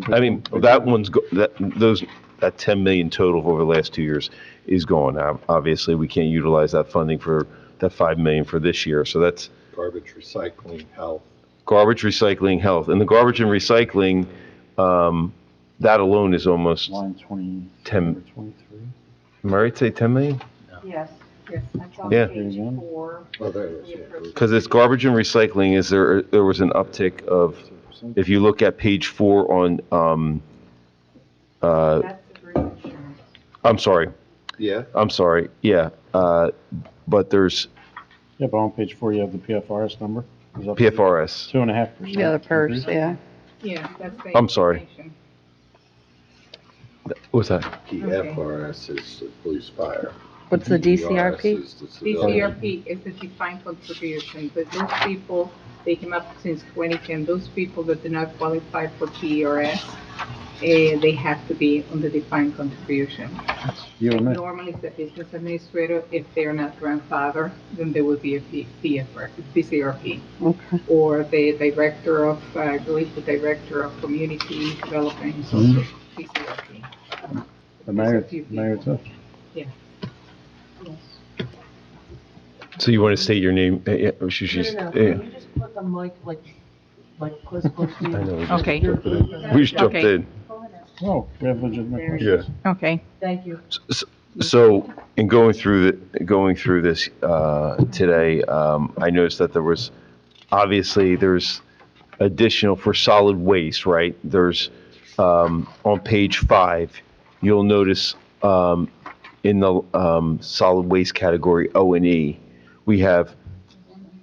I mean, that one's, that 10 million total over the last 2 years is gone. Now, obviously, we can't utilize that funding for that 5 million for this year, so that's Garbage, recycling, health. garbage, recycling, health. And the garbage and recycling, that alone is almost Line 20, 10, 23. am I right to say 10 million? Yes, yes, that's on Yeah. page 4. Oh, there it is, yeah. Because it's garbage and recycling, there was an uptick of, if you look at page 4 on, That's the group insurance. I'm sorry, Yeah. yeah, but there's Yeah, but on page 4, you have the PFRS number. It's up PFRS. 2.5%. Yeah, the purse, yeah. Yeah, that's the. I'm sorry. information. What's that? PFRS is the police fire. What's the DCRS DCRP? is the civilian. DCRP is the defined contribution, but those people, they came up since 2010, those people that do not qualify for PERS, they have to be on the defined contribution. You and me. Normally, it's the business administrator, if they're not grandfather, then there will be a DCRP. Okay. Or the director of, I believe the director of community development is also DCRP. The There's mayor, a few mayor people. too. Yeah. So you want to state your name? She's, No, yeah. can you just put the mic close to I you? know. Okay. We just jumped Okay. in. Oh, we have legitimate There it questions. Yeah. Okay. Thank you. So, in going through this today, I noticed that there's additional for solid waste, right? There's, on page 5, you'll notice, in the, solid waste category O and E,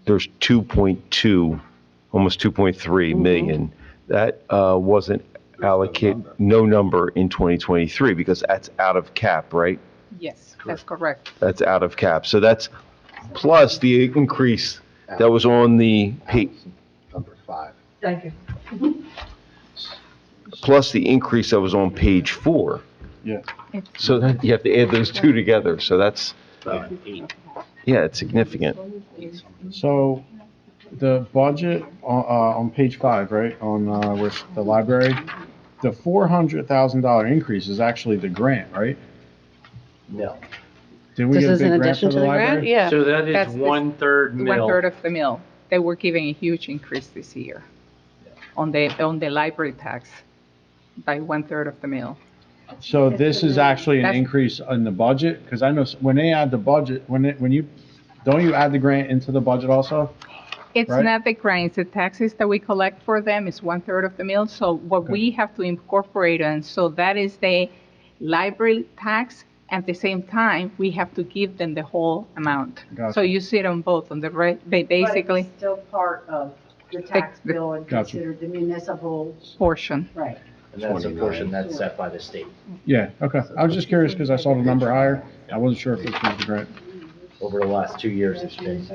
there's 2.2, almost 2.3 million. That, wasn't allocated, no number in 2023, because that's out of cap, right? Yes, that's correct. That's out of cap. So that's plus the increase that was on the Number 5. Thank you. plus the increase that was on page 4. Yeah. So that you have to add those two together. So that's, yeah, it's significant. So the budget on page 5, right, on with the library, the $400,000 increase is actually the grant, right? No. Did we This get a is in big grant addition for to the the grant? library? Yeah. So that is That's the- 1/3 mil. 1/3 of the mill. They were giving a huge increase this year on the library tax by 1/3 of the mill. So this is actually an That's- increase in the budget? Because I know when they add the budget, don't you add the grant into the budget also? It's Right. not the grants, the taxes that we collect for them is 1/3 of the mill. So what we have to incorporate in, so that is the library tax. At the same time, we have to give them the whole amount. Gotcha. So you see it on both, on the right, basically But it's still part of the tax The- bill and Gotcha. considered the municipal, portion. right. And that's a 29. portion that's set by the state. Yeah, okay. I was just curious because I saw the number higher. I wasn't sure if this was the grant. Over the last 2 years, it's been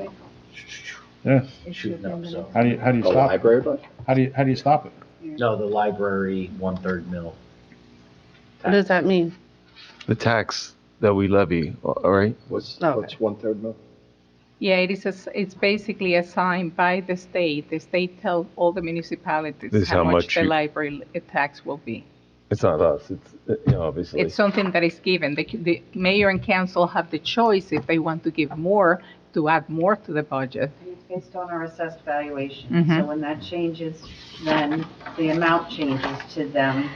Yeah. shooting up, so. How do you The stop it? library budget? How do you stop it? No, the library, 1/3 mil. What does that mean? The tax that we levy, all right? What's Okay. 1/3 mil? Yeah, it's basically assigned by the state. The state tells all the municipalities This is how how much much the you- library tax will be. It's not us, it's, obviously. It's something that is given. The mayor and council have the choice if they want to give more, to add more to the budget. It's based on our assessed valuation. Mhm. So when that changes, then the amount changes to them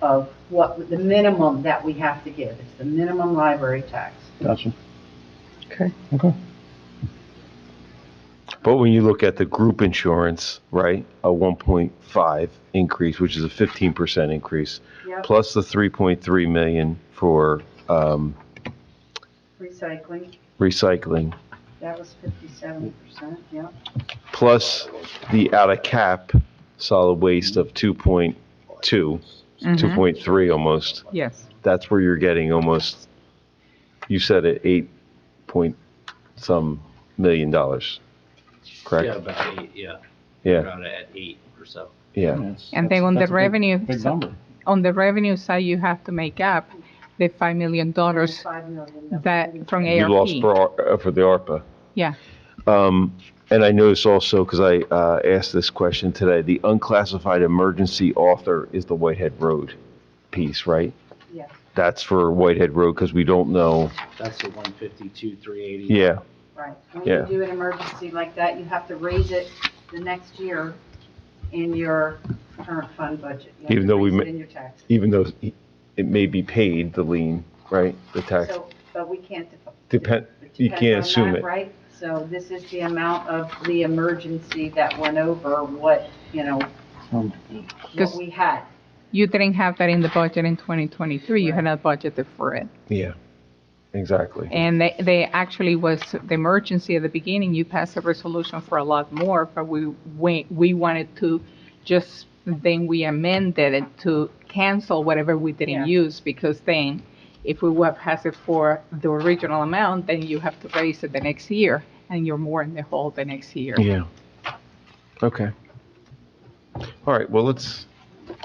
of what, the minimum that we have to give. It's the minimum library tax. Gotcha. Okay. Okay. But when you look at the group insurance, right, a 1.5 increase, which is a 15% increase, Yep. plus the 3.3 million for Recycling, recycling, that was 57%, yeah. plus the out of cap solid waste of 2.2, Mhm. 2.3 almost, Yes. that's where you're getting almost You said it 8-point-some million dollars, correct? Yeah, about 8, yeah. Yeah, Around at 8 or so. yeah. And then on the That's a big- revenue, Big number. on the revenue side, you have to make up the $5 million $5 million. that from You lost ARP. for the ARPA. Yeah, And I noticed also, because I asked this question today, the unclassified emergency author is the Whitehead Road piece, right? Yes. That's for Whitehead Road, because we don't know. That's the 152, 380. Yeah, Right. When Yeah. you do an emergency like that, you have to raise it the next year in your current fund budget. You have Even to though we raise ma- it in your tax. even though it may be paid, the lien, right, the tax. So, but we can't. Depend, it you depends can't on assume that, it. Right? So this is the amount of the emergency that went over what, what Because- we had. you didn't have that in the budget in 2023. You had not budgeted for it. Yeah, exactly. And they actually was the emergency at the beginning. You passed a resolution for a lot more, but we wanted to just, then we amended it to cancel whatever we didn't use, because then if we would have passed it for the original amount, then you have to raise it the next year, and you're more in the hole the next year. Yeah. Okay. All right, well, you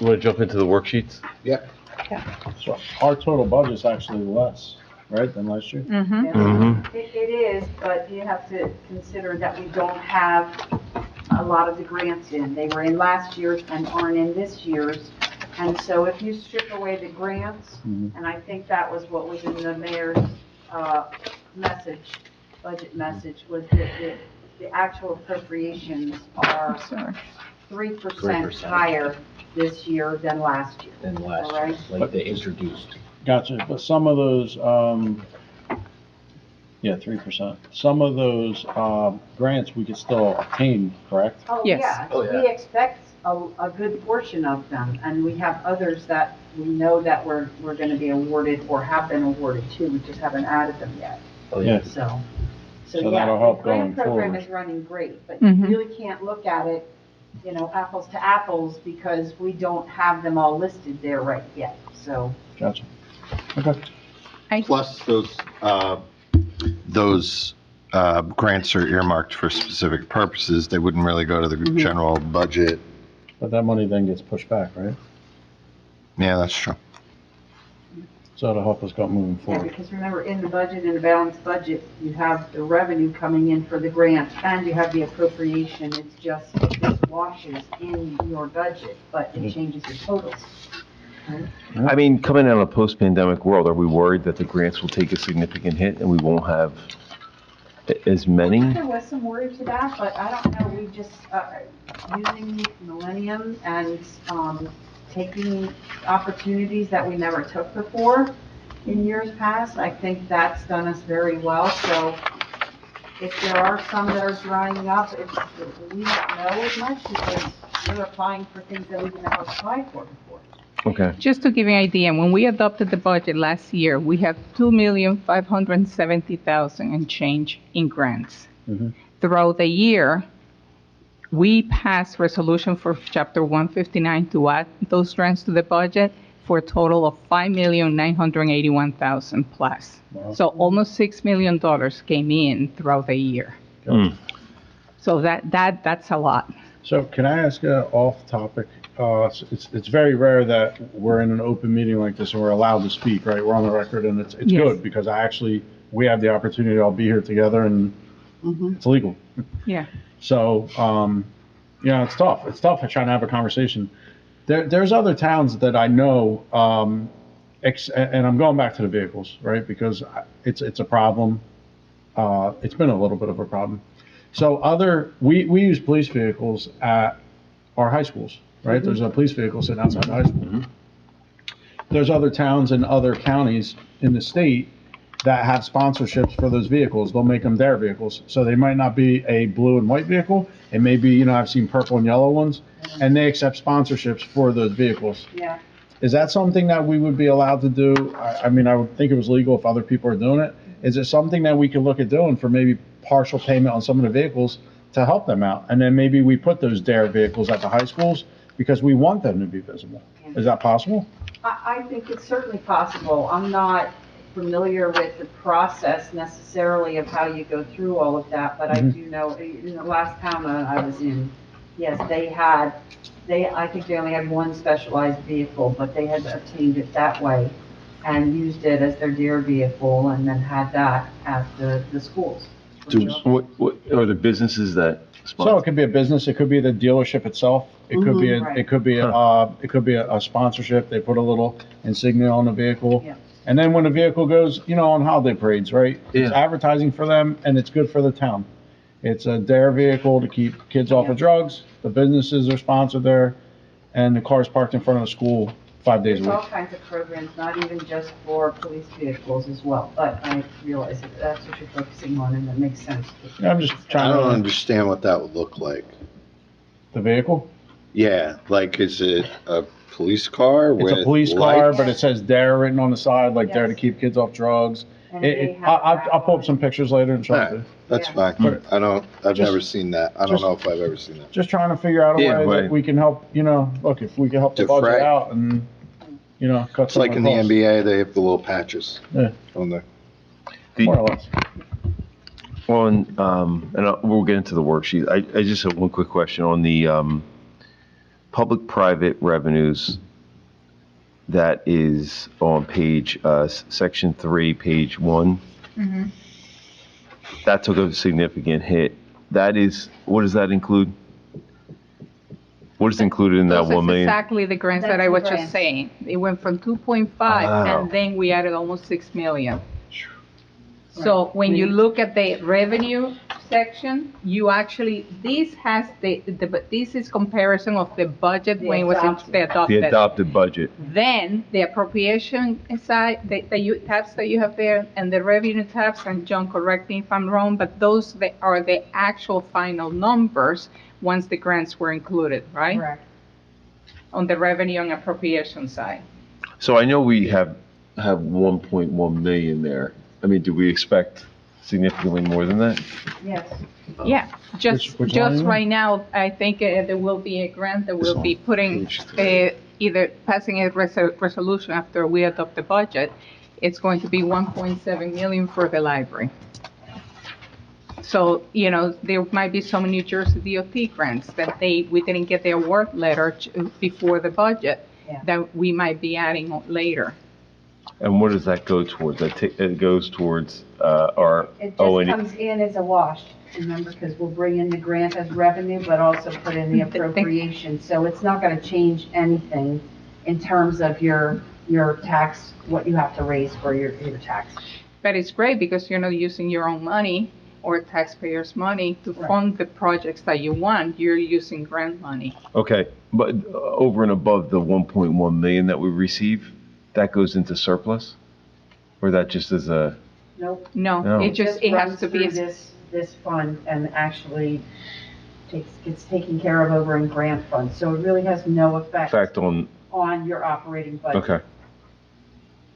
want to jump into the worksheets? Yep. So our total budget's actually less, right, than last year? Mm-hmm. Mm-hmm. It is, but you have to consider that we don't have a lot of the grants in. They were in last year's and aren't in this year's. And so if you strip away the grants, and I think that was what was in the mayor's budget message, was that the actual appropriations are 3% higher this year than last year. Than last All year, right. like they introduced. Gotcha, but some of those, 3%. Some of those, grants we could still obtain, correct? Oh, Yes. yeah. Oh, yeah. We expect a good portion of them, and we have others that we know that we're going to be awarded or have been awarded to. We just haven't added them yet. Oh, yeah. So So yeah, that'll help the grant going program forward. is running great, but Mhm. you really can't look at it, apples to apples, because we don't have them all listed there right yet, so. Gotcha. Okay. Plus, those grants are earmarked for specific purposes. They wouldn't really go to the general budget. But that money then gets pushed back, right? Yeah, that's true. So it'll help us go moving Yeah, forward. because remember, in the budget, in the balanced budget, you have the revenue coming in for the grant, and you have the appropriation. It's just, this washes in your budget, but it changes your totals. I mean, coming out of a post-pandemic world, are we worried that the grants will take a significant hit and we won't have as many? There was some worry to that, but I don't know, we just, using Millennium and, taking opportunities that we never took before in years past, I think that's done us very well, so if there are some that are drying up, we don't know as much, because we're applying for things that we've never applied for before. Okay. Just to give you an idea, when we adopted the budget last year, we had $2,570,000 and change in grants. Mhm. Throughout the year, we passed resolution for Chapter 159 to add those grants to the budget for a total of $5,981,000 plus. Wow. So almost $6 million came in throughout the year. Mm. So that's a lot. So can I ask off topic? It's very rare that we're in an open meeting like this and we're allowed to speak, right? We're on the record, and it's Yes. good because we have the opportunity to all be here together, and it's legal. Yeah. So, it's tough. It's tough trying to have a conversation. There's other towns that I know, and I'm going back to the vehicles, right? Because it's a problem. It's been a little bit of a problem. So we use police vehicles at our high schools, right? There's a police vehicle sitting outside the high school. There's other towns and other counties in the state that have sponsorships for those vehicles. They'll make them their vehicles. So they might not be a blue and white vehicle. It may be, I've seen purple and yellow ones, and they accept sponsorships for those vehicles. Yeah. Is that something that we would be allowed to do? I mean, I would think it was legal if other people are doing it. Is it something that we could look at doing for maybe partial payment on some of the vehicles to help them out? And then maybe we put those DARE vehicles at the high schools because we want them to be visible. Is that possible? I think it's certainly possible. I'm not familiar with the process necessarily of how you go through all of that, but I do know, in the last town that I was in, yes, I think they only had one specialized vehicle, but they had obtained it that way and used it as their DARE vehicle and then had that at the schools. What are the businesses that So it sponsor? could be a business, it could be the dealership itself, it could be, Right. it could be, it could be a sponsorship, they put a little insignia on the vehicle. Yeah. And then when the vehicle goes, on holiday parades, right? It's Yeah. advertising for them and it's good for the town. It's a DARE vehicle to keep kids off of drugs, the businesses are sponsored there, and the car's parked in front of the school 5 days There's a all week. kinds of programs, not even just for police vehicles as well, but I realize that that's what you're focusing on and that makes sense. Yeah, I'm just I trying don't to, understand what that would look like. the vehicle? Yeah, like, is it a police car It's with a police car, lights? but it says DARE written on the side, like DARE to Yes. keep kids off drugs. And they have I'll pull up some pictures later and show it to you. That's Yeah. fine. I've Just- never seen that. I don't just- know if I've ever seen that. Just trying to figure out a Yeah, way right. that we can help, look, if we can help the budget Defray. out and, cut It's some like of in the the costs. NBA, they have the little patches Yeah. on the, More or less. We'll get into the worksheet. I just have one quick question on the public-private revenues. That is on page, section 3, page 1. That took a significant hit. What does that include? What is included in that Those is 1 million? exactly the grants that That's I the was grants. just saying. It went from 2.5 Wow. and then we added almost 6 million. So when you look at the revenue section, you actually, this has this is comparison of the budget when it was The adopted budget. Then the appropriation side, the tabs that you have there, and the revenue tabs, and John, correct me if I'm wrong, but those are the actual final numbers once the grants were included, right? Correct. On the revenue and appropriation side. So I know we have 1.1 million there. I mean, do we expect significantly more than that? Yes. Yeah, just which line is it? right now, I think there will be a grant that This will be one, putting, page 3. either passing a resolution after we adopt the budget. It's going to be 1.7 million for the library. So, there might be some New Jersey DOT grants that we didn't get the award letter before the budget Yeah. that we might be adding on later. And what does that go towards? It goes towards our It just O&E. comes in as a wash, remember, because we'll bring in the grant as revenue, but also put in the appropriation. So it's not going to change anything in terms of your tax, what you have to raise for your tax. But it's great because you're not using your own money or taxpayers' money to Right. fund the projects that you want. You're using grant money. Okay, but over and above the 1.1 million that we receive, that goes into surplus? Or that just is a, Nope. No, No. it just, it has runs to be, through this fund and actually gets taken care of over in grant funds. So it really has no effect fact on, on your operating budget. okay.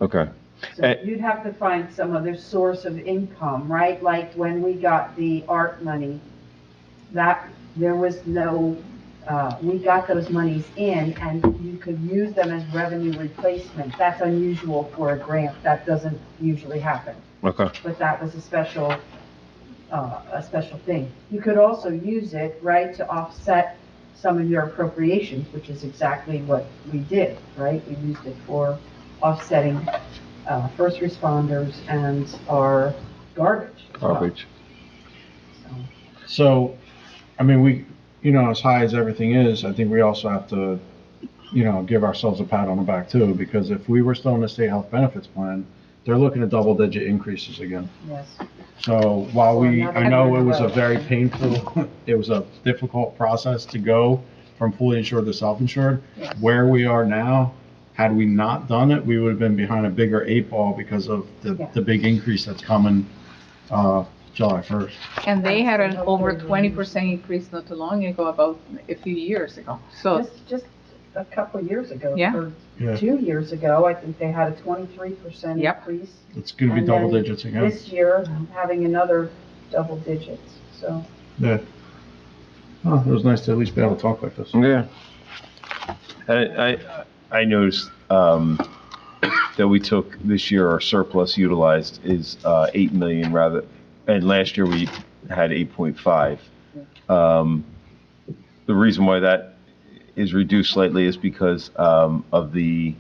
Okay, So you'd have to find some other source of income, right? Like when we got the art money, that, there was no, we got those monies in and you could use them as revenue replacement. That's unusual for a grant. That doesn't usually happen. okay. But that was a special thing. You could also use it, right, to offset some of your appropriations, which is exactly what we did, right? We used it for offsetting first responders and our garbage as well. Garbage. So, I mean, we, as high as everything is, I think we also have to, give ourselves a pat on the back too, because if we were still in the state health benefits plan, they're looking at double-digit increases again. Yes. So while I know it was a Another- very painful, it was a difficult process to go from fully insured to self-insured. Yes. Where we are now, had we not done it, we would have been behind a bigger 8 ball because of Yeah. the big increase that's coming, July 1st. and they had an over 20% increase not too long ago, about a few years ago. So, Just a couple of years ago. Yeah. Or Yeah. 2 years ago, I think they had a 23% Yep. increase. It's gonna be And then double digits again. This year, having another double digits, so. Yeah. Oh, it was nice to at least be able to talk like this. Yeah. I noticed, that we took this year, our surplus utilized is 8 million rather, and last year we had 8.5. The reason why that is reduced slightly is because of the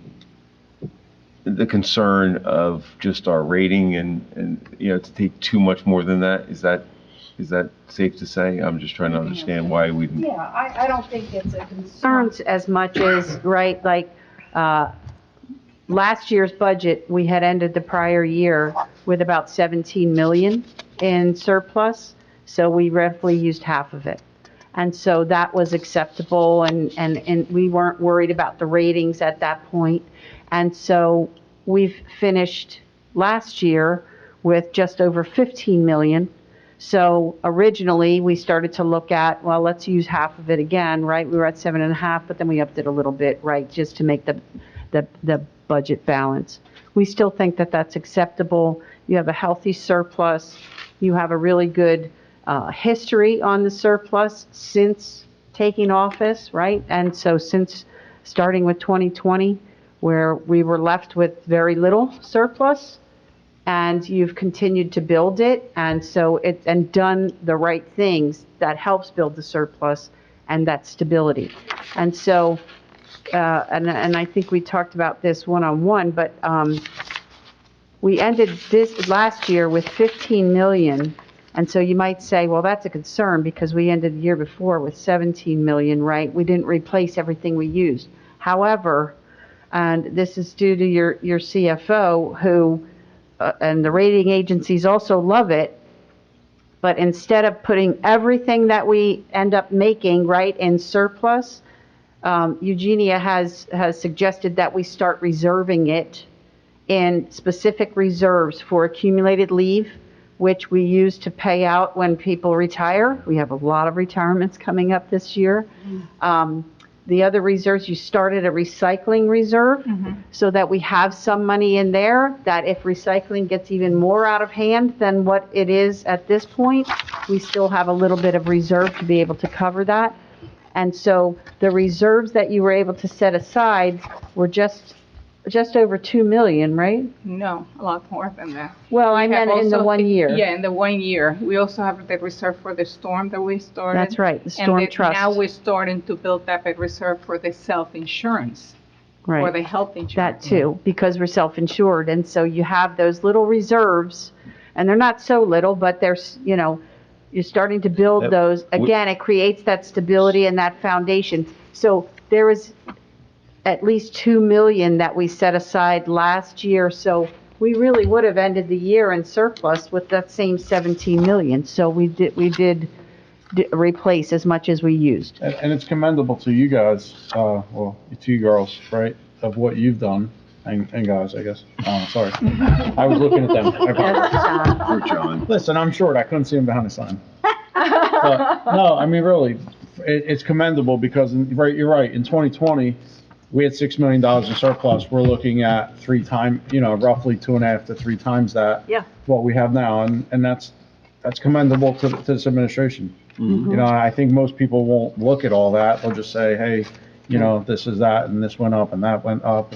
concern of just our rating and, you know, to take too much more than that. Is that safe to say? I'm just trying to understand why we. Yeah, I don't think it's a concern. Concerns as much as, right, like, last year's budget, we had ended the prior year with about 17 million in surplus, so we roughly used half of it. And so that was acceptable, and we weren't worried about the ratings at that point. And so we've finished last year with just over 15 million. So originally, we started to look at, well, let's use half of it again, right? We were at 7.5, but then we upped it a little bit, right, just to make the budget balance. We still think that that's acceptable. You have a healthy surplus. You have a really good history on the surplus since taking office, right? And so since starting with 2020, where we were left with very little surplus, and you've continued to build it, and so and done the right things that helps build the surplus and that stability. And so, and I think we talked about this one-on-one, but we ended this last year with 15 million. And so you might say, well, that's a concern because we ended the year before with 17 million, right? We didn't replace everything we used. However, and this is due to your CFO, who, and the rating agencies also love it, but instead of putting everything that we end up making, right, in surplus, Eugenia has suggested that we start reserving it in specific reserves for accumulated leave, which we use to pay out when people retire. We have a lot of retirements coming up this year. The other reserves, you started a recycling reserve so that we have some money in there that if recycling gets even more out of hand than what it is at this point, we still have a little bit of reserve to be able to cover that. And so the reserves that you were able to set aside were just over 2 million, right? No, a lot more than that. Well, I We have meant in the also- 1 year. Yeah, in the 1 year. We also have the reserve for the storm that we started. That's right, the storm And trust. now we're starting to build up a reserve for the self-insurance, for Right. the health insurance. That too, because we're self-insured, and so you have those little reserves, and they're not so little, but there's, you know, you're starting to build those. Again, it creates that stability and that foundation. So there is at least 2 million that we set aside last year, so we really would have ended the year in surplus with that same 17 million. So we did replace as much as we used. And it's commendable to you guys, well, to you girls, right, of what you've done, and guys, I guess. Sorry. I was looking at them. I apologize. Poor John. Listen, I'm short. I couldn't see him behind the sign. But, no, I mean, really, it's commendable because, right, you're right. In 2020, we had $6 million in surplus. We're looking at 3 times, you know, roughly 2.5 to 3 times that. Yeah. What we have now, and that's commendable to this administration. You know, I think most people won't look at all that. They'll just say, hey, you know, this is that, and this went up, and that went up,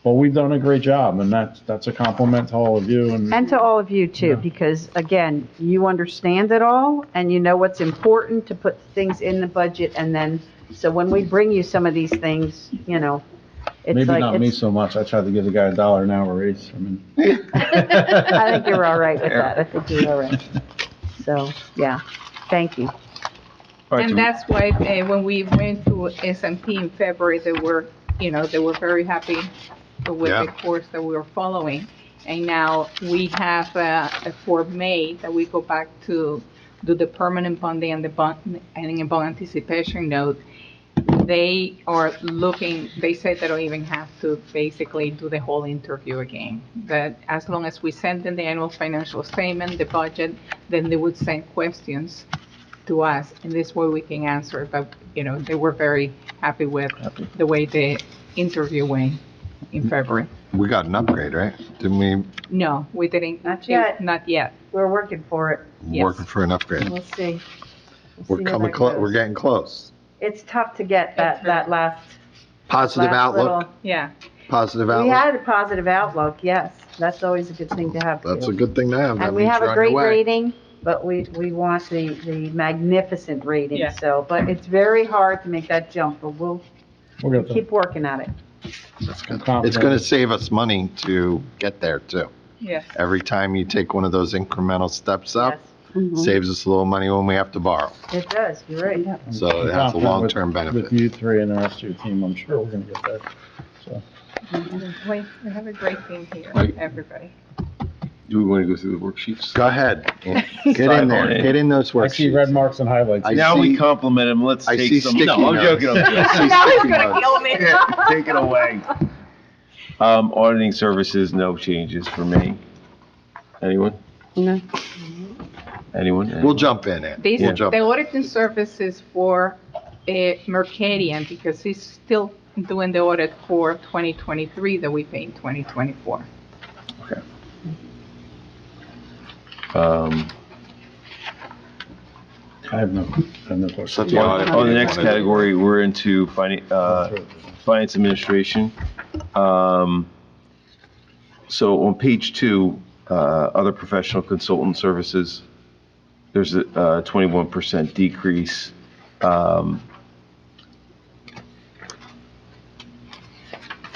but we've done a great job, and that's a compliment to all of you. And to all of you too, because again, you understand it all, and you know what's important to put things in the budget, and then, so when we bring you some of these things, you know, it's Maybe like, not me so much. I tried to give the guy $1 an hour raise. I mean. I think you're all right with that. I think you're all right. So, yeah, thank you. And that's why when we went to S&P in February, they were very happy with the course that we were following. And now we have for May that we go back to do the permanent bonding and the bond anticipation note. They are looking, they said they don't even have to basically do the whole interview again. That as long as we send them the annual financial statement, the budget, then they would send questions to us, and this way we can answer. But, you know, they were very happy with the way the interview went in February. We got an upgrade, right? Didn't we? No, we didn't. Not yet. Not yet. We're working for it. Yes. Working for an upgrade. We'll see. We're coming close. We're getting close. It's tough to get that last Positive last outlook. little- Yeah. positive We outlook? had a positive outlook, yes. That's always a good thing to have. That's too. a good thing to have. That And we means have you're a on your great way. rating, but we want the magnificent rating, Yeah. so, but it's very hard to make that jump, but we'll We'll get there. keep working at it. That's good. I'm confident. It's going to save us money to get there too. Yes. Every time you take one of those incremental steps up, Yes, saves us a little money when we have to borrow. it does, you're right. I'm So it has a confident long-term with- benefit. With you three and the rest of your team, I'm sure we're gonna get there, so. We have a great team here, Right. everybody. Do we want to go through the worksheets? Go ahead. Get in there. Get in those I see red worksheets. marks and highlights. I Now see- we compliment him, let's I see take some. sticky No, I'm notes. joking, I'm joking. I see Now he's sticky gonna notes. kill me. Yeah, take it away. Auditing services, no changes for me. Anyone? No. Anyone? We'll jump in it. This, We'll jump the in. auditing services for Mercadian, because he's still doing the audit for 2023 that we pay in 2024. I have no question. The audit. On the next category, we're into finance administration. So on page 2, other professional consultant services, there's a 21% decrease.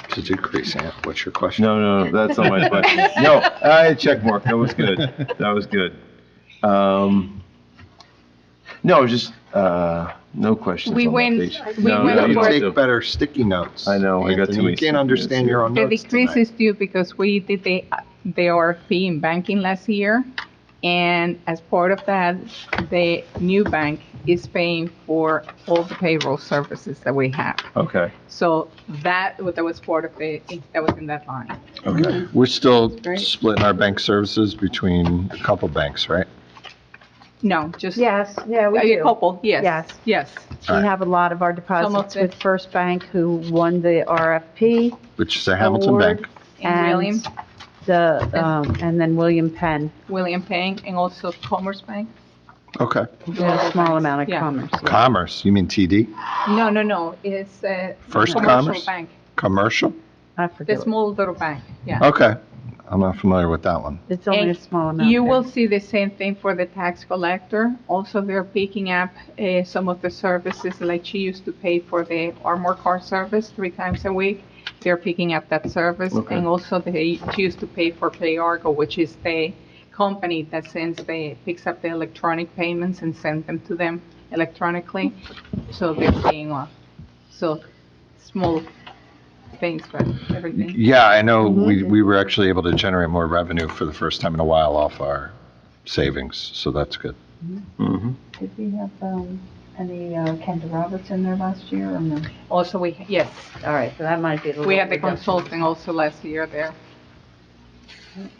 It's a decrease, yeah. What's your question? No, that's not my question. No, I had a check mark. That was good. That was good. No, just, no questions We on that went- page. we No, went no, you for- don't Take have to. better sticky notes. I know, I got Anthony. too many You sticky can't notes understand your own The notes decrease tonight. is due because we did the RFP in banking last year, and as part of that, the new bank is paying for all the payroll services that we have. Okay, So that was part of that was in that line. okay. We're still Great. splitting our bank services between a couple banks, right? No, just Yes, yeah, we a do. couple, yes. Yes. Yes. We have a lot of our deposits with First Bank, who won the RFP. Which is a Hamilton Award. Bank. And William, And then William Penn, William Payne, and also Commerce Bank. Okay. did a small amount of Yeah. commerce. yeah. Commerce, you mean TD? No, it's First commercial Commerce? bank, Commercial? I the forget. small little bank, yeah. Okay. I'm not familiar with that one. It's only a And small amount. You there. will see the same thing for the tax collector. Also, they're picking up some of the services, like she used to pay for the armor car service 3 times a week. They're picking up that service. Okay. And also, she used to pay for PayArgo, which is the company that picks up the electronic payments and sends them to them electronically. So they're paying off. So small things, but everything. Yeah, I know we were actually able to generate more revenue for the first time in a while off our savings, so that's good. Mm-hmm. Did we have, any, Kendra Roberts in there last year or no? Also, yes, All right, so that might be a little. we had the reduction. consulting also last year there.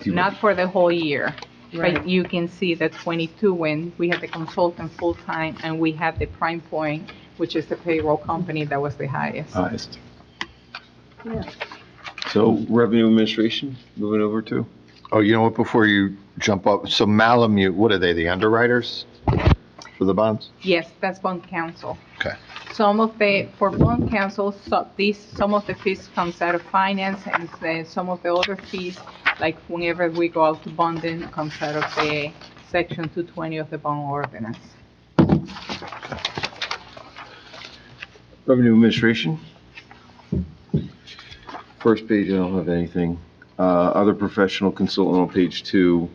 you Not for the whole year, Right. but you can see that 22 when we had the consultant full-time and we had the Prime Point, which is the payroll company that was the highest. Highest. Yeah. So revenue administration, moving over to? Oh, you know what, before you jump up, so Malamute, what are they, the underwriters for the bonds? Yes, that's bond council. Okay. For bond council, some of the fees comes out of finance and some of the other fees, like whenever we go out to bonding, comes out of the section 220 of the bond ordinance. Revenue administration. First page, I don't have anything. Other professional consultant on page 2.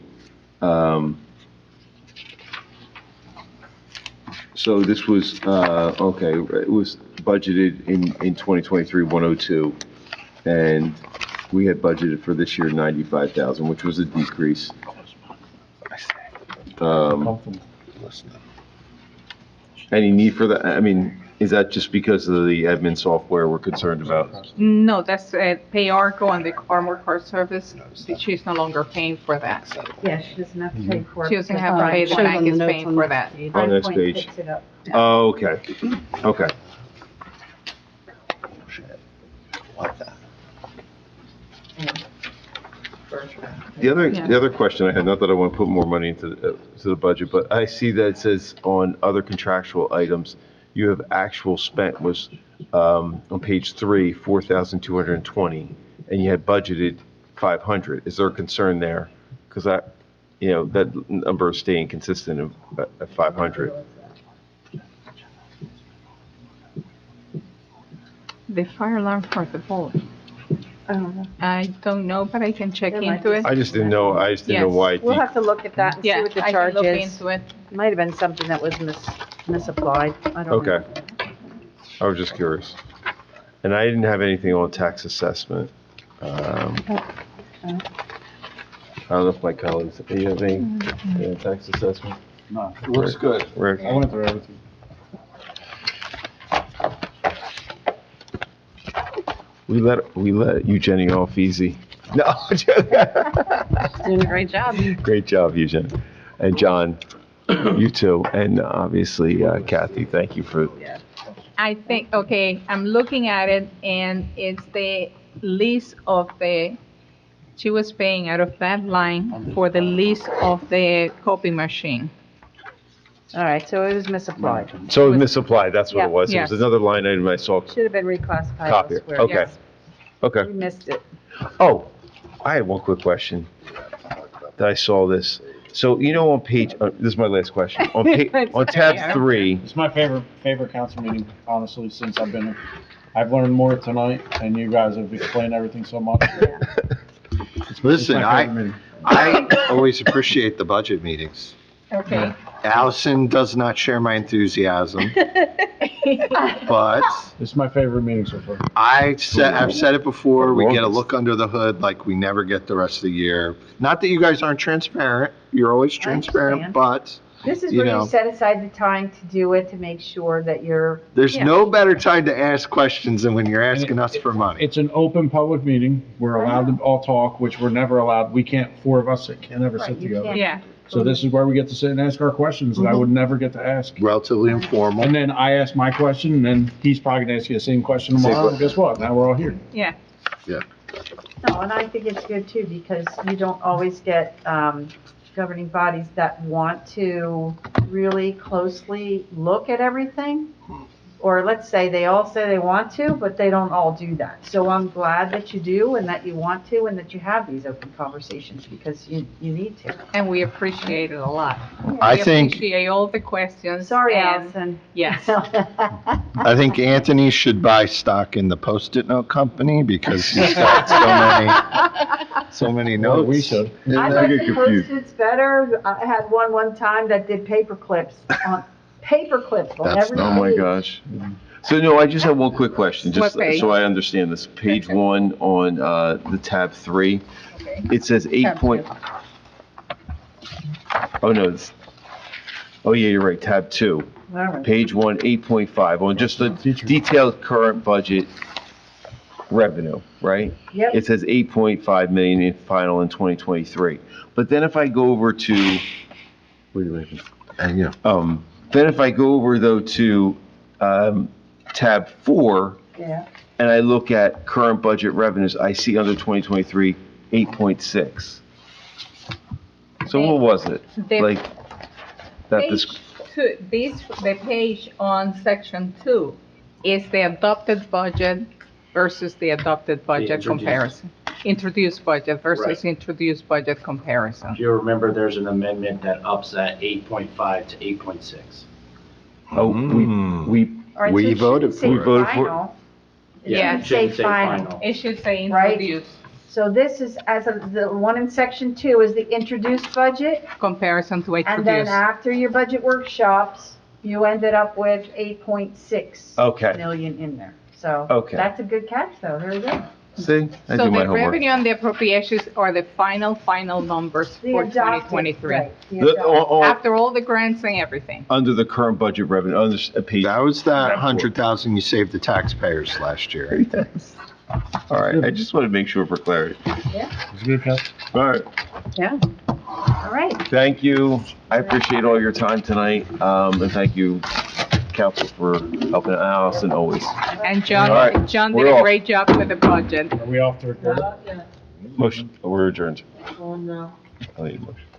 So this was, okay, it was budgeted in 2023, 102. And we had budgeted for this year 95,000, which was a decrease. Any need for that? I mean, is that just because of the admin software we're concerned about? No, that's PayArgo and the armor car service. She's no longer paying for that. Yeah, she doesn't have to pay for it. She doesn't have to because pay, the shows bank on the is notes paying on for the that. page. On the next Point page. picks it up. Oh, okay, okay. Like that. The other question I had, not that I want to put more money into to the budget, but I see that it says on other contractual items, you have actual spent was, on page 3, 4,220, and you had budgeted 500. Is there a concern there? Because that number is staying consistent at 500. The fire alarm for the boat. I don't know. I don't know, but I can check It might into it. I just didn't know Yes. why. We'll have to look at that and see Yeah, what the I charge can look is. into it. Might have been something that was misapplied. I don't know. Okay. I was just curious. And I didn't have anything on tax assessment. I don't know if my colleagues, do you have any tax assessment? No, It looks good. Rick? I went through everything. We let Eugenia off easy. No. Doing a great job. Great job, Eugenia. And John, you too. And obviously Kathy, thank you for, I think, okay, I'm looking at it, and it's the lease of she was paying out of that line for the lease of the copy machine. All right, so it was misapplied. so it was misapplied, that's what it was. It Yes. was another line item I saw. Should have been reclassified Copier, elsewhere. okay. Yes. Okay. We missed it. Oh, I had one quick question. That I saw this. So, on page, this is my last question. On on tab 3, It's my favorite council meeting, honestly, since I've been here. I've learned more tonight, and you guys have explained everything so much. Listen, It's my favorite meeting. I always appreciate the budget meetings. Okay. Allison does not share my enthusiasm, but It's my favorite meeting so far. I've said it before, we get a look under the hood like we never get the rest of the year. Not that you guys aren't transparent, you're always transparent, understand. but This is You where you know. set aside the time to do it, to make sure that you're. there's no better time to ask questions than when you're asking us for money. It's an open public meeting. We're allowed to all talk, which we're never allowed. We can't, four of us can never Right, sit you together. can't. Yeah. So this is where we get to sit and ask our questions that I would never get to ask. Relatively informal. And then I ask my question, and then he's probably gonna ask you the same question tomorrow, and guess what? Now we're all here. Yeah. No, and I think it's good too, because you don't always get governing bodies that want to really closely look at everything. Or let's say they all say they want to, but they don't all do that. So I'm glad that you do, and that you want to, and that you have these open conversations, because you need to. And we appreciate it a lot. I We think, appreciate all the questions. Sorry, and- Allison. Yes. I think Anthony should buy stock in the Post-it note company because he's got so many Well, notes. we should. in I there. like the Post-its better. I had one time that did paper clips on That's every oh my page. gosh. So no, I just have one quick question, just What page? so I understand this. Page 1 on the tab 3, it says 8 point. Oh no, oh yeah, you're right, tab 2. All right. Page 1, 8.5, on just the detailed current budget revenue, right? Yep. It says 8.5 million in final in 2023. But then if I go over to, what are you making? Then if I go over though to tab 4, Yeah. and I look at current budget revenues, I see under 2023, 8.6. So what was it? The Like, that page this, 2, the page on section 2 is the adopted budget versus the adopted budget introduced. comparison. Introduced budget versus Right. introduced budget comparison. If you remember, there's an amendment that ups that 8.5 to 8.6. oh, we, All right, We so it voted shouldn't say for it. We voted for it. final. It Yeah, should say shouldn't say final. It should say Right. introduced So this is, the one in section 2 is the introduced budget, comparison to and then introduced. after your budget workshops, you ended up with 8.6 Okay. million in there. So Okay. that's a good catch, though. There you go. see, I So do my the homework. revenue and the appropriations are the final numbers The for adopted, 2023. right, the The- adopted. After all the grants and everything. Under the current budget revenue, under page. That was that 100,000 you saved the taxpayers last year. All right, I just want to make sure for clarity. It's a good catch. All right, Yeah. All right. thank you. I appreciate all your time tonight, and thank you, council, for helping out, Allison, always. And John, All right, John we're did a off. great job with the budget. Are we off to record? Motion, we're adjourned. Oh, no. I need a motion.